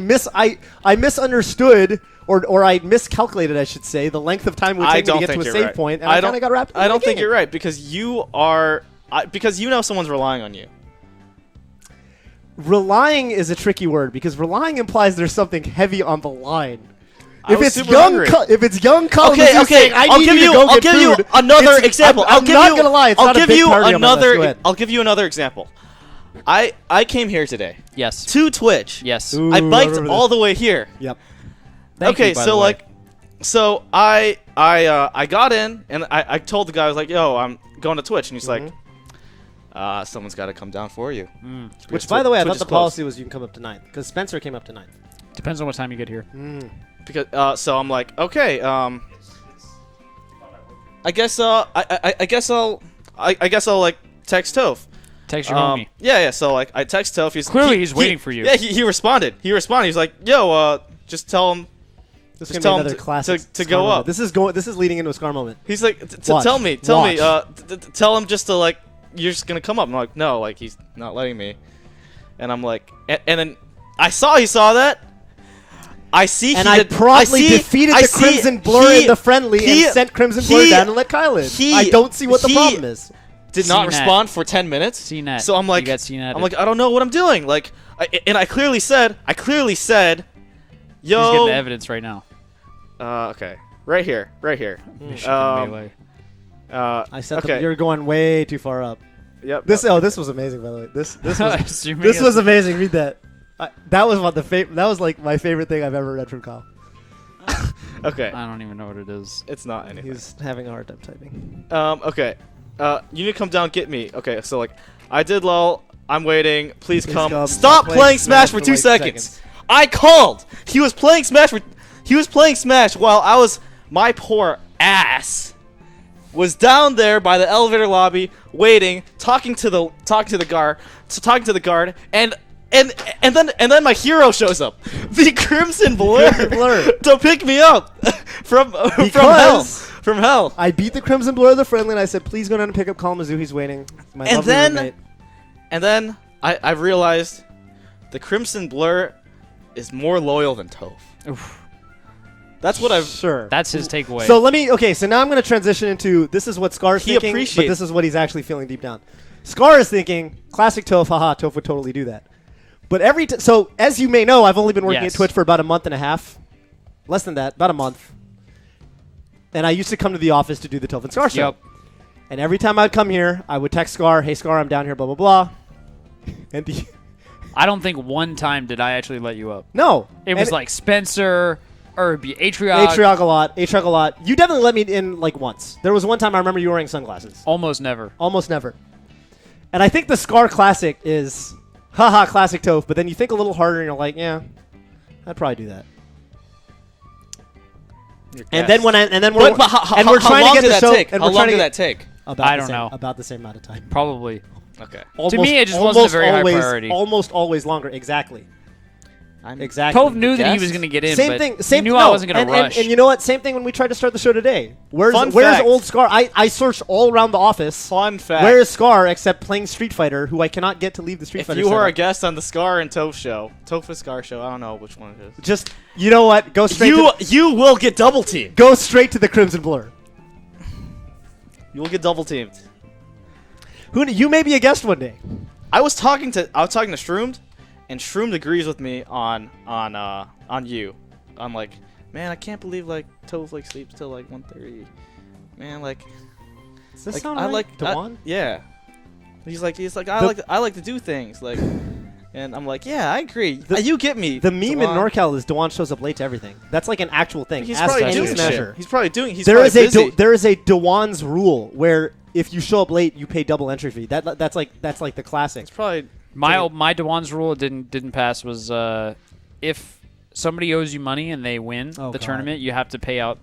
misunderstood or I miscalculated, I should say, the length of time it would I take me to don't get to think a you're save right. point, and I kind of got wrapped up in I the don't think game. you're right because you are. Because you know someone's relying on you. Relying is a tricky word because relying implies there's something heavy on the line. I If was it's super young, hungry. if it's young Kalamazhu Okay. saying, I I'll need give you you. to go I'll get give you food, another it's- example. I'm not gonna lie, it's I'll not a give big you party on my list. Go another. ahead. I'll give you another example. I came here today Yes. to Twitch. Yes. Ooh, I I biked remember all this. the way here. Yep. Thank Okay, you, by so the way. like, so I got in and I told the guy, I was like, yo, I'm going to Twitch, and he's like, someone's got to come down for you. Which, by the way, I Twitch thought is the closed. policy was you can come up to 9th because Spencer came up to 9th. Depends on what time you get here. Because so I'm like, okay, I guess I guess I'll like text Toph. Text your homie. Yeah. So like, I text Toph. Clearly he's waiting for you. Yeah, he responded. He's like, yo, just tell him. This is Just gonna tell be him another classic to Scar go moment. up. This is leading into a Scar moment. He's like, Watch. tell me, Watch. tell him just to like, you're just gonna come up. I'm like, no, like he's not letting me. And I'm like, and then he saw that. I see, And he I did, promptly I see, defeated I the see Crimson Blur he- in the friendly he- and sent Crimson Blur he- down and let Kyle in. he- I don't see what the he- problem is. Did not CNET. respond for 10 minutes. CNET. So I'm like, You got CNET. I'm like, I don't know what I'm doing. Like, I clearly said, He's getting yo. the evidence right now. Okay, right here. Michigan melee. I said okay. you're going way too far up. Yep. This was amazing, by the way. This was Assuming this it's- was amazing. Read that. That was that was like my favorite thing I've ever read from Kyle. Okay. I don't even know what it is. It's not anything. He's having a hard time typing. Okay. You need to come down, get me. Okay. So like, I did lol. I'm waiting. Please come. come. Stop Play playing Smash for 2 like seconds. I called. He was playing Smash while my poor ass was down there by the elevator lobby waiting, talking to the guard, and then my hero shows up, the Crimson Blur, to pick me up from hell. I beat the Crimson Blur of the friendly, and I said, "Please go down and pick up Kalamazhu. He's waiting." My And lovely then- roommate. And then I realized the Crimson Blur is more loyal than Toph. Oof. That's what I've. Sure. That's his takeaway. So so now I'm going to transition into this is what Scar's He thinking, but appreciates- this is what he's actually feeling deep down. Scar is thinking, classic Toph, haha, Toph would totally do that. But so as you may know, I've only been working Yes. at Twitch for about a month and a half. Less than that, about a month. And I used to come to the office to do the Toph and Scar show. Yep. And every time I'd come here, I would text Scar, "Hey Scar, I'm down here, blah, blah, blah." And I don't think one time did I actually let you up. no, It was And like Spencer, or it'd be Atriog. Atriog a lot. You definitely let me in like once. There was one time I remember you wearing sunglasses. Almost never. Almost never. And I think the Scar Classic is, haha, classic Toph. But then you think a little harder and you're like, yeah, I'd probably do that. And then we're How trying long to get did the that show. take? And How we're long trying to did get that take? about I the don't same- know. About the same amount of time. Probably. Okay. To me, it just wasn't a very high always, priority. Almost always longer. Exactly. I'm Exactly. Toph knew that he guessed. was going to get in, Same but thing. Same he knew no, I wasn't going to and, rush. And you know what? Same thing when we tried to start the show today. Where's Fun Where's fact. old Scar? I searched all around the office. Fun fact. Where is Scar except playing Street Fighter, who I cannot get to leave the Street If Fighter. you were a setup. guest on the Scar and Toph show, Toph and Scar show, I don't know which one it is. Just you know what? Go straight. You will get double teamed. Go straight to the Crimson Blur. You will get double teamed. You may be a guest one day. I was talking to Shroomed, and Shroomed agrees with me on you. I'm like, man, I can't believe like Toph like sleeps till like 1:30. Man, like, Does this like sound I right? like Dewan? yeah. He's like I like to do things like, and I'm like, yeah, I agree. You get me. The meme in Dewan. NorCal is Dewan shows up late to everything. That's like an actual thing. He's Ask probably any doing Smasher. shit. He's probably doing. He's There probably is a busy. there is a Dewan's rule where if you show up late, you pay double entry fee. That's like the classic. It's probably my Dewan's rule didn't pass was if somebody owes you money and they win Oh, the God. tournament, you have to pay out.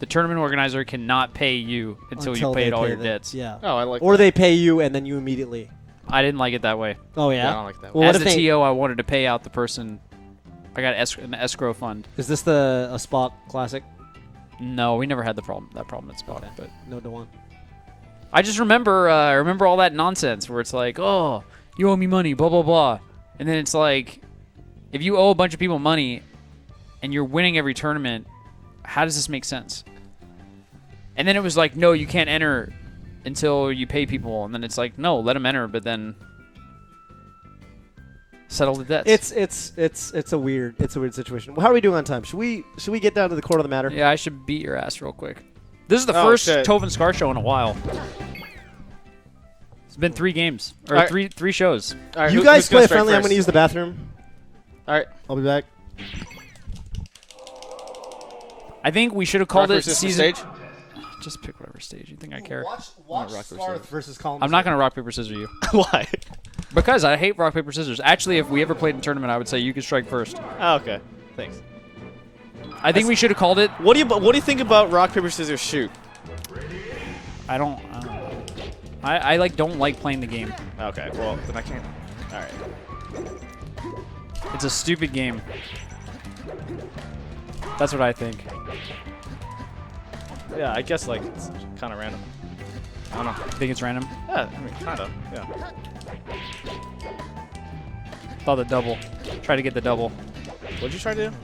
The tournament organizer cannot pay you until you they paid all pay your the- debts. Yeah. Oh, I like. Or that. they pay you and then you immediately. I didn't like it that way. Oh Yeah, I yeah. don't like that. Well, what As if a they- TO, I wanted to pay out the person. I got an escrow fund. Is this a Spock classic? No, we never had that problem at Spot. Okay. But No Dewan. I just remember all that nonsense where it's like, oh, you owe me money, blah blah blah, and then it's like, if you owe a bunch of people money, and you're winning every tournament, how does this make sense? And then it was like, no, you can't enter until you pay people, and then it's like, no, let them enter, but then settle the debts. It's a weird situation. How are we doing on time? Should we get down to the core of the matter? Yeah, I should beat your ass real quick. This is the Oh, first shit. Toph and Scar show in a while. It's been 3 games or All right. three shows. All right, You who- guys who's gonna play strike friendly. I'm first? going to use the bathroom. All right. I'll be back. I think we should have called Rock it versus season. stage. Just pick whatever stage you think I care. Watch Rock, paper, scissors. versus Column. I'm not gonna rock paper scissors you Why? because I hate rock paper scissors. Actually, if we ever played in a tournament, I would say you could strike first. Oh, okay. Thanks. I think we should have called it. What do you think about rock paper scissors shoot? I don't know. I like don't like playing the game. Okay. Well, then I can't. All right. It's a stupid game. That's what I think. Yeah, I guess like it's kind of random. I don't know. I think it's random. Yeah, I mean, kind of. Yeah. Thought the double. Try to get the double. What'd you try to do?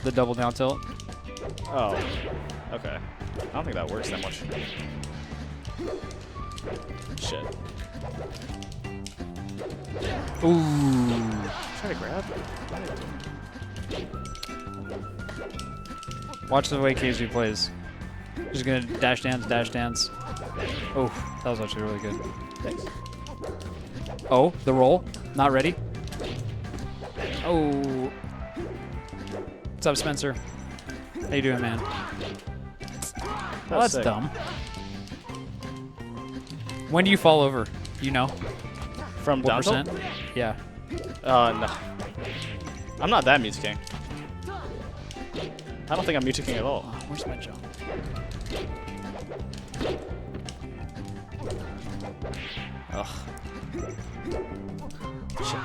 The double down tilt. Oh. Okay. I don't think that works that much. Shit. Ooh. Try to grab. Watch the way Kazoo plays. Just gonna dash dance. Oh, that was actually really good. Thanks. Oh, the roll. Not ready. Oh. What's up, Spencer? How you doing, man? Oh, that's sick. dumb. When do you fall over? Do you know? From What down percent? tilt? Yeah. No. I'm not that Mewtwo King. I don't think I'm Mewtwo King at all. Oh, where's my jump? Ugh. Shit.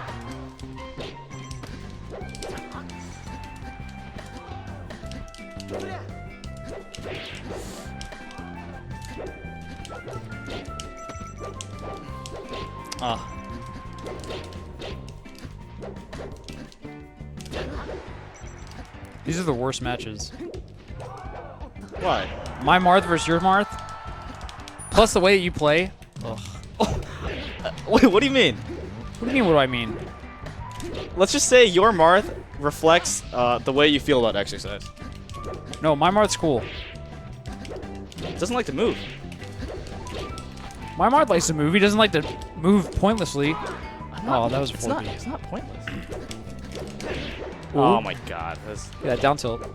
Ah. These are the worst matches. Why? My Marth versus your Marth. Plus the way that you play. Wait, what do you mean? What do you mean? What do I mean? Let's just say your Marth reflects the way you feel about exercise. No, my Marth's cool. It doesn't like to move. My Marth likes to move. He doesn't like to move pointlessly. I'm Oh, that was a It's 4B. not. It's not pointless. Ooh. Oh my god. That's, Yeah, down tilt.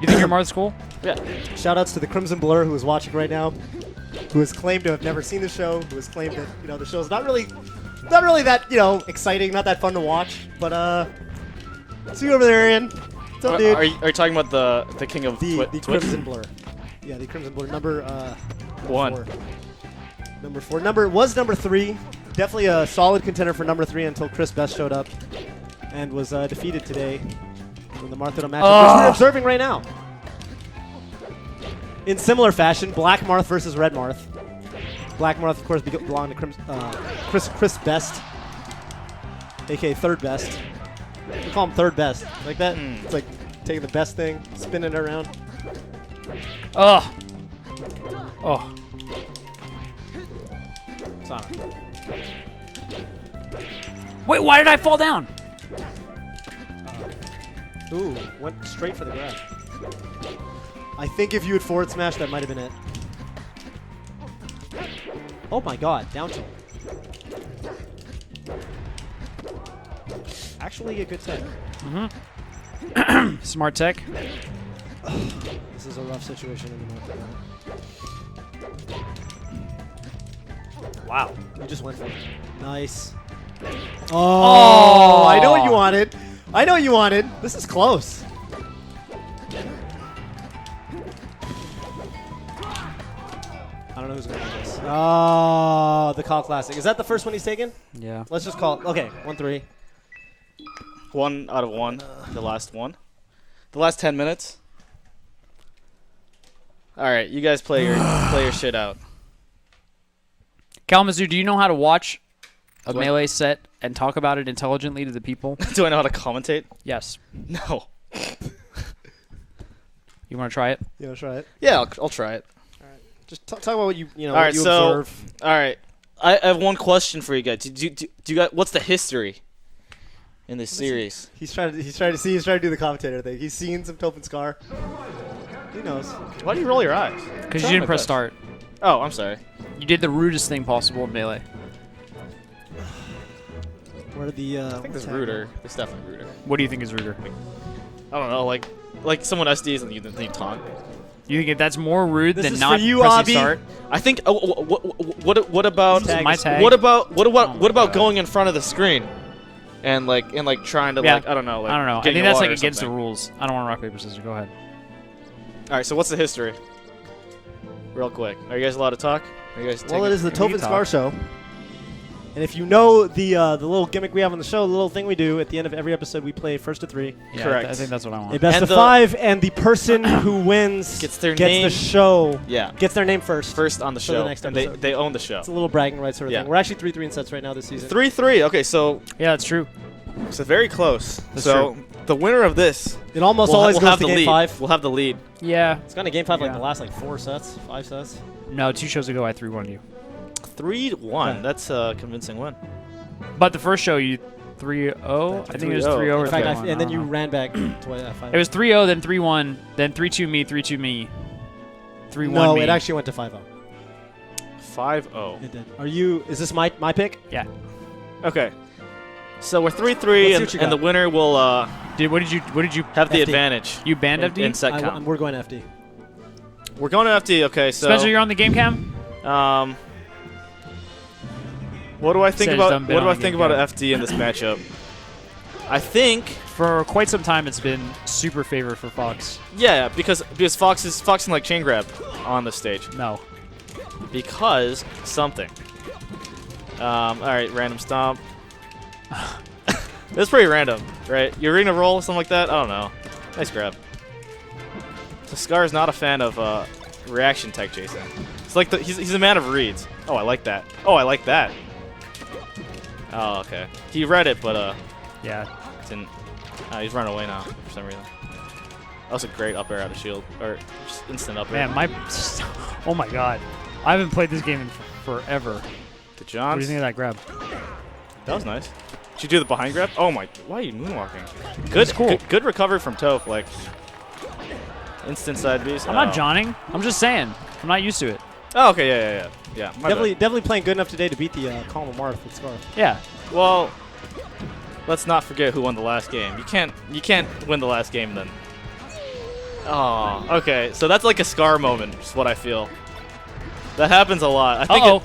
You think your Marth's cool? yeah. Shoutouts to the Crimson Blur who is watching right now, who has claimed to have never seen the show, who has claimed that the show's not really that exciting, not that fun to watch. But see you over there, Ian. What's up, dude? Are you talking about the king of the Twitch? Crimson Blur. Yeah, the Crimson Blur number 1. 4. Number 4. Number 3. Definitely a solid contender for number 3 until Chris Best showed up and was defeated today in the Marth matchup, which we're observing right now. In similar fashion, Black Marth versus Red Marth. Black Marth, of course, belonged to Chris Best, a.k.a. Third Best. We call him Third Best. Like that? It's like taking the best thing, spinning it around. Oh. Oh. Sonic. Wait, why did I fall down? Ooh, went straight for the grab. I think if you had forward smash, that might have been it. Oh my god, down tilt. Actually a good tech. Smart tech. This is a rough situation in the North. Wow, you just went for it. Nice. Oh, I know what you wanted. I know what you wanted. This is close. I don't know who's going to win this. Oh, the Call Classic. Is that the first one he's taken? Yeah. Let's just call it. Okay, 1-3. 1 out of 1. The last one. The last 10 minutes. All right, you guys play your shit out. KALAMAZHU, do you know how to watch a Do I- Melee set and talk about it intelligently to the people? Do I know how to commentate? Yes. No. You want to try it? You want to try it? Yeah, I'll try it. Just talk about what you All right, what you so observe. all right, I have one question for you guys. Do you guys? What's the history in this series? He's trying to do the commentator thing. He's seen some Toph and Scar. He knows. Why do you roll your eyes? Because you Try didn't my press best. start. Oh, I'm sorry. You did the rudest thing possible in Melee. Where are the? I think there's ruder. There's definitely ruder. What do you think is ruder? I don't know, like someone SDs and you taunt. You think that's more rude This than is not for you, pressing Abby. start? I think. What about? Tag My is- tag. What about Oh my about God. going in front of the screen, and trying to Yeah. I don't know. Like, I don't know. I get in think your that's water like or against the something. rules. I don't want rock paper scissors. Go ahead. All right, so what's the history? Real quick, are you guys allowed to talk? Are you guys? Well, it is the We Toph can and Scar talk. show. And if you know the little gimmick we have on the show, the little thing we do at the end of every episode, we play first to 3, Yeah, Correct. I think that's what I a want. best And of the- 5, and the person who wins Gets their gets name. the show, Yeah, gets their name first. first on the For the show, next and episode. they own the show. It's a little bragging rights sort of Yeah. thing. We're actually 3-3 in sets right now this season. 3-3. Okay, so Yeah, that's true. very close. That's so the winner of this It almost will always goes have to the game lead. 5. We'll have the lead. Yeah. It's gone to game 5 like Yeah. the last 4 sets, 5 sets. No, 2 shows ago I 3-1 you. 3-1. Okay. That's a convincing win. But the first show you 3-0. I think it was 3-0. 3-0 or In fact, 3-1. and then I you don't know. ran back to 5. It was 3-0, then 3-1, then 3-2 me, 3-2 me, 3-1 no, me. it actually went to 5-0. 5-0. It did. Is this my pick? Yeah. Okay. So we're 3-3, Let's see what you and the got. winner will What did you have the FD. advantage. You banned FD? in set count. We're going FD. We're going to FD. Okay, so Spencer, you're on the game cam? what do I think Says about done been what do on I think game about cam. FD in this matchup? I think For quite some time it's been super favor for Fox. yeah, because Fox can like chain grab on the stage No. because something. All right, random stomp. That's pretty random, right? You're arena roll, something like that. I don't know. Nice grab. So Scar is not a fan of reaction tech Jason. It's like he's a man of reads. Oh, I like that. Oh, I like that. Oh, okay. He read it, but Yeah. didn't. He's running away now for some reason. That was a great up air out of shield, or just instant up air. Man, oh my god. I haven't played this game in forever. The What do Johns. you think of that grab? That was nice. Did you do the behind grab? Oh my! Why are you moonwalking? Good, cool. good recovery from Toph. Like, Instant side Bs. I'm not Johnning. I'm just saying. I'm not used to it. Oh, okay, yeah. My bad. Definitely playing good enough today to beat the Column of Marth with Scarf. Yeah. Well, let's not forget who won the last game. You can't win the last game then. Oh, okay. So that's like a Scar moment, is what I feel. That happens a lot. I think.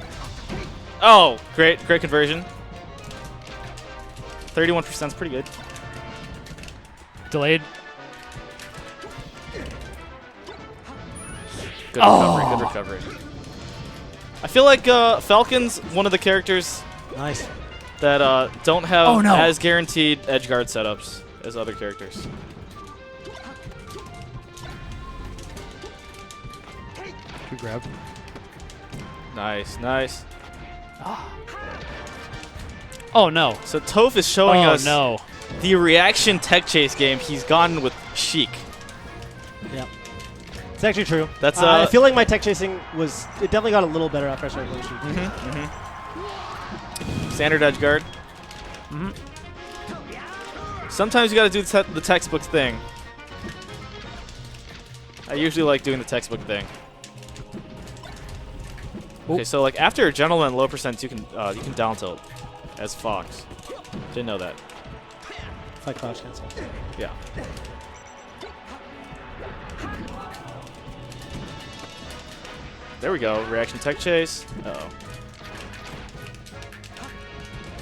Oh, great conversion. 31% is pretty good. Delayed. Good recovery. I feel like Falcon's one of the characters Nice. that don't have Oh, no. as guaranteed edge guard setups as other characters. Good grab. Nice. Oh, no. So Toph is showing us no. the reaction tech chase game he's gotten with Sheik. Yeah. It's actually true. That's I feel like my tech chasing it definitely got a little better after I started playing Sheik. Standard edge guard. Sometimes you got to do the textbook thing. I usually like doing the textbook thing. Okay, so like after gentleman low percents, you can down tilt as Fox. Didn't know that. It's like crouch cancel. Yeah. There we go. Reaction tech chase. Uh-oh.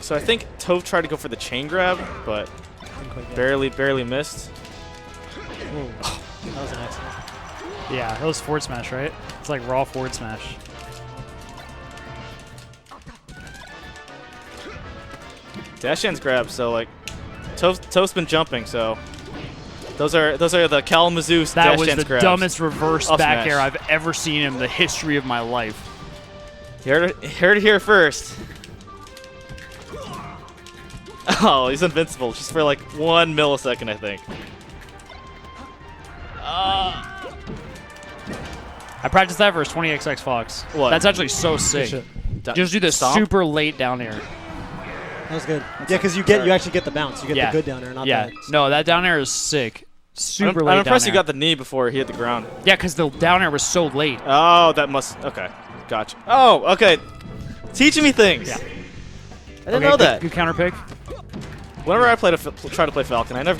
So I think Toph tried to go for the chain grab, but barely missed. Ooh. That was an accident. Yeah, that was forward smash, right? It's like raw forward smash. Dash ends grab, so like Toph's been jumping, so those are the KALAMAZHU That dash was ends the grabs. dumbest reverse Up back smash. air I've ever seen in the history of my life. You heard it here first. Oh, he's invincible just for like 1 millisecond, I think. I practiced that versus 20XX Fox. What? That's actually so sick. shit. Just do the Stomp? super late down air. That was good. Yeah, because you actually get the bounce. You get Yeah. the good down there, not Yeah. the No, that down air is sick. Super late I'm down impressed air. you got the knee before he hit the ground. Yeah, because the down air was so late. Oh, that must. Okay, gotcha. Oh, okay. Teaching me things. Yeah. I didn't know that. Good counter pick. Whenever I try to play Falcon, I never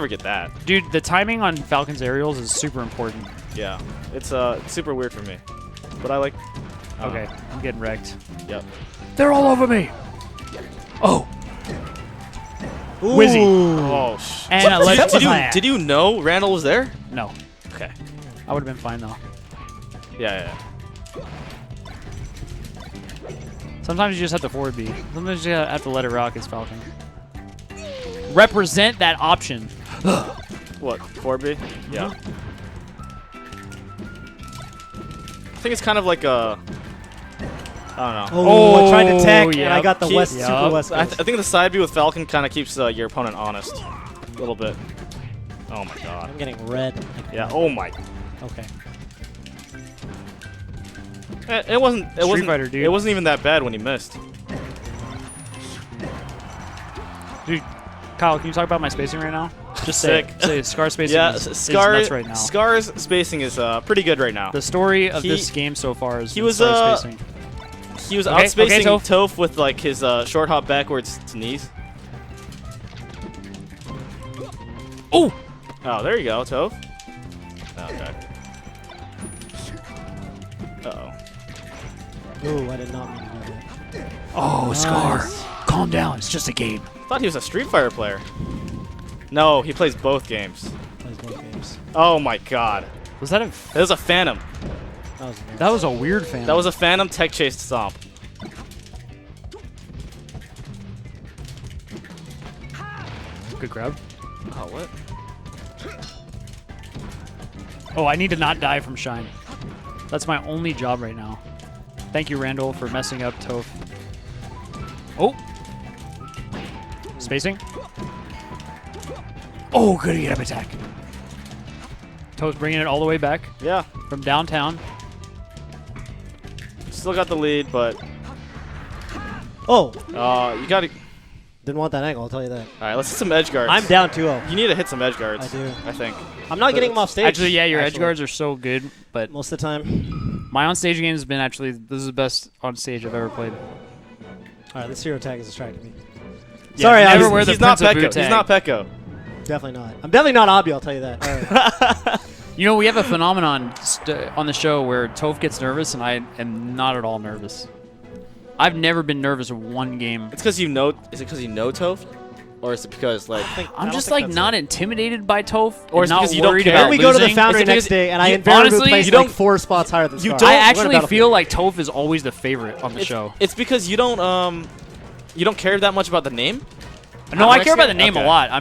get that. Dude, the timing on Falcon's aerials is super important. Yeah, it's super weird for me, but I like. Okay, I'm getting wrecked. Yep. They're all over me. Oh. Ooh. Wizzy. Oh. And I let Did you know Randall was there? No. Okay. I would have been fine, though. Yeah. Sometimes you just have to forward B. Sometimes you have to let it rock as Falcon. Represent that option. What? 4B? Yeah. I think it's kind of like a. I don't know. Oh, I tried to tech, and yep. I got the Keep- West Super Yup. West I Coast. think the side B with Falcon kind of keeps your opponent honest. A little bit. Oh my god. I'm getting red. Yeah. Oh my. Okay. It wasn't. It wasn't. Fighter, dude. It wasn't even that bad when he missed. Dude, Kyle, can you talk about my spacing right now? Just say Sick. it. Say it. Scar spacing Yeah, is nuts right now. Scar's spacing is pretty good right now. The story of He- this game so far is he was, Scar spacing. He was Okay, outspacing Toph. Toph with like his short hop backwards to knees. Oh! Oh, there you go, Toph. Okay. Uh-oh. Ooh, I did not mean to do that. Oh, Scar. Nice. Calm down. It's just a game. Thought he was a Street Fighter player. No, he plays both games. Plays both games. Oh my god. Was that a... That was a Phantom. That was weird. That was a weird fan. That was a Phantom tech chase stomp. good grab. Oh, what? Oh, I need to not die from Shine. That's my only job right now. Thank you, Randall, for messing up Toph. Oh! Spacing. Oh, good get up attack. Toph's bringing it all the way back Yeah. from downtown. Still got the lead, but Oh, you gotta. Didn't want that angle, I'll tell you that. All right, let's hit some edge guards. I'm down 2-0. You need to hit some edge guards. I do. I think. I'm not getting him off stage. Actually, yeah, your edge guards are so good, but most of the time. my on-stage game has been actually, this is the best on-stage I've ever played. All right, this hero tag is distracting me. Yeah, Sorry, never wear the He's not Prince of Pekko. Boot tag. He's not Pekko. Definitely not. I'm definitely not Obby, I'll tell you that. All right. You know, we have a phenomenon on the show where Toph gets nervous, and I am not at all nervous. I've never been nervous in one game. It's because you know. Is it because you know Toph, or is it because like? I'm just like not intimidated by Toph, Or or it's not because you don't worried care. about Then we go to the losing. Foundry Is it next because day, and I you- invariably honestly, place you like don't- 4 spots higher than you Scar. don't- I We're actually Battlefield. feel like Toph is always the favorite on the show. It's because you don't care that much about the name. No, I care about the Next name game? a lot. I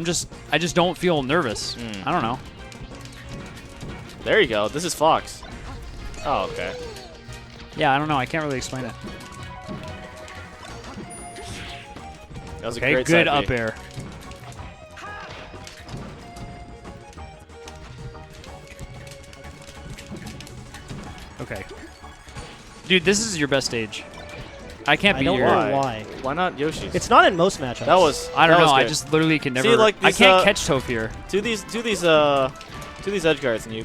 just don't feel nervous. I don't know. There you go. This is Fox. Oh, okay. Yeah, I don't know. I can't really explain it. That was a Okay, great good side up B. air. Okay. Dude, this is your best stage. I can't I beat don't your... know why. Why not Yoshi's? It's not in most matchups. That was. I don't that know. was I good. just literally can never... See, like I these, can't catch Toph here. do these edge guards and you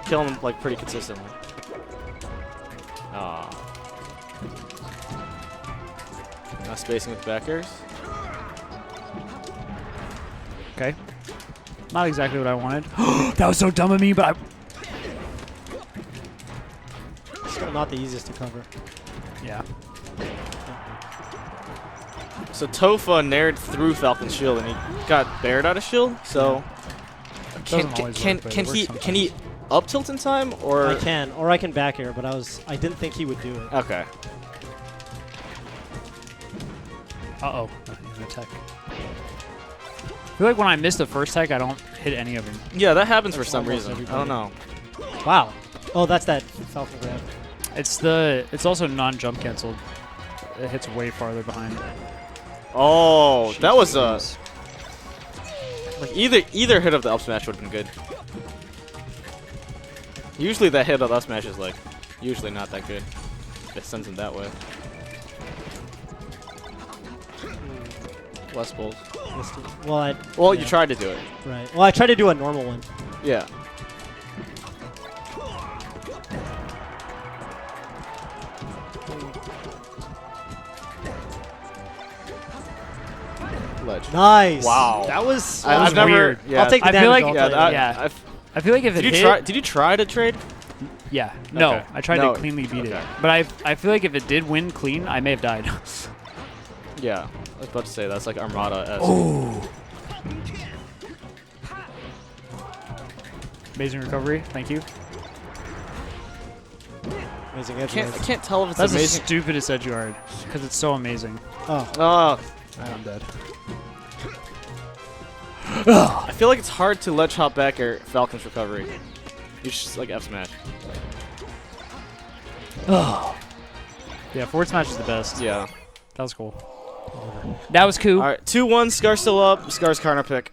kill them like pretty consistently. Ah. Not spacing with back airs. Okay. Not exactly what I wanted. That was so dumb of me, but I... Still not the easiest to cover. Yeah. So Toph nared through Falcon's shield and he got bared out of shield. So Doesn't always can work, but can it he works can he up tilt in time or I can, or I can back air, but I didn't think he would do it. okay? Uh-oh. An attack. I feel like when I miss the first tag, I don't hit any of them. Yeah, that happens for That's some almost reason. I everybody. don't know. Wow. Oh, that's that Falcon grab. It's also non-jump canceled. It hits way farther behind. Oh, that was Jesus. like either hit of the up smash would have been good. Usually that hit of the up smash is like usually not that good. It sends him that way. Less bowls. Well, Well, yeah. you tried to do it. Right. Well, I tried to do a normal one. Yeah. Ledge. Nice. Wow. That was. That was I've never. weird. Yeah, I'll take the I feel damage. like- I'll Yeah, tell you that- that. I've- I feel like if it did you hit... try? Did you try to trade? Yeah. No, Okay. I tried No. to cleanly beat it. Okay. But I feel like if it did win clean, I may have died. Yeah. I was about to say that's like Armada. Oh. Amazing recovery. Thank you. Amazing edge. I can't tell if it's That's amazing. the stupidest edge guard because it's so amazing. Oh. Oh, I'm dead. I feel like it's hard to ledge hop back or Falcon's recovery. You should just like F smash. Yeah, forward smash is the best. Yeah. That was cool. That was cool. All right, 2-1. Scar still up. Scar's corner pick.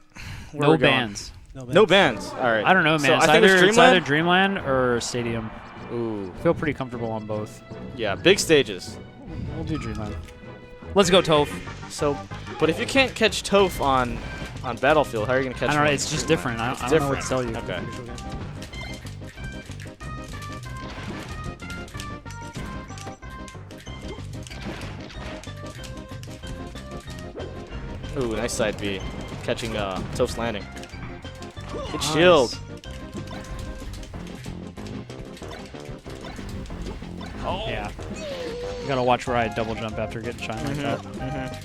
Where No we going? bans. No bans. All right. I don't know, So man. I think it's either Dreamland. Dreamland or Stadium. Ooh. I feel pretty comfortable on both. Yeah, big stages. We'll do Dreamland. Let's go, Toph. So, but if you can't catch Toph on Battlefield, how are you gonna catch? I don't him know. on It's just Dreamland? different. I It's don't know what to tell you. Okay. Ooh, nice side B. Catching Toph's landing. Good shield. Oh. Yeah. You gotta watch where I double jump after getting shot like that.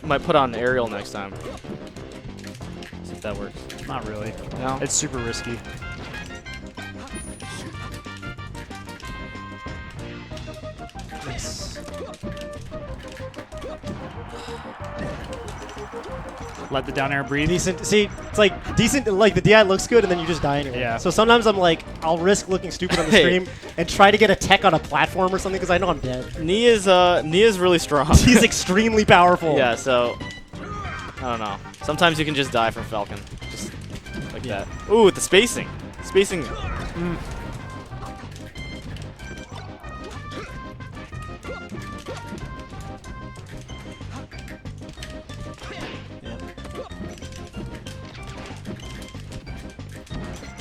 Might put on aerial next time. See if that works. Not really. No. It's super risky. Let the down air breathe. Decent. See, it's like decent. Like the DI looks good, and then you just die anyway. Yeah. So sometimes I'm like, I'll risk looking stupid on the Hey. stream and try to get a tech on a platform or something because I know I'm dead. Nia's really strong. He's extremely powerful. Yeah, so I don't know. Sometimes you can just die from Falcon, just like that. Ooh, the spacing. Spacing.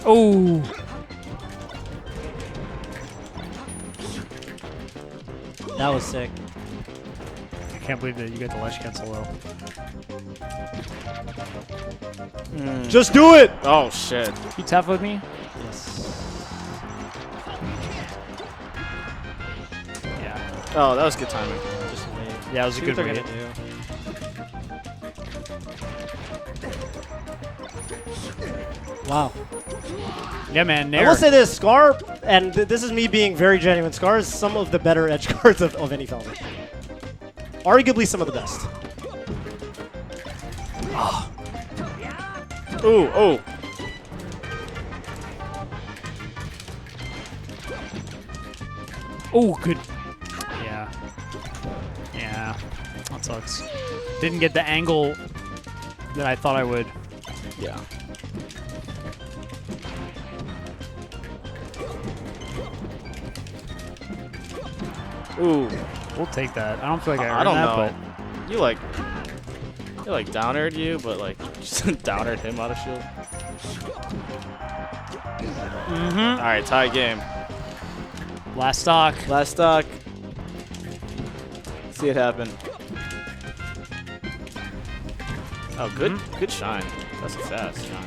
Oh. That was sick. I can't believe that you get the ledge cancel low. Just do it! Oh shit. You tough with me? Yes. Yeah. Oh, that was good timing. Just wait. Yeah, it was a See good what they're read. gonna do. Wow. Yeah, man. I Nair. will say this, Scar, and this is me being very genuine, Scar is some of the better edge guards of any felon. Arguably some of the best. Ooh, oh. Oh, good. Yeah. Yeah. That sucks. Didn't get the angle that I thought I would. Yeah. Ooh. We'll take that. I don't feel like I I earned don't that, know. You like downered you, but like just downered him out of shield. but. All right, tie game. Last stock. Last stock. See it happen. Oh, good, good shine. That's a fast shine.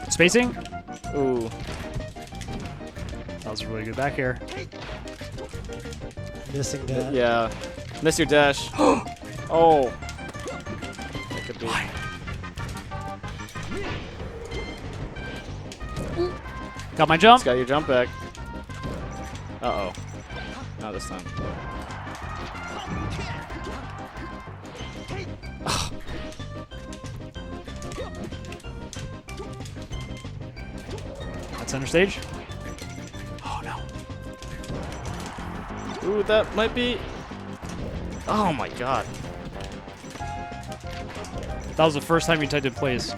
Spacing. Ooh. That was a really good back air. Missing that. Yeah. Miss your dash. Oh. That could be. Got my jump. Just got your jump back. Uh-oh. Not this time. That's center stage. Oh no. Ooh, that might be... Oh my god. That was the first time you typed in plays. That-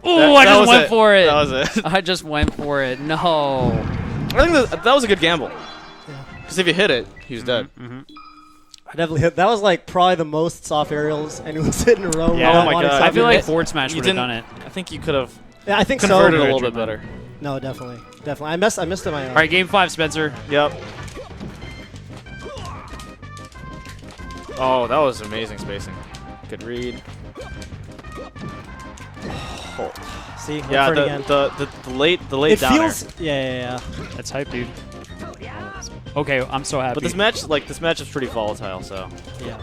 Ooh, I that just was went it. for it. That was it. I just went for it. No. I think that was a good gamble. Because if you hit it, he was dead. I definitely hit. That was like probably the most soft aerials anyone's hit in a row. Yeah. while Oh my on God. I excitement. feel like it- forward smash you would have didn't- done it. I think you could have Yeah, I think converted so. a little bit better. No, definitely. I missed it my All right, game 5, Spencer. Yep. Oh, that was amazing spacing. Good read. Oh. See, look Yeah, for it again. the late It downer. feels. Yeah. That's hype, dude. Okay, I'm so happy. But this match is pretty volatile, so Yeah.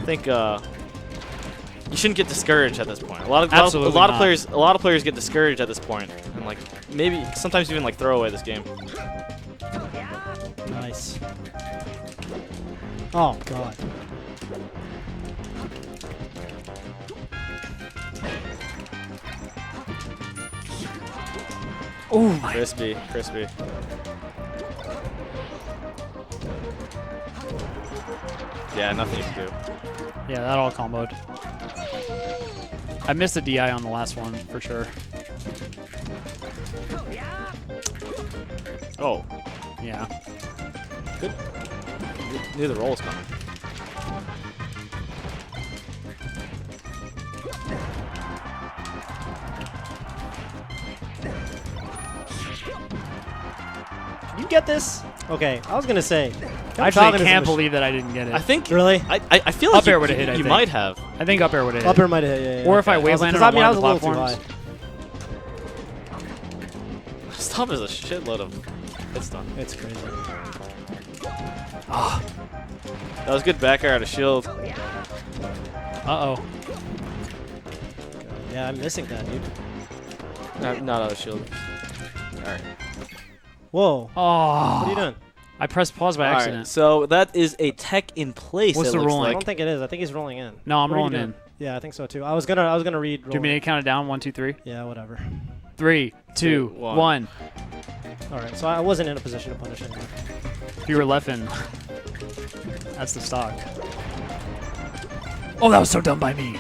I think you shouldn't get discouraged at this point. A lot of Absolutely not. players get discouraged at this point, and like maybe sometimes even like throw away this game. Nice. Oh god. Oh my. Crispy. Yeah, nothing you can do. Yeah, that all comboed. I missed a DI on the last one for sure. Oh, Yeah. good. Knew the roll was coming. Can you get this? Okay, I was gonna say. I actually can't believe that I didn't get it. I think Really? I feel like Up air would've hit, I you think. might have. I think up air would have hit. Upper might have hit. Yeah. Or if I okay. wave landed Because on I one was of a the little too platforms. high. Stop is a shitload of hits done. It's crazy. That was good back air out of shield. Uh-oh. Yeah, I'm missing that, dude. Not out of shield. All right. Whoa. Oh. What are you doing? I pressed pause by All right. accident. So that is a tech in place. What's it the looks rolling? I like. don't think it is. I think he's rolling in. No, I'm What are you rolling doing? in. Yeah, I think so too. I was gonna read. Do you want me to count it down? 1, 2, 3? Yeah, whatever. 3, 2, 1. 1. All right, so I wasn't in a position to punish anyone. You were left in. That's the stock. Oh, that was so dumb by me.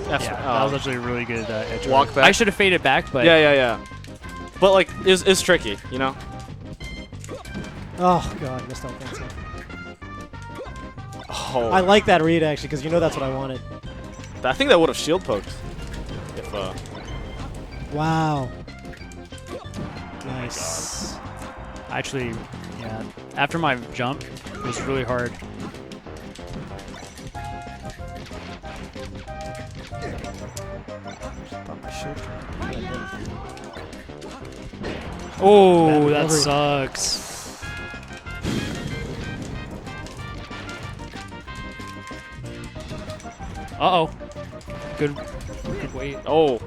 Yeah, that was actually a really good edge. Walk guard. back. I should have faded back, but Yeah. But like, it's tricky, you know. Oh god, missed out cancel. Oh. I like that read actually because you know that's what I wanted. I think that would have shield poked. If Wow. Nice. Actually, yeah. After my jump, it was really hard. Oh, that sucks. Uh-oh. Good wait. oh.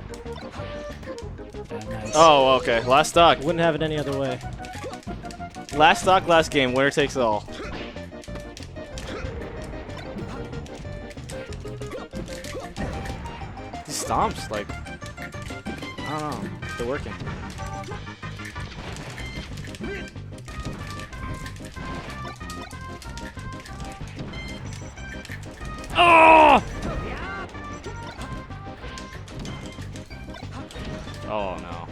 Yeah, nice. Oh, okay. Last stock. Wouldn't have it any other way. Last stock, last game. Winner takes it all. These stomps, like, I don't know. They're working. Oh! Oh, no.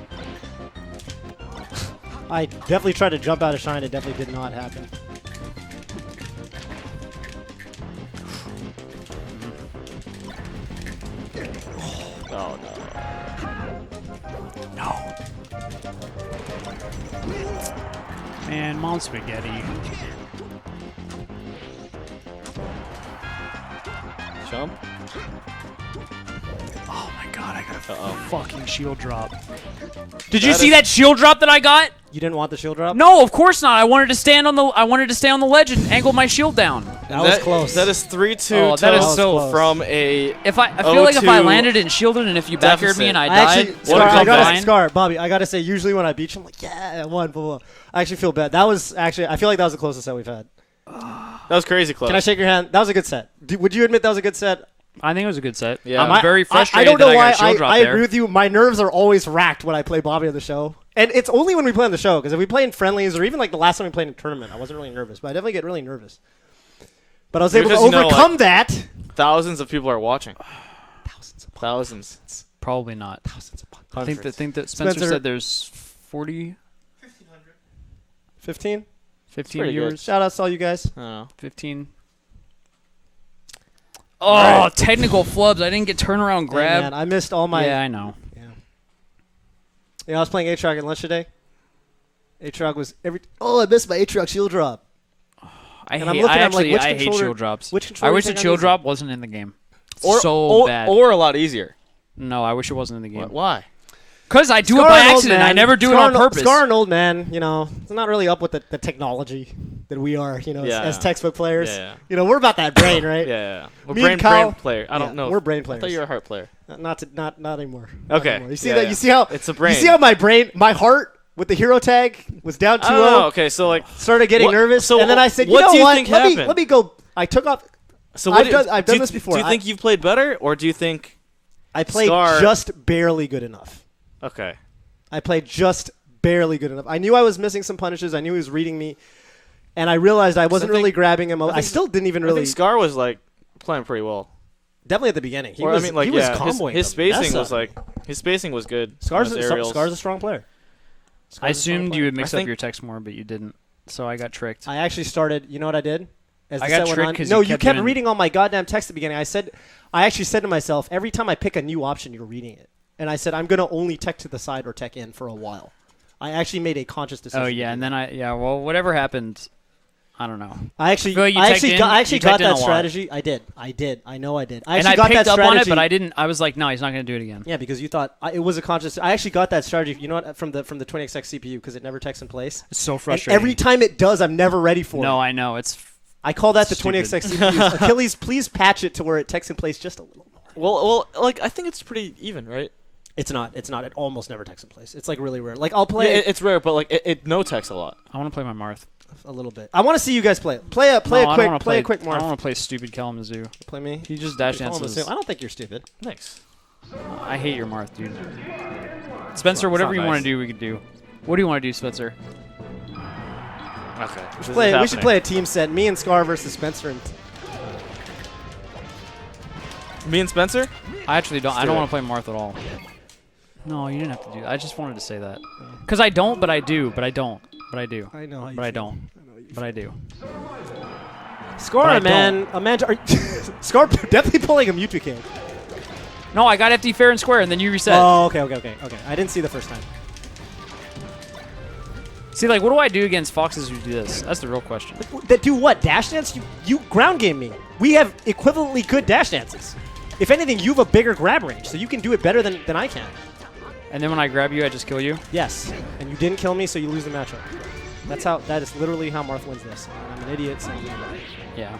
I definitely tried to jump out of shine. It definitely did not happen. Oh, no. No. Man, Mom Spaghetti. Jump. Oh my god, I got a Uh-oh. fucking shield drop. Did you see that shield drop that I got? You didn't want the shield drop? No, of course not. I wanted to stay on the ledge and angle my shield down. That was close. That is 3-2 Oh, that is so close. from a I feel like if I 0-2 landed and shielded and if you back aired me and I I died, actually, would Scar, have I come gotta, fine. Scar, Bobby, I gotta say, usually when I beat you, I'm like, yeah, I won, blah, blah. I actually feel bad. That was actually, I feel like that was the closest set we've had. That was crazy close. Can I shake your hand? That was a good set. Would you admit that was a good set? I think it was a good set. Yeah. I'm very I frustrated don't know that why. I got a shield drop I there. agree with you. My nerves are always racked when I play Bobby on the show. And it's only when we play on the show, because if we play in friendlies or even like the last time we played in a tournament, I wasn't really nervous, but I definitely get really nervous. But I was able to Because, you know, overcome like, that. Thousands of people are watching. Thousands. Probably not. Thousands upon I think Hundreds. that Spencer Spencer- said there's 40, 15? 15 pretty good. viewers. Shout outs to all you guys. I don't know. 15. Oh, technical flubs. I didn't get turnaround Hey, grab. man, I missed all my. Yeah, I know. Yeah. You know, I was playing Aatrox at lunch today. Aatrox was every. Oh, I missed my Aatrox shield drop. I And hate, I'm looking, I I'm like, actually, which I hate controller- shield drops. which I controller wish do you the think I'm shield using? drop wasn't in the game. It's Or, so or, bad. or a lot easier. No, I wish it wasn't in the game. Why? Because I do it Scar by an old accident. man. I never do Scar it on an- purpose. Scar an old man, you know, it's not really up with the technology that we are, you know, Yeah. as textbook players. Yeah. You know, we're about that brain, right? Yeah. We're Me brain, and Kyle- brain player. I don't Yeah, know. we're brain I players. thought you were a heart player. Not anymore. Not Okay. anymore. You see Yeah, that? yeah. You see how It's a brain. You see how my heart with the hero tag was down 2-0. Oh, okay. So like, Started getting What- nervous, so and then I said, what "You know do you what? think Let happened? me go." I took off. so I've what? done this before. Do you think you've played better, or do you think? I played Scar- just barely good enough. Okay. I played just barely good enough. I knew I was missing some punishes. I knew he was reading me, and I realized I wasn't really think- grabbing him. I think- still didn't even I really. think Scar was like playing pretty well. Definitely at the beginning. He Or, was. I mean, like, he was yeah, comboing his the mess spacing out was of me. like his spacing was good. Scar's on his aerials. a strong player. I Scar's a strong assumed player. you would mix I up think- your text more, but you didn't. So I got tricked. I actually started. You know what I did? As the I got set went tricked on- 'cause no, you you kept kept doing- reading all my goddamn text at the beginning. I actually said to myself, every time I pick a new option, you're reading it, and I said I'm gonna only tech to the side or tech in for a while. I actually made a conscious decision. Oh to yeah, do and that. then well, whatever happened, I don't know. I actually, feel like you I teched actually, in- got, I actually you got teched in a that lot. strategy. I did. I know I did. I And actually I got picked that up strategy. on it, but I didn't. I was like, no, he's not going to do it again. Yeah, because you thought it was a conscious. I actually got that strategy. You know what? From the 20XX CPU because it never techs in place. It's so And frustrating. every time it does, I'm never ready for no, it. I know it's. I call that the Stupid. 20XX CPU. Achilles, please patch it to where it techs in place just a little more. Well, like I think it's pretty even, right? It's not. It's not. It almost never techs in place. It's like really rare. Like I'll play Yeah, it's rare, but like it no text a lot. I want to play my Marth. a little bit. I want to see you guys play. Play a quick I don't Marth. want to play stupid Kalamazoo. Play me. He just dash Call him a dances. sim- I don't think you're stupid. Thanks. I hate your Marth, dude. Spencer, whatever you not want nice. to do, we could do. What do you want to do, Spencer? Okay. We should play a team set. Me and Scar versus Spencer. And Me and Spencer. I actually don't. I do don't it. want to play Marth at all. No, you didn't have to do that. I just wanted to say that. Because I don't, but I do. But I don't. But I do. I know how you But I feel. don't. But I do. Score, But I man. Score definitely pulling a Mewtwo King. No, I got FD fair and square, and then you reset. Oh, okay. I didn't see the first time. See, like, what do I do against foxes who do this? That's the real question. That do what? Dash dance? You ground game me. We have equivalently good dash dances. If anything, you have a bigger grab range, so you can do it better than I can. And then when I grab you, I just kill you? Yes. And you didn't kill me, so you lose the matchup. That is literally how Marth wins this. I'm an idiot, so Yeah.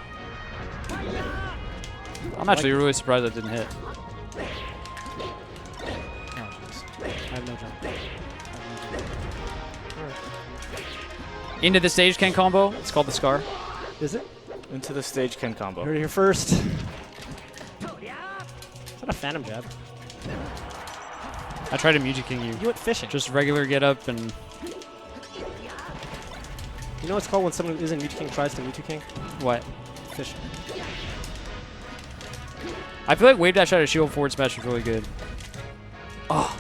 I'm actually really surprised that didn't hit. Oh, jeez. I have no jump. Into the stage Ken combo. It's called the Scar. Is it? Into the stage Ken combo. Heard it here first. Is that a Phantom Jab? I tried to Mewtwo King you. You went fishing. Just regular get up and... You know what it's called when someone who isn't Mewtwo King tries to Mewtwo King? What? Fishing. I feel like wave dash out of shield forward smash is really good. Oh.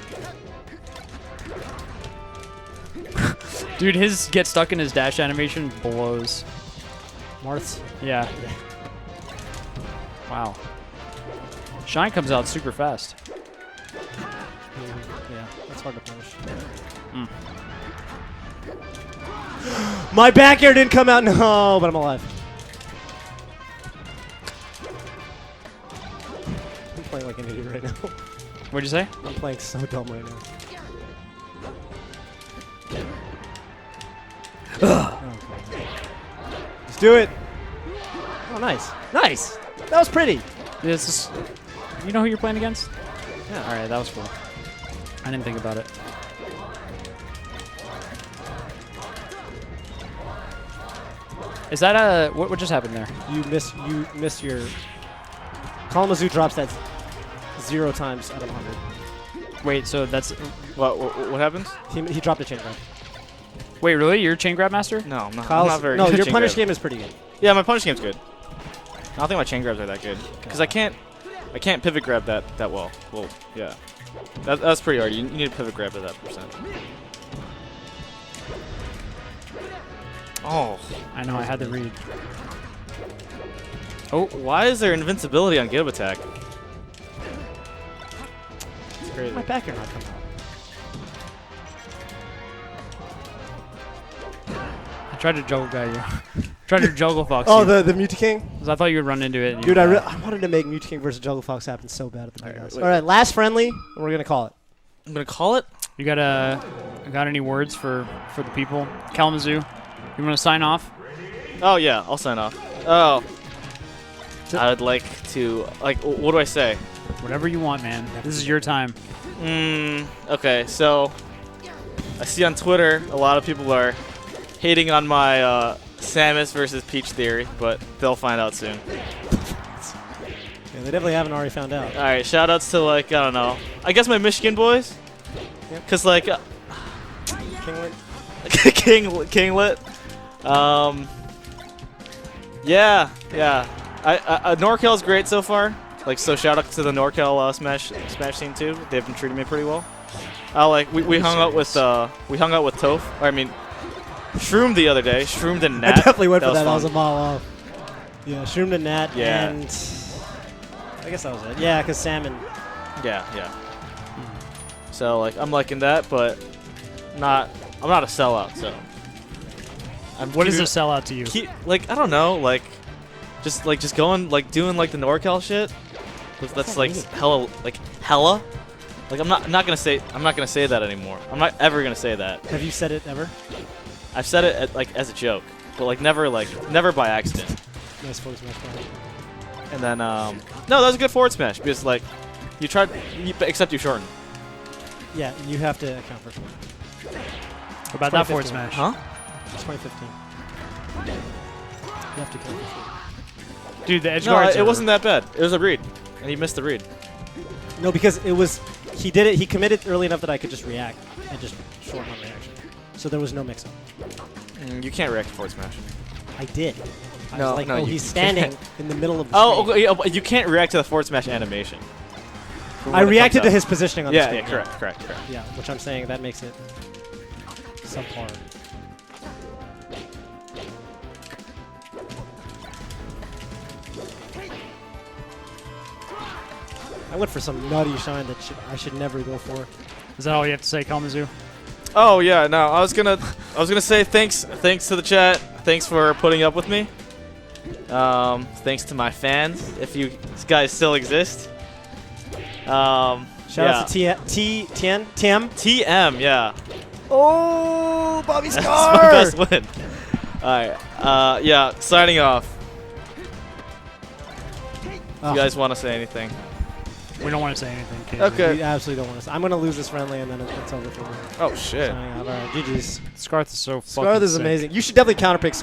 Dude, his get stuck in his dash animation blows. Marth's. Yeah. Wow. Shine comes out super fast. Yeah, that's hard to punish. Mm. My back air didn't come out. No, but I'm alive. I'm playing like an idiot right now. What'd you say? I'm playing so dumb right now. Oh, just do it. Oh, nice. Nice. That was pretty. This is, you know who you're playing against? Yeah. All right, that was cool. I didn't think about it. Is that a what just happened there? You miss your. KALAMAZHU drops that 0 times out of 100. Wait, so that's What happens? He dropped a chain grab. wait, really? You're chain grab master? No, I'm not, Kyle's- I'm not very no, good at your chain punish grab. game is pretty good. Yeah, my punish game's good. I don't think my chain grabs are that good because I can't pivot grab that well. Well, yeah, that's pretty hard. You need to pivot grab at that percent. Oh, I know. I had the read. oh, why is there invincibility on get up attack? It's crazy. My back air not coming out. I tried to juggle guy you. Tried to juggle fox. Oh, you. the Mewtwo King? 'Cause I thought you would run into it. And Dude, you, I wanted to make Mewtwo King versus Juggle Fox happen so bad at the big house. wait. All right, last friendly, and we're going to call it. I'm gonna call it. you got any words for the people? KALAMAZHU, you want to sign off? Oh yeah, I'll sign off. Oh, I would like to what do I say? Whatever you want, man. This is your time. Okay, so I see on Twitter a lot of people are hating on my Samus versus Peach theory, but they'll find out soon. Yeah, they definitely haven't already found out. All right, shout outs to I don't know. I guess my Michigan boys. Yep. Cause Kinglet? Kinglet. Yeah. NorCal's great so far. So shout out to the NorCal Smash scene too. They've been treating me pretty well. We hung out with Toph. Or, I mean, Shroom the other day. Shroomed and Nat. I definitely went for that. That fun. was a mile off. Yeah, Shroomed and Nat, Yeah. and I guess that was it. Yeah, because Salmon. Yeah. So I'm liking that, but I'm not a sellout. So What is a sellout to you? I don't know, just going doing the NorCal shit. That's hella. I'm not gonna say that anymore. I'm not ever gonna say that. Have you said it ever? I've said it as a joke, but never by accident. Nice forward smash. Bro. And then no, that was a good forward smash because you tried, except you shortened. Yeah, you have to account for it. What about that forward 2015. smash? Huh? It's 2015. You have to account for it. Dude, the edge No, guards it wasn't that bad. It was a read, and he missed the read. No, because it was he did it. He committed early enough that I could just react and just shorten my reaction. So there was no mix-up. You can't react to forward smash. I did. I No, was like, no, oh, you he's can't. standing in the middle of the Oh, screen. okay, yeah, but you can't react to the forward smash animation. I reacted to his positioning on the Yeah, screen. yeah, correct. Yeah, which I'm saying that makes it subpar. I went for some nutty shine that I should never go for. Is that all you have to say, KALAMAZHU? Oh yeah, no. I was gonna say thanks to the chat. Thanks for putting up with me. Thanks to my fans, if you guys still exist. Shout out to TM. TM, yeah. Oh, Bobby That's Scar! my best win. All right. Yeah. Signing off. Oh, You guys want to say anything? We don't want to say anything, Kazoo. Okay. we absolutely don't want to. I'm going to lose this friendly, and then it's over for me. Oh shit. Signing off. All right, GG's. Scarth is so fucking Scarth is sick. amazing. You should definitely counterpick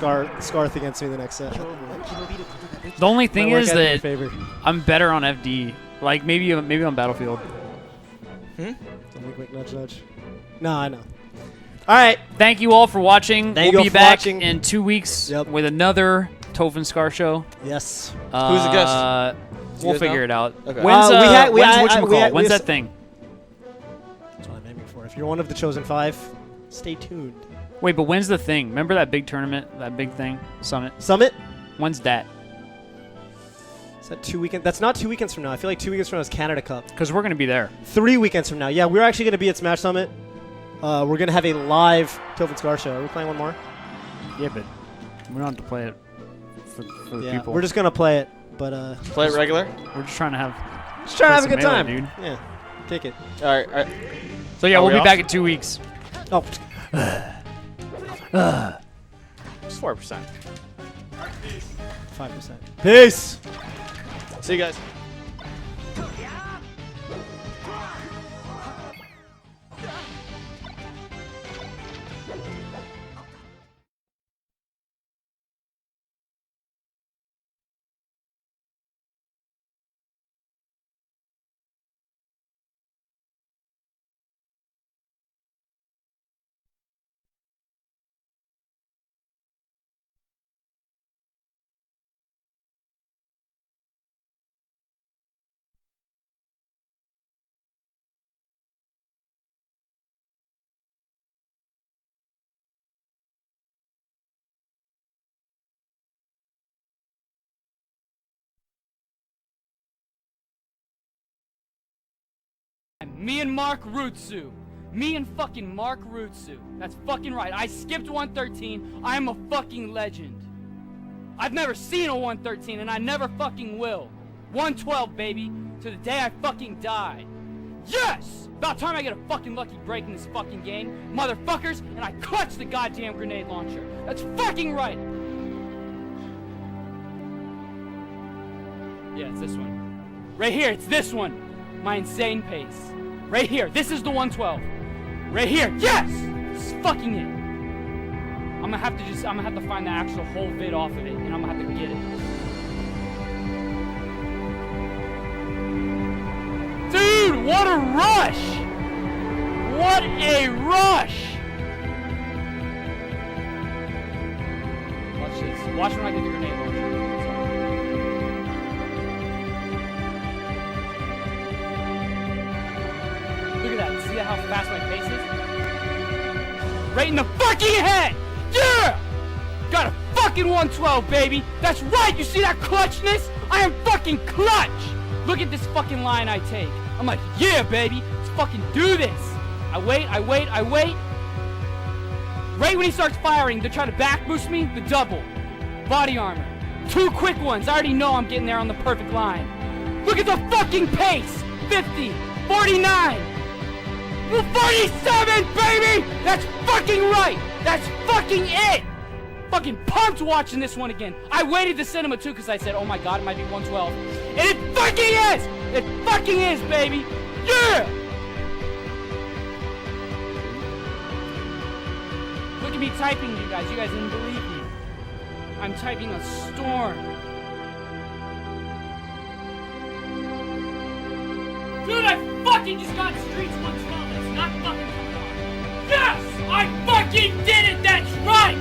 Scarth against me the next set. The only thing Might work is out in my that favor. I'm better on FD. Like, maybe on Battlefield. Wink, wink, nudge, nudge. No, I know. All right. Thank you all for watching. Thank We'll you be all for back watching. in 2 weeks Yep. with another Toph and Scar show. Yes. Who's the guest? We'll guys figure know? it out. Okay. When's we had- when's had- whatchamacall? we had- When's we had- that thing? That's what I'm aiming for. If you're one of the chosen 5, stay tuned. Wait, but when's the thing? Remember that big tournament, that big thing, Summit? Summit? When's that? Is that 2 weekends? That's not 2 weekends from now. I feel like 2 weekends from now is Canada Cup. Because we're gonna be there. 3 weekends from now. Yeah, we're actually going to be at Smash Summit. We're going to have a live Toph and Scar show. Are we playing one more? Yeah, but we don't have to play it for the Yeah, people. we're just going to play it. But Play it regular. We're just trying to have. just trying to have a play good some time. Melee, dude. Yeah, kick it. All right. All right. So yeah, Are we'll we be off? back in 2 weeks. Oh, Just 4%. 5%. Peace! See you guys. Me and Mark Rutsu. Me and fucking Mark Rutsu. That's fucking right. I skipped 113. I am a fucking legend. I've never seen a 113 and I never fucking will. 112, baby. To the day I fucking die. Yes! About time I get a fucking lucky break in this fucking game. Motherfuckers, and I clutch the goddamn grenade launcher. That's fucking right! Yeah, it's this one. Right here, it's this one. My insane pace. Right here, this is the 112. Right here, yes! This is fucking it. I'm gonna have to find the actual whole vid off of it, and I'm gonna have to get it. Dude, what a rush! What a rush! Watch this. Watch when I get the grenade launcher. Look at that. See how fast my pace is? Right in the fucking head! Yeah! Got a fucking 112, baby! That's right! You see that clutchness? I am fucking clutch! Look at this fucking line I take. I'm like, yeah, baby! Let's fucking do this! I wait. Right when he starts firing to try to back boost me, the double. Body armor. 2 quick ones. I already know I'm getting there on the perfect line. Look at the fucking pace! 50, 49, 47, baby! That's fucking right! That's fucking it! Fucking pumped watching this one again. I waited to cinema too because I said, oh my god, it might be 112. And it fucking is! It fucking is, baby! Yeah! Look at me typing, you guys. You guys didn't believe me. I'm typing a storm. Dude, I fucking just got Streets 112. That's not fucking going on. Yes! I fucking did it! That's right!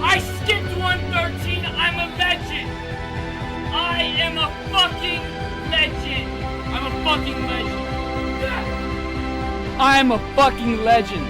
I skipped 113. I'm a legend. I am a fucking legend. I'm a fucking legend. Yes! I am a fucking legend.